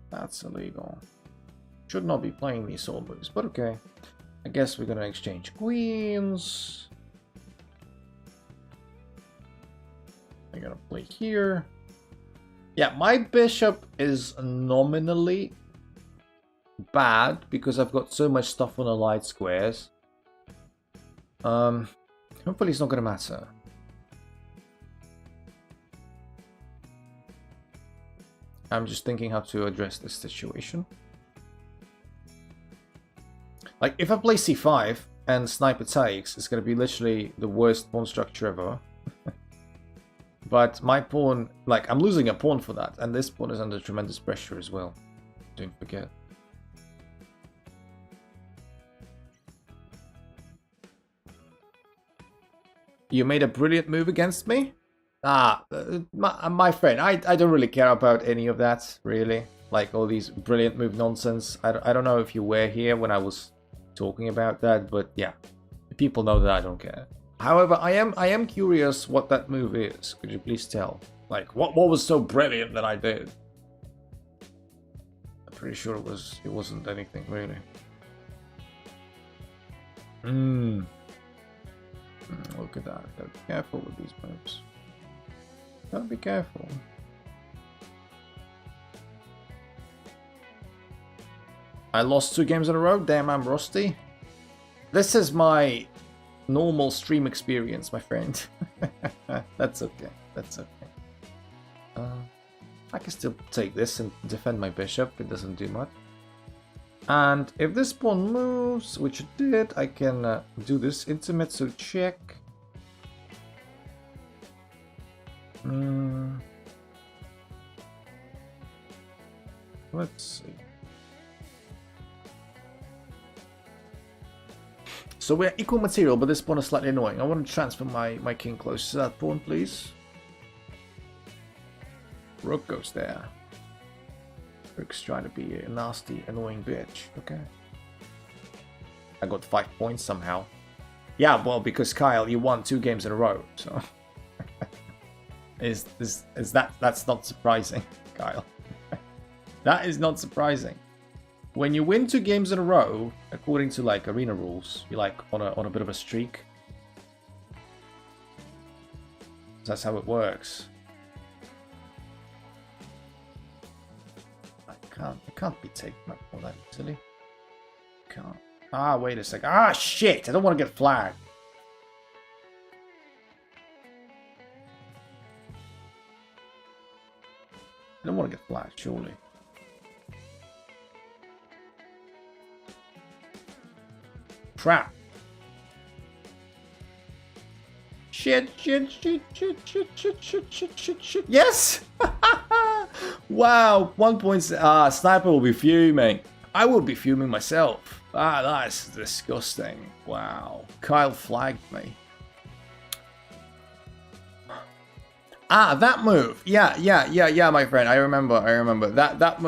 That's illegal. Should not be playing these soul moves, but okay. I guess we're gonna exchange queens. I'm gonna play here. Yeah, my bishop is nominally bad because I've got so much stuff on the light squares. Hopefully it's not gonna matter. I'm just thinking how to address this situation. Like, if I play c5 and sniper takes, it's gonna be literally the worst pawn structure ever. But my pawn, like, I'm losing a pawn for that, and this pawn is under tremendous pressure as well. Don't forget. You made a brilliant move against me? My friend, I don't really care about any of that, really. Like, all these brilliant move nonsense. I don't know if you were here when I was talking about that, but yeah. People know that I don't care. However, I am curious what that move is. Could you please tell? Like, what was so brilliant that I did? I'm pretty sure it wasn't anything, really. Look at that. Gotta be careful with these moves. Gotta be careful. I lost 2 games in a row. Damn, I'm rusty. This is my normal stream experience, my friend. That's okay. That's okay. I can still take this and defend my bishop. It doesn't do much. And if this pawn moves, which it did, I can do this intermezzo check. Let's see. So we're equal material, but this pawn is slightly annoying. I want to transfer my king close to that pawn, please. Rook goes there. Rook's trying to be a nasty, annoying bitch. Okay. I got 5 points somehow. Yeah, well, because Kyle, you won 2 games in a row, so that's not surprising, Kyle. That is not surprising. When you win 2 games in a row, according to like arena rules, you're like on a bit of a streak. That's how it works. I can't be taken up all that easily. Can't. Ah, wait a sec. Ah, shit! I don't want to get flagged. I don't want to get flagged, surely. Crap. Shit. Yes! Wow, 1 point. Sniper will be fuming. I will be fuming myself. That's disgusting. Wow. Kyle flagged me. That move. Yeah, my friend. I remember. That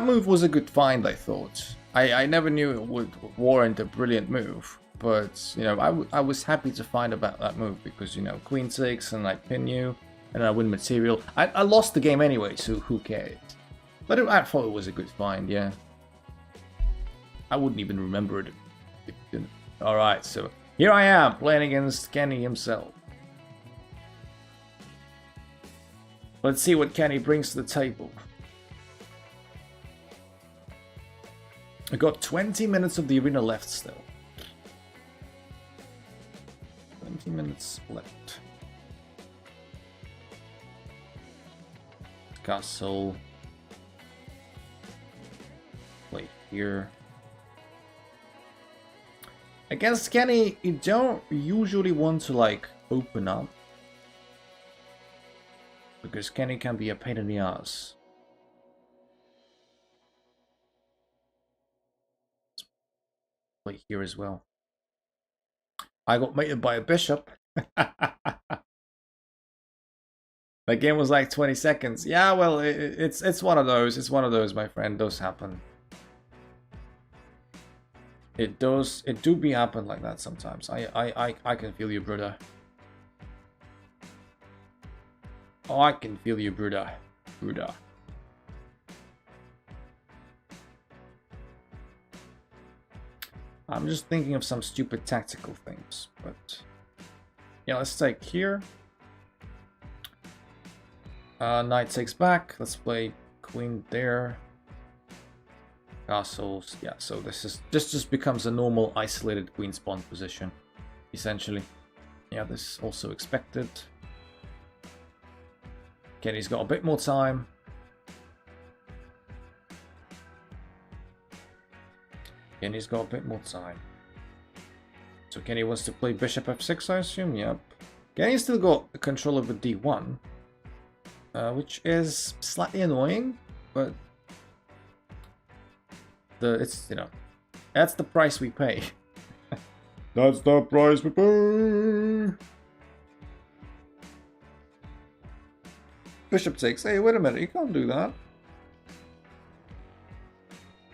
move was a good find, I thought. I never knew it would warrant a brilliant move. But, you know, I was happy to find about that move because, you know, queen 6 and I pin you and I win material. I lost the game anyway, so who cares? But I thought it was a good find, yeah. I wouldn't even remember it if it didn't. Alright, so here I am playing against Kenny himself. Let's see what Kenny brings to the table. We got 20 minutes of the arena left still. 20 minutes left. Castle. Play here. Against Kenny, you don't usually want to like open up. Because Kenny can be a pain in the ass. Play here as well. I got mated by a bishop. That game was like 20 seconds. Yeah, well, it's one of those. It's one of those, my friend. Those happen. It does. It do be happen like that sometimes. I can feel you, brother. Oh, I can feel you, brother. Brother. I'm just thinking of some stupid tactical things, but yeah, let's take here. Knight takes back. Let's play queen there. Castles. Yeah, so this just becomes a normal isolated queen spawn position, essentially. Yeah, this is also expected. Kenny's got a bit more time. Kenny's got a bit more time. So Kenny wants to play bishop f6, I assume. Yep. Kenny's still got control over d1. Which is slightly annoying, but it's, you know, that's the price we pay. That's the price we pay. Bishop takes. Hey, wait a minute, you can't do that.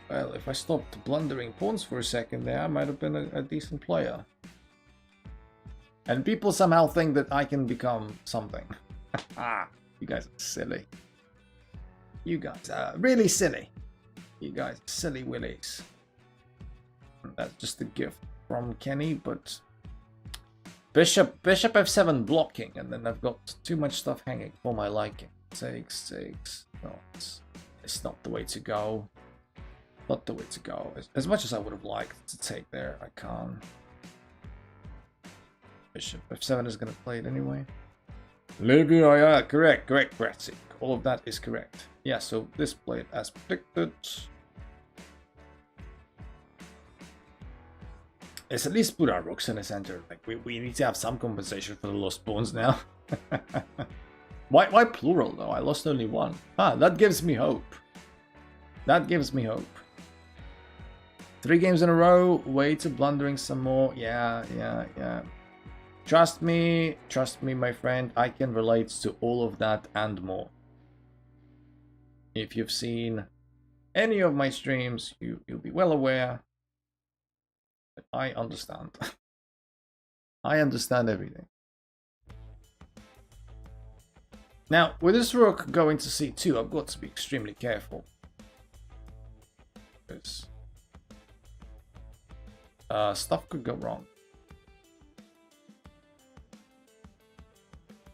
Well, if I stopped blundering pawns for a second there, I might have been a decent player. And people somehow think that I can become something. You guys are silly. You guys are really silly. You guys are silly willies. That's just a gift from Kenny, but Bishop f7 blocking, and then I've got too much stuff hanging for my liking. Takes. No, it's not the way to go. Not the way to go. As much as I would have liked to take there, I can't. Bishop f7 is going to play it anyway. Livia, yeah, correct, Bratzik. All of that is correct. Yeah, so this played as predicted. Let's at least put our rooks in the center. Like we need to have some compensation for the lost pawns now. Why plural though? I lost only one. That gives me hope. That gives me hope. 3 games in a row. Way to blundering some more. Yeah. Trust me, my friend, I can relate to all of that and more. If you've seen any of my streams, you'll be well aware that I understand. I understand everything. Now, with this rook going to c2, I've got to be extremely careful. Because stuff could go wrong.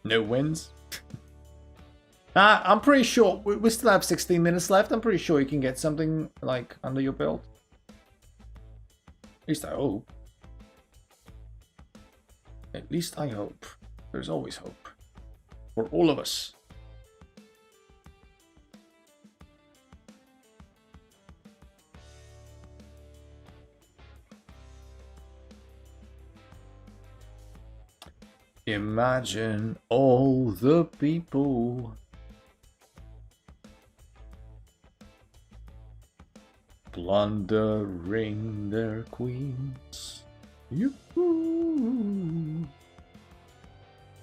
No wins. I'm pretty sure we still have 16 minutes left. I'm pretty sure you can get something like under your belt. At least I hope. At least I hope. There's always hope. For all of us. Imagine all the people plundering their queens. Yoo-hoo.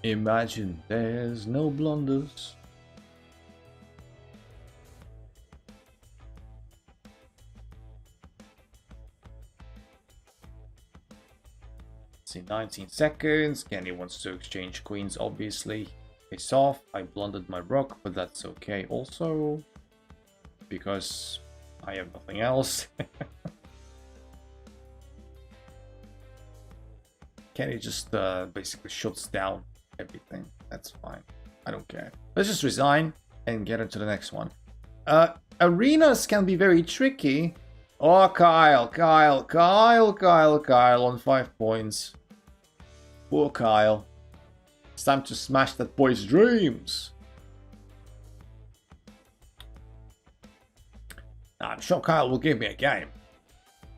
Imagine there's no blunders. In 19 seconds, Kenny wants to exchange queens, obviously. Face off. I blundered my rook, but that's okay also, because I have nothing else. Kenny just basically shuts down everything. That's fine. I don't care. Let's just resign and get into the next one. Arenas can be very tricky Oh, Kyle on 5 points. Poor Kyle. It's time to smash that boy's dreams. I'm sure Kyle will give me a game.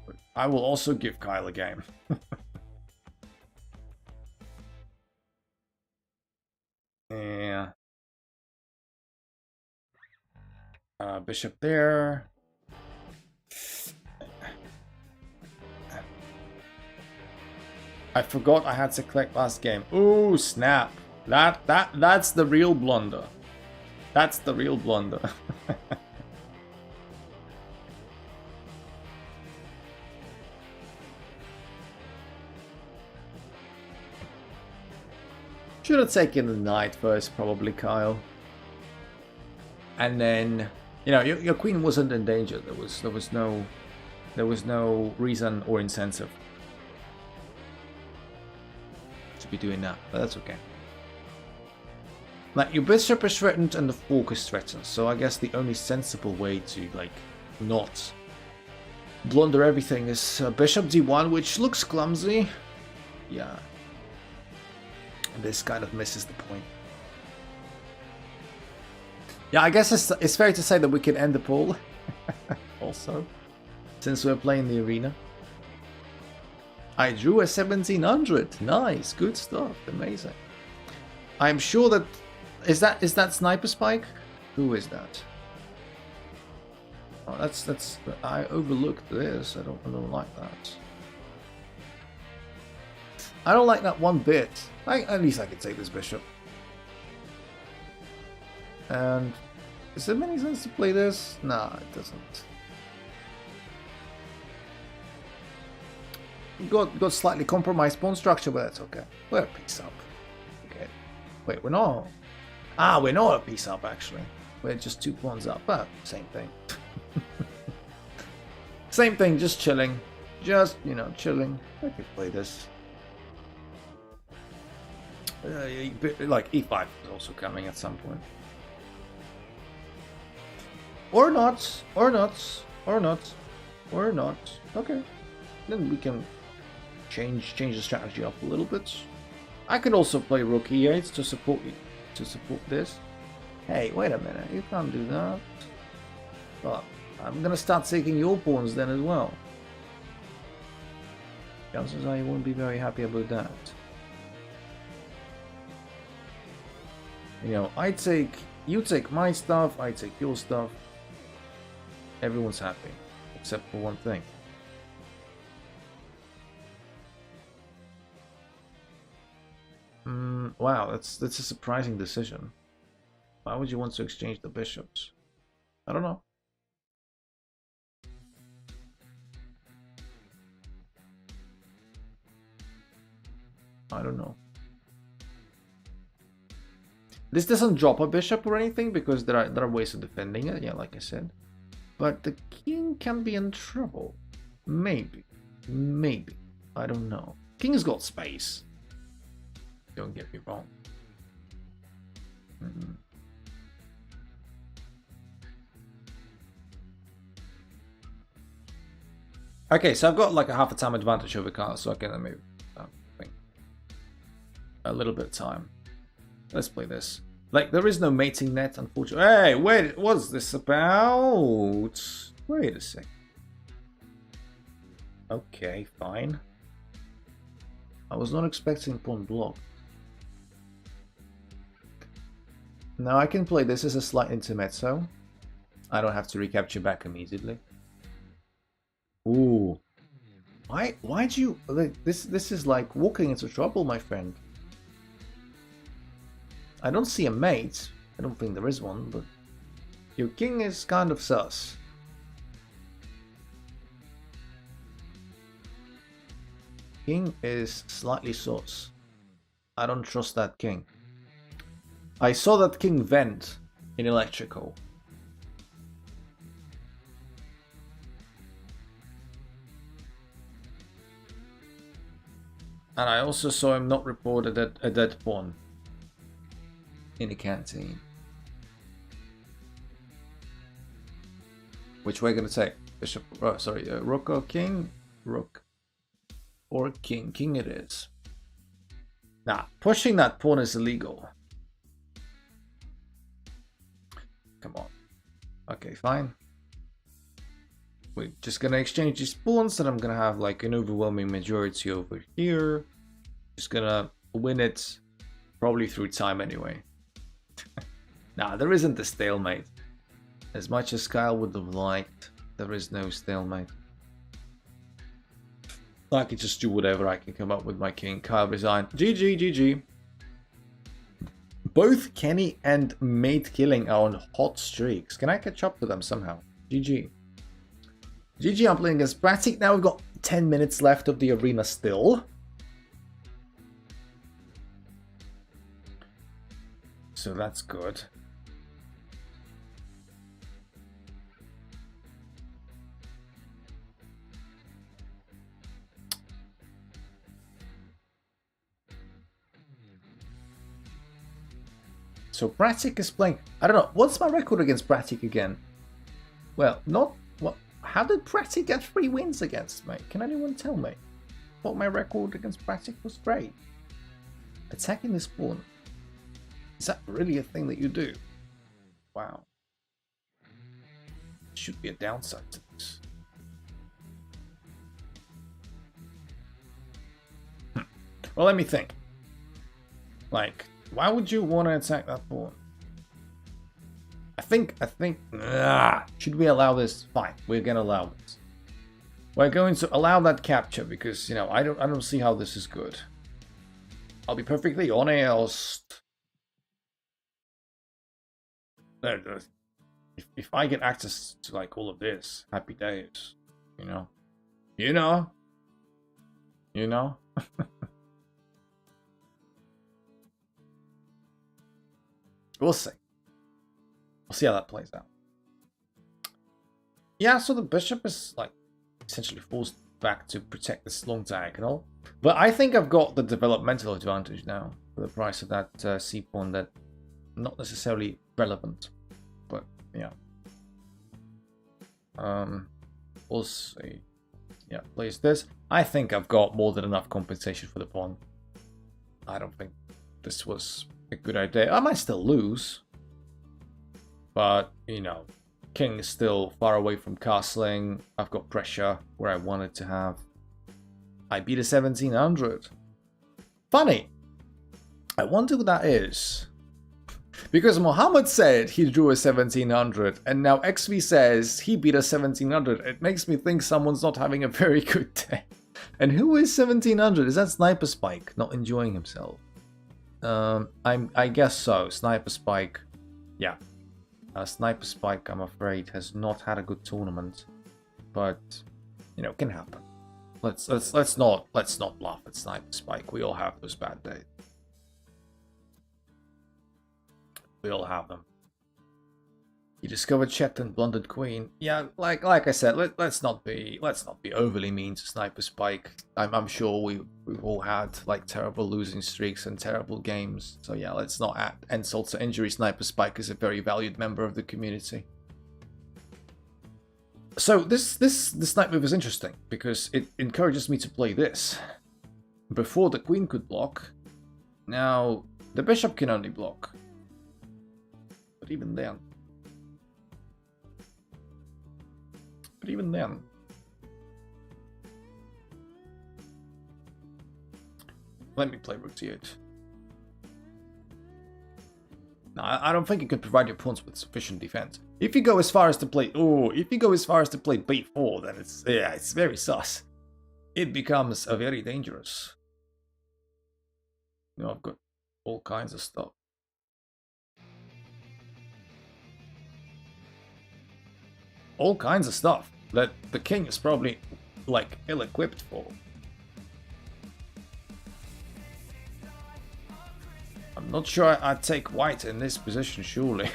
But I will also give Kyle a game. Yeah. Bishop there. I forgot I had to collect last game. Ooh, snap. That's the real blunder. That's the real blunder. Should have taken the knight first, probably, Kyle. And then, you know, your queen wasn't in danger. There was no reason or incentive to be doing that, but that's okay. Like, your bishop is threatened and the fork is threatened, so I guess the only sensible way to, like, not blunder everything is bishop d1, which looks clumsy. Yeah. This kind of misses the point. Yeah, I guess it's fair to say that we can end the poll. Also, since we're playing the arena. I drew a 1700. Nice, good stuff, amazing. I'm sure that is that Sniper Spike? Who is that? Oh, that's I overlooked this. I don't like that. I don't like that one bit. At least I can take this bishop. And is there any sense to play this? Nah, it doesn't. Got slightly compromised pawn structure, but that's okay. We're a piece up. Okay. Wait, we're not. Ah, we're not a piece up actually. We're just 2 pawns up. But same thing. Same thing, just chilling. Just, you know, chilling. I could play this. Like e5 is also coming at some point. Or not. Or not. Or not. Or not. Okay. Then we can change the strategy up a little bit. I could also play rook e8 to support this. Hey, wait a minute, you can't do that. Well, I'm gonna start taking your pawns then as well. Chances are you won't be very happy about that. You know, you take my stuff, I take your stuff. Everyone's happy, except for one thing. Wow, that's a surprising decision. Why would you want to exchange the bishops? I don't know. I don't know. This doesn't drop a bishop or anything because there are ways of defending it, yeah, like I said. But the king can be in trouble. Maybe. Maybe. I don't know. King's got space. Don't get me wrong. Okay, so I've got like a half a time advantage over Carl, so I can maybe a little bit of time. Let's play this. Like, there is no mating net, unfortunately. Hey, wait, what's this about? Wait a sec. Okay, fine. I was not expecting pawn block. Now I can play this as a slight intermezzo. I don't have to recapture back immediately. Ooh. Why'd you... Like, this is like walking into trouble, my friend. I don't see a mate. I don't think there is one, but your king is kind of sus. King is slightly sus. I don't trust that king. I saw that king vent in electrical. And I also saw him not report a dead pawn in the canteen. Which way are you going to take? bishop. Oh, sorry, rook or king? Rook or king. King it is. Nah, pushing that pawn is illegal. Come on. Okay, fine. We're just gonna exchange these pawns, and I'm gonna have like an overwhelming majority over here. Just gonna win it, probably through time anyway. Nah, there isn't a stalemate. As much as Kyle would have liked, there is no stalemate. I can just do whatever I can come up with my king. Kyle resigned. GG, GG. Both Kenny and Mate Killing are on hot streaks. Can I catch up to them somehow? GG. GG, I'm playing against Bratic. Now we've got 10 minutes left of the arena still. So that's good. So Bratic is playing. I don't know. What's my record against Bratic again? Well, not what. How did Bratic get 3 wins against me? Can anyone tell me? Thought my record against Bratic was great. Attacking this pawn. Is that really a thing that you do? Wow. Should be a downside to this. Well, let me think. Like, why would you want to attack that pawn? I think, should we allow this? Fine, we're gonna allow this. We're going to allow that capture because, you know, I don't see how this is good. I'll be perfectly honest. If I get access to like all of this, happy days, you know. We'll see. We'll see how that plays out. Yeah, so the bishop is like essentially forced back to protect this long diagonal. But I think I've got the developmental advantage now for the price of that c pawn that not necessarily relevant. But yeah. We'll see. Yeah, plays this. I think I've got more than enough compensation for the pawn. I don't think this was a good idea. I might still lose, but you know, king is still far away from castling. I've got pressure where I wanted to have. I beat a 1700. Funny. I wonder who that is. Because Mohammed said he drew a 1700, and now XV says he beat a 1700. It makes me think someone's not having a very good day. And who is 1700? Is that Sniper Spike not enjoying himself? I guess so. Sniper Spike, yeah. Sniper Spike, I'm afraid, has not had a good tournament, but you know, can happen. Let's not laugh at Sniper Spike. We all have those bad days. We all have them. You discovered checked and blundered queen. Yeah, like I said, let's not be overly mean to Sniper Spike. I'm sure we've all had like terrible losing streaks and terrible games. So yeah, let's not add insult to injury. Sniper Spike is a very valued member of the community. So this knight move is interesting because it encourages me to play this. Before the queen could block, now the bishop can only block. But even then. Let me play rook d8. No, I don't think you can provide your pawns with sufficient defense. If you go as far as to play, b4, then it's very sus. It becomes a very dangerous. You know, I've got all kinds of stuff. All kinds of stuff that the king is probably like ill-equipped for. I'm not sure I'd take white in this position, surely.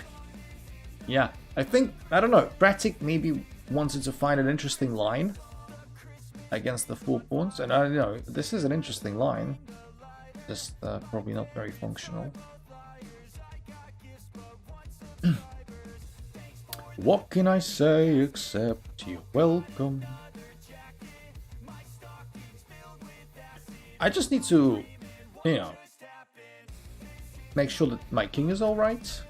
Yeah, I don't know, Bratic maybe wanted to find an interesting line against the 4 pawns, and I don't know, this is an interesting line, just probably not very functional. What can I say except you're welcome? I just need to, you know, make sure that my king is alright.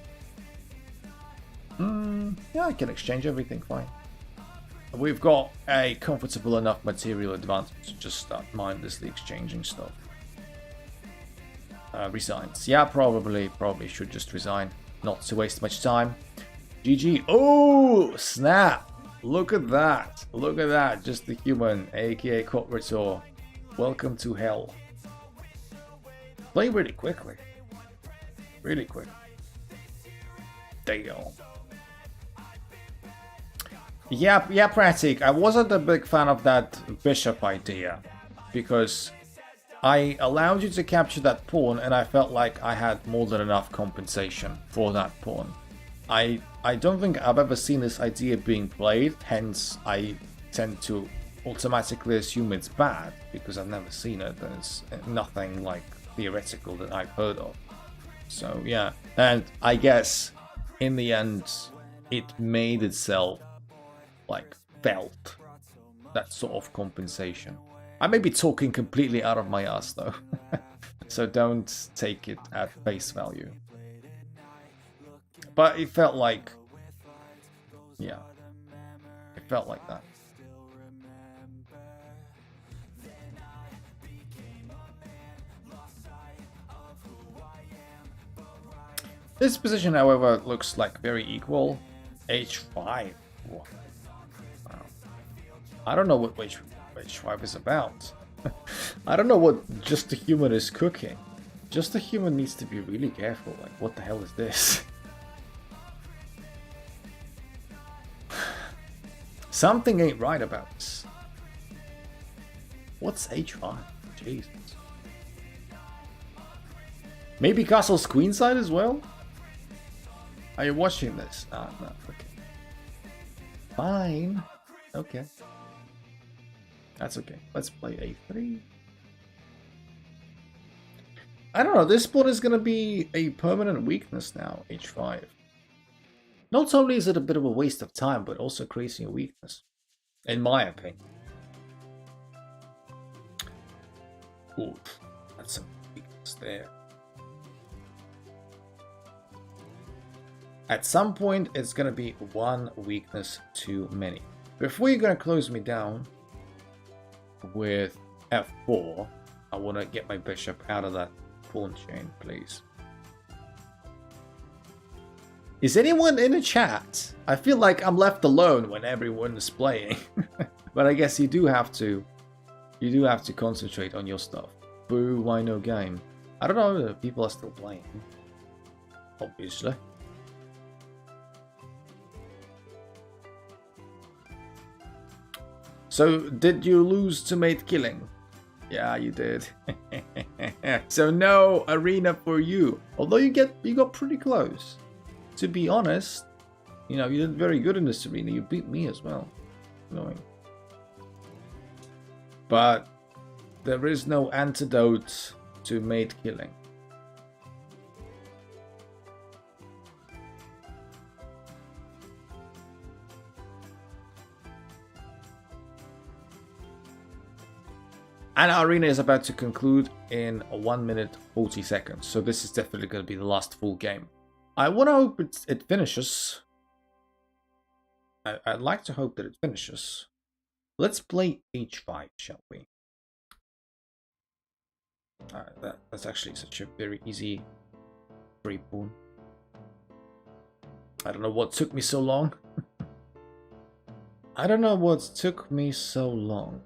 Yeah, I can exchange everything fine. We've got a comfortable enough material advantage to just start mindlessly exchanging stuff. Resigns. Yeah, probably should just resign. Not to waste much time. GG. Oh, snap. Look at that. Look at that. Just the human, aka Cotrator. Welcome to hell. Play really quickly. Really quick. Damn. Yeah, Pratik. I wasn't a big fan of that bishop idea. Because I allowed you to capture that pawn and I felt like I had more than enough compensation for that pawn. I don't think I've ever seen this idea being played, hence I tend to automatically assume it's bad because I've never seen it and it's nothing like theoretical that I've heard of. So yeah, and I guess in the end it made itself like felt that sort of compensation. I may be talking completely out of my ass though, so don't take it at face value. But it felt like, yeah, it felt like that. This position, however, looks like very equal. H5. Wow. I don't know what H5 is about. I don't know what Just the Human is cooking. Just the Human needs to be really careful. Like, what the hell is this? Something ain't right about this. What's H5? Jesus. Maybe Castle's queenside as well? Are you watching this? Ah, no, okay. Fine. Okay. That's okay. Let's play A3. I don't know, this pawn is gonna be a permanent weakness now, H5. Not only is it a bit of a waste of time, but also creating a weakness. In my opinion. Ooh, that's a weakness there. At some point, it's going to be one weakness too many. Before you're going to close me down with F4, I want to get my bishop out of that pawn chain, please. Is anyone in the chat? I feel like I'm left alone when everyone is playing. But I guess you do have to concentrate on your stuff. Boo, why no game? I don't know if people are still playing. Obviously. So, did you lose to mate killing? Yeah, you did. So no arena for you. Although you got pretty close. To be honest, you know, you did very good in this arena. You beat me as well. Annoying. But there is no antidote to mate killing. And our arena is about to conclude in 1 minute 40 seconds. So this is definitely going to be the last full game. I want to hope it finishes. I'd like to hope that it finishes. Let's play H5, shall we? That's actually such a very easy free pawn. I don't know what took me so long. I don't know what took me so long.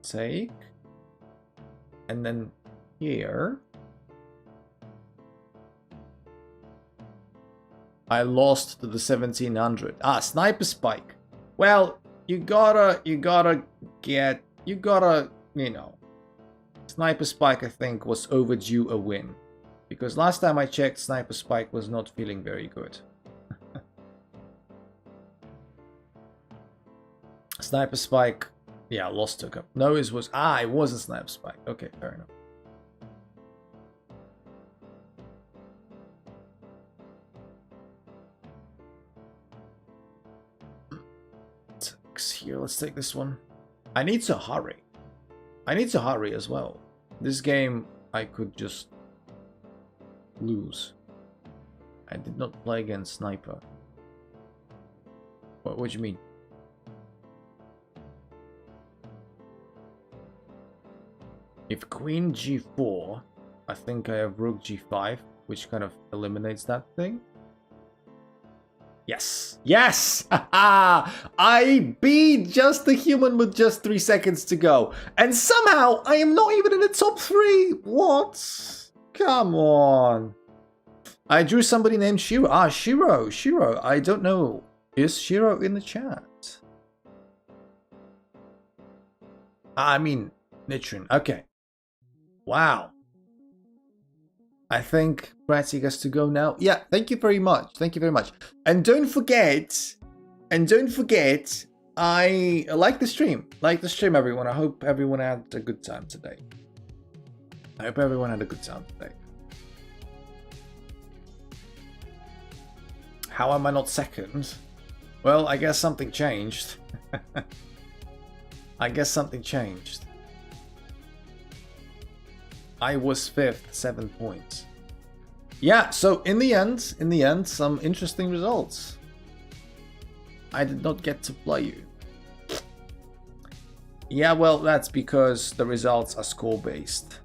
Take. And then here. I lost to the 1700. Ah, sniper spike. Well, you gotta, you know. Sniper spike, I think, was overdue a win. Because last time I checked, sniper spike was not feeling very good. Sniper spike, yeah, lost to a couple. No, it was, it was a sniper spike. Okay, fair enough. picks here. Let's take this one. I need to hurry. I need to hurry as well. This game, I could just lose. I did not play against Sniper. What do you mean? If Queen G4, I think I have Rook G5, which kind of eliminates that thing. Yes! Yes! I beat just the human with just 3 seconds to go. And somehow I am not even in the top 3. What? Come on. I drew somebody named Shiro. Ah, Shiro. Shiro. I don't know. Is Shiro in the chat? I mean, Nitrin. Okay. Wow. I think Bratty gets to go now. Yeah, thank you very much. Thank you very much. And don't forget, I like the stream. Like the stream, everyone. I hope everyone had a good time today. I hope everyone had a good time today. How am I not second? Well, I guess something changed. I guess something changed. I was 5th, 7 points. Yeah, so in the end, some interesting results. I did not get to play you. Yeah, well, that's because the results are score-based.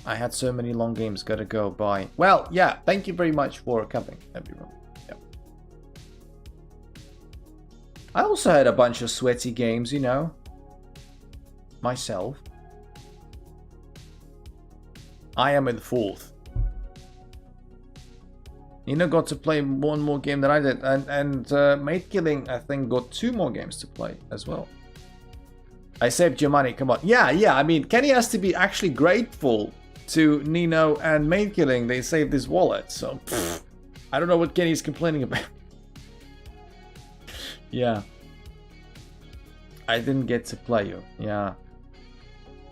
I had so many long games gotta go by. Well, yeah, thank you very much for coming, everyone. Yep. I also had a bunch of sweaty games, you know. Myself. I am in 4th. Nino got to play one more game than I did, and Mate Killing, I think, got 2 more games to play as well. I saved your money, come on. Yeah, I mean, Kenny has to be actually grateful to Nino and Mate Killing. They saved his wallet, so I don't know what Kenny's complaining about. Yeah. I didn't get to play you, yeah.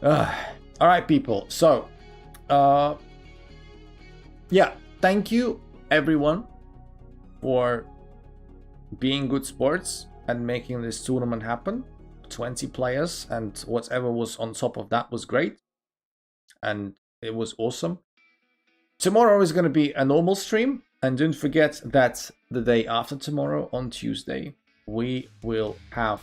Alright, people, so yeah, thank you everyone for being good sports and making this tournament happen. 20 players and whatever was on top of that was great, and it was awesome. Tomorrow is going to be a normal stream, and don't forget that the day after tomorrow, on Tuesday, we will have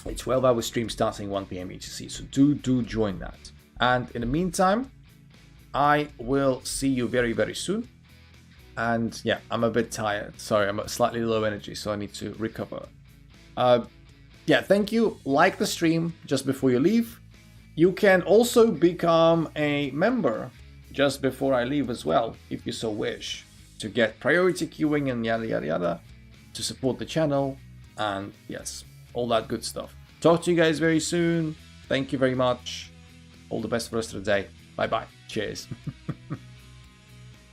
a 12-hour stream starting 1 PM ETC, so do join that. And in the meantime, I will see you very, very soon. And yeah, I'm a bit tired. Sorry, I'm slightly low energy, so I need to recover. Yeah, thank you. Like the stream just before you leave. You can also become a member just before I leave as well, if you so wish, to get priority queuing and yada yada yada, to support the channel, and yes, all that good stuff. Talk to you guys very soon. Thank you very much. All the best for the rest of the day. Bye bye. Cheers.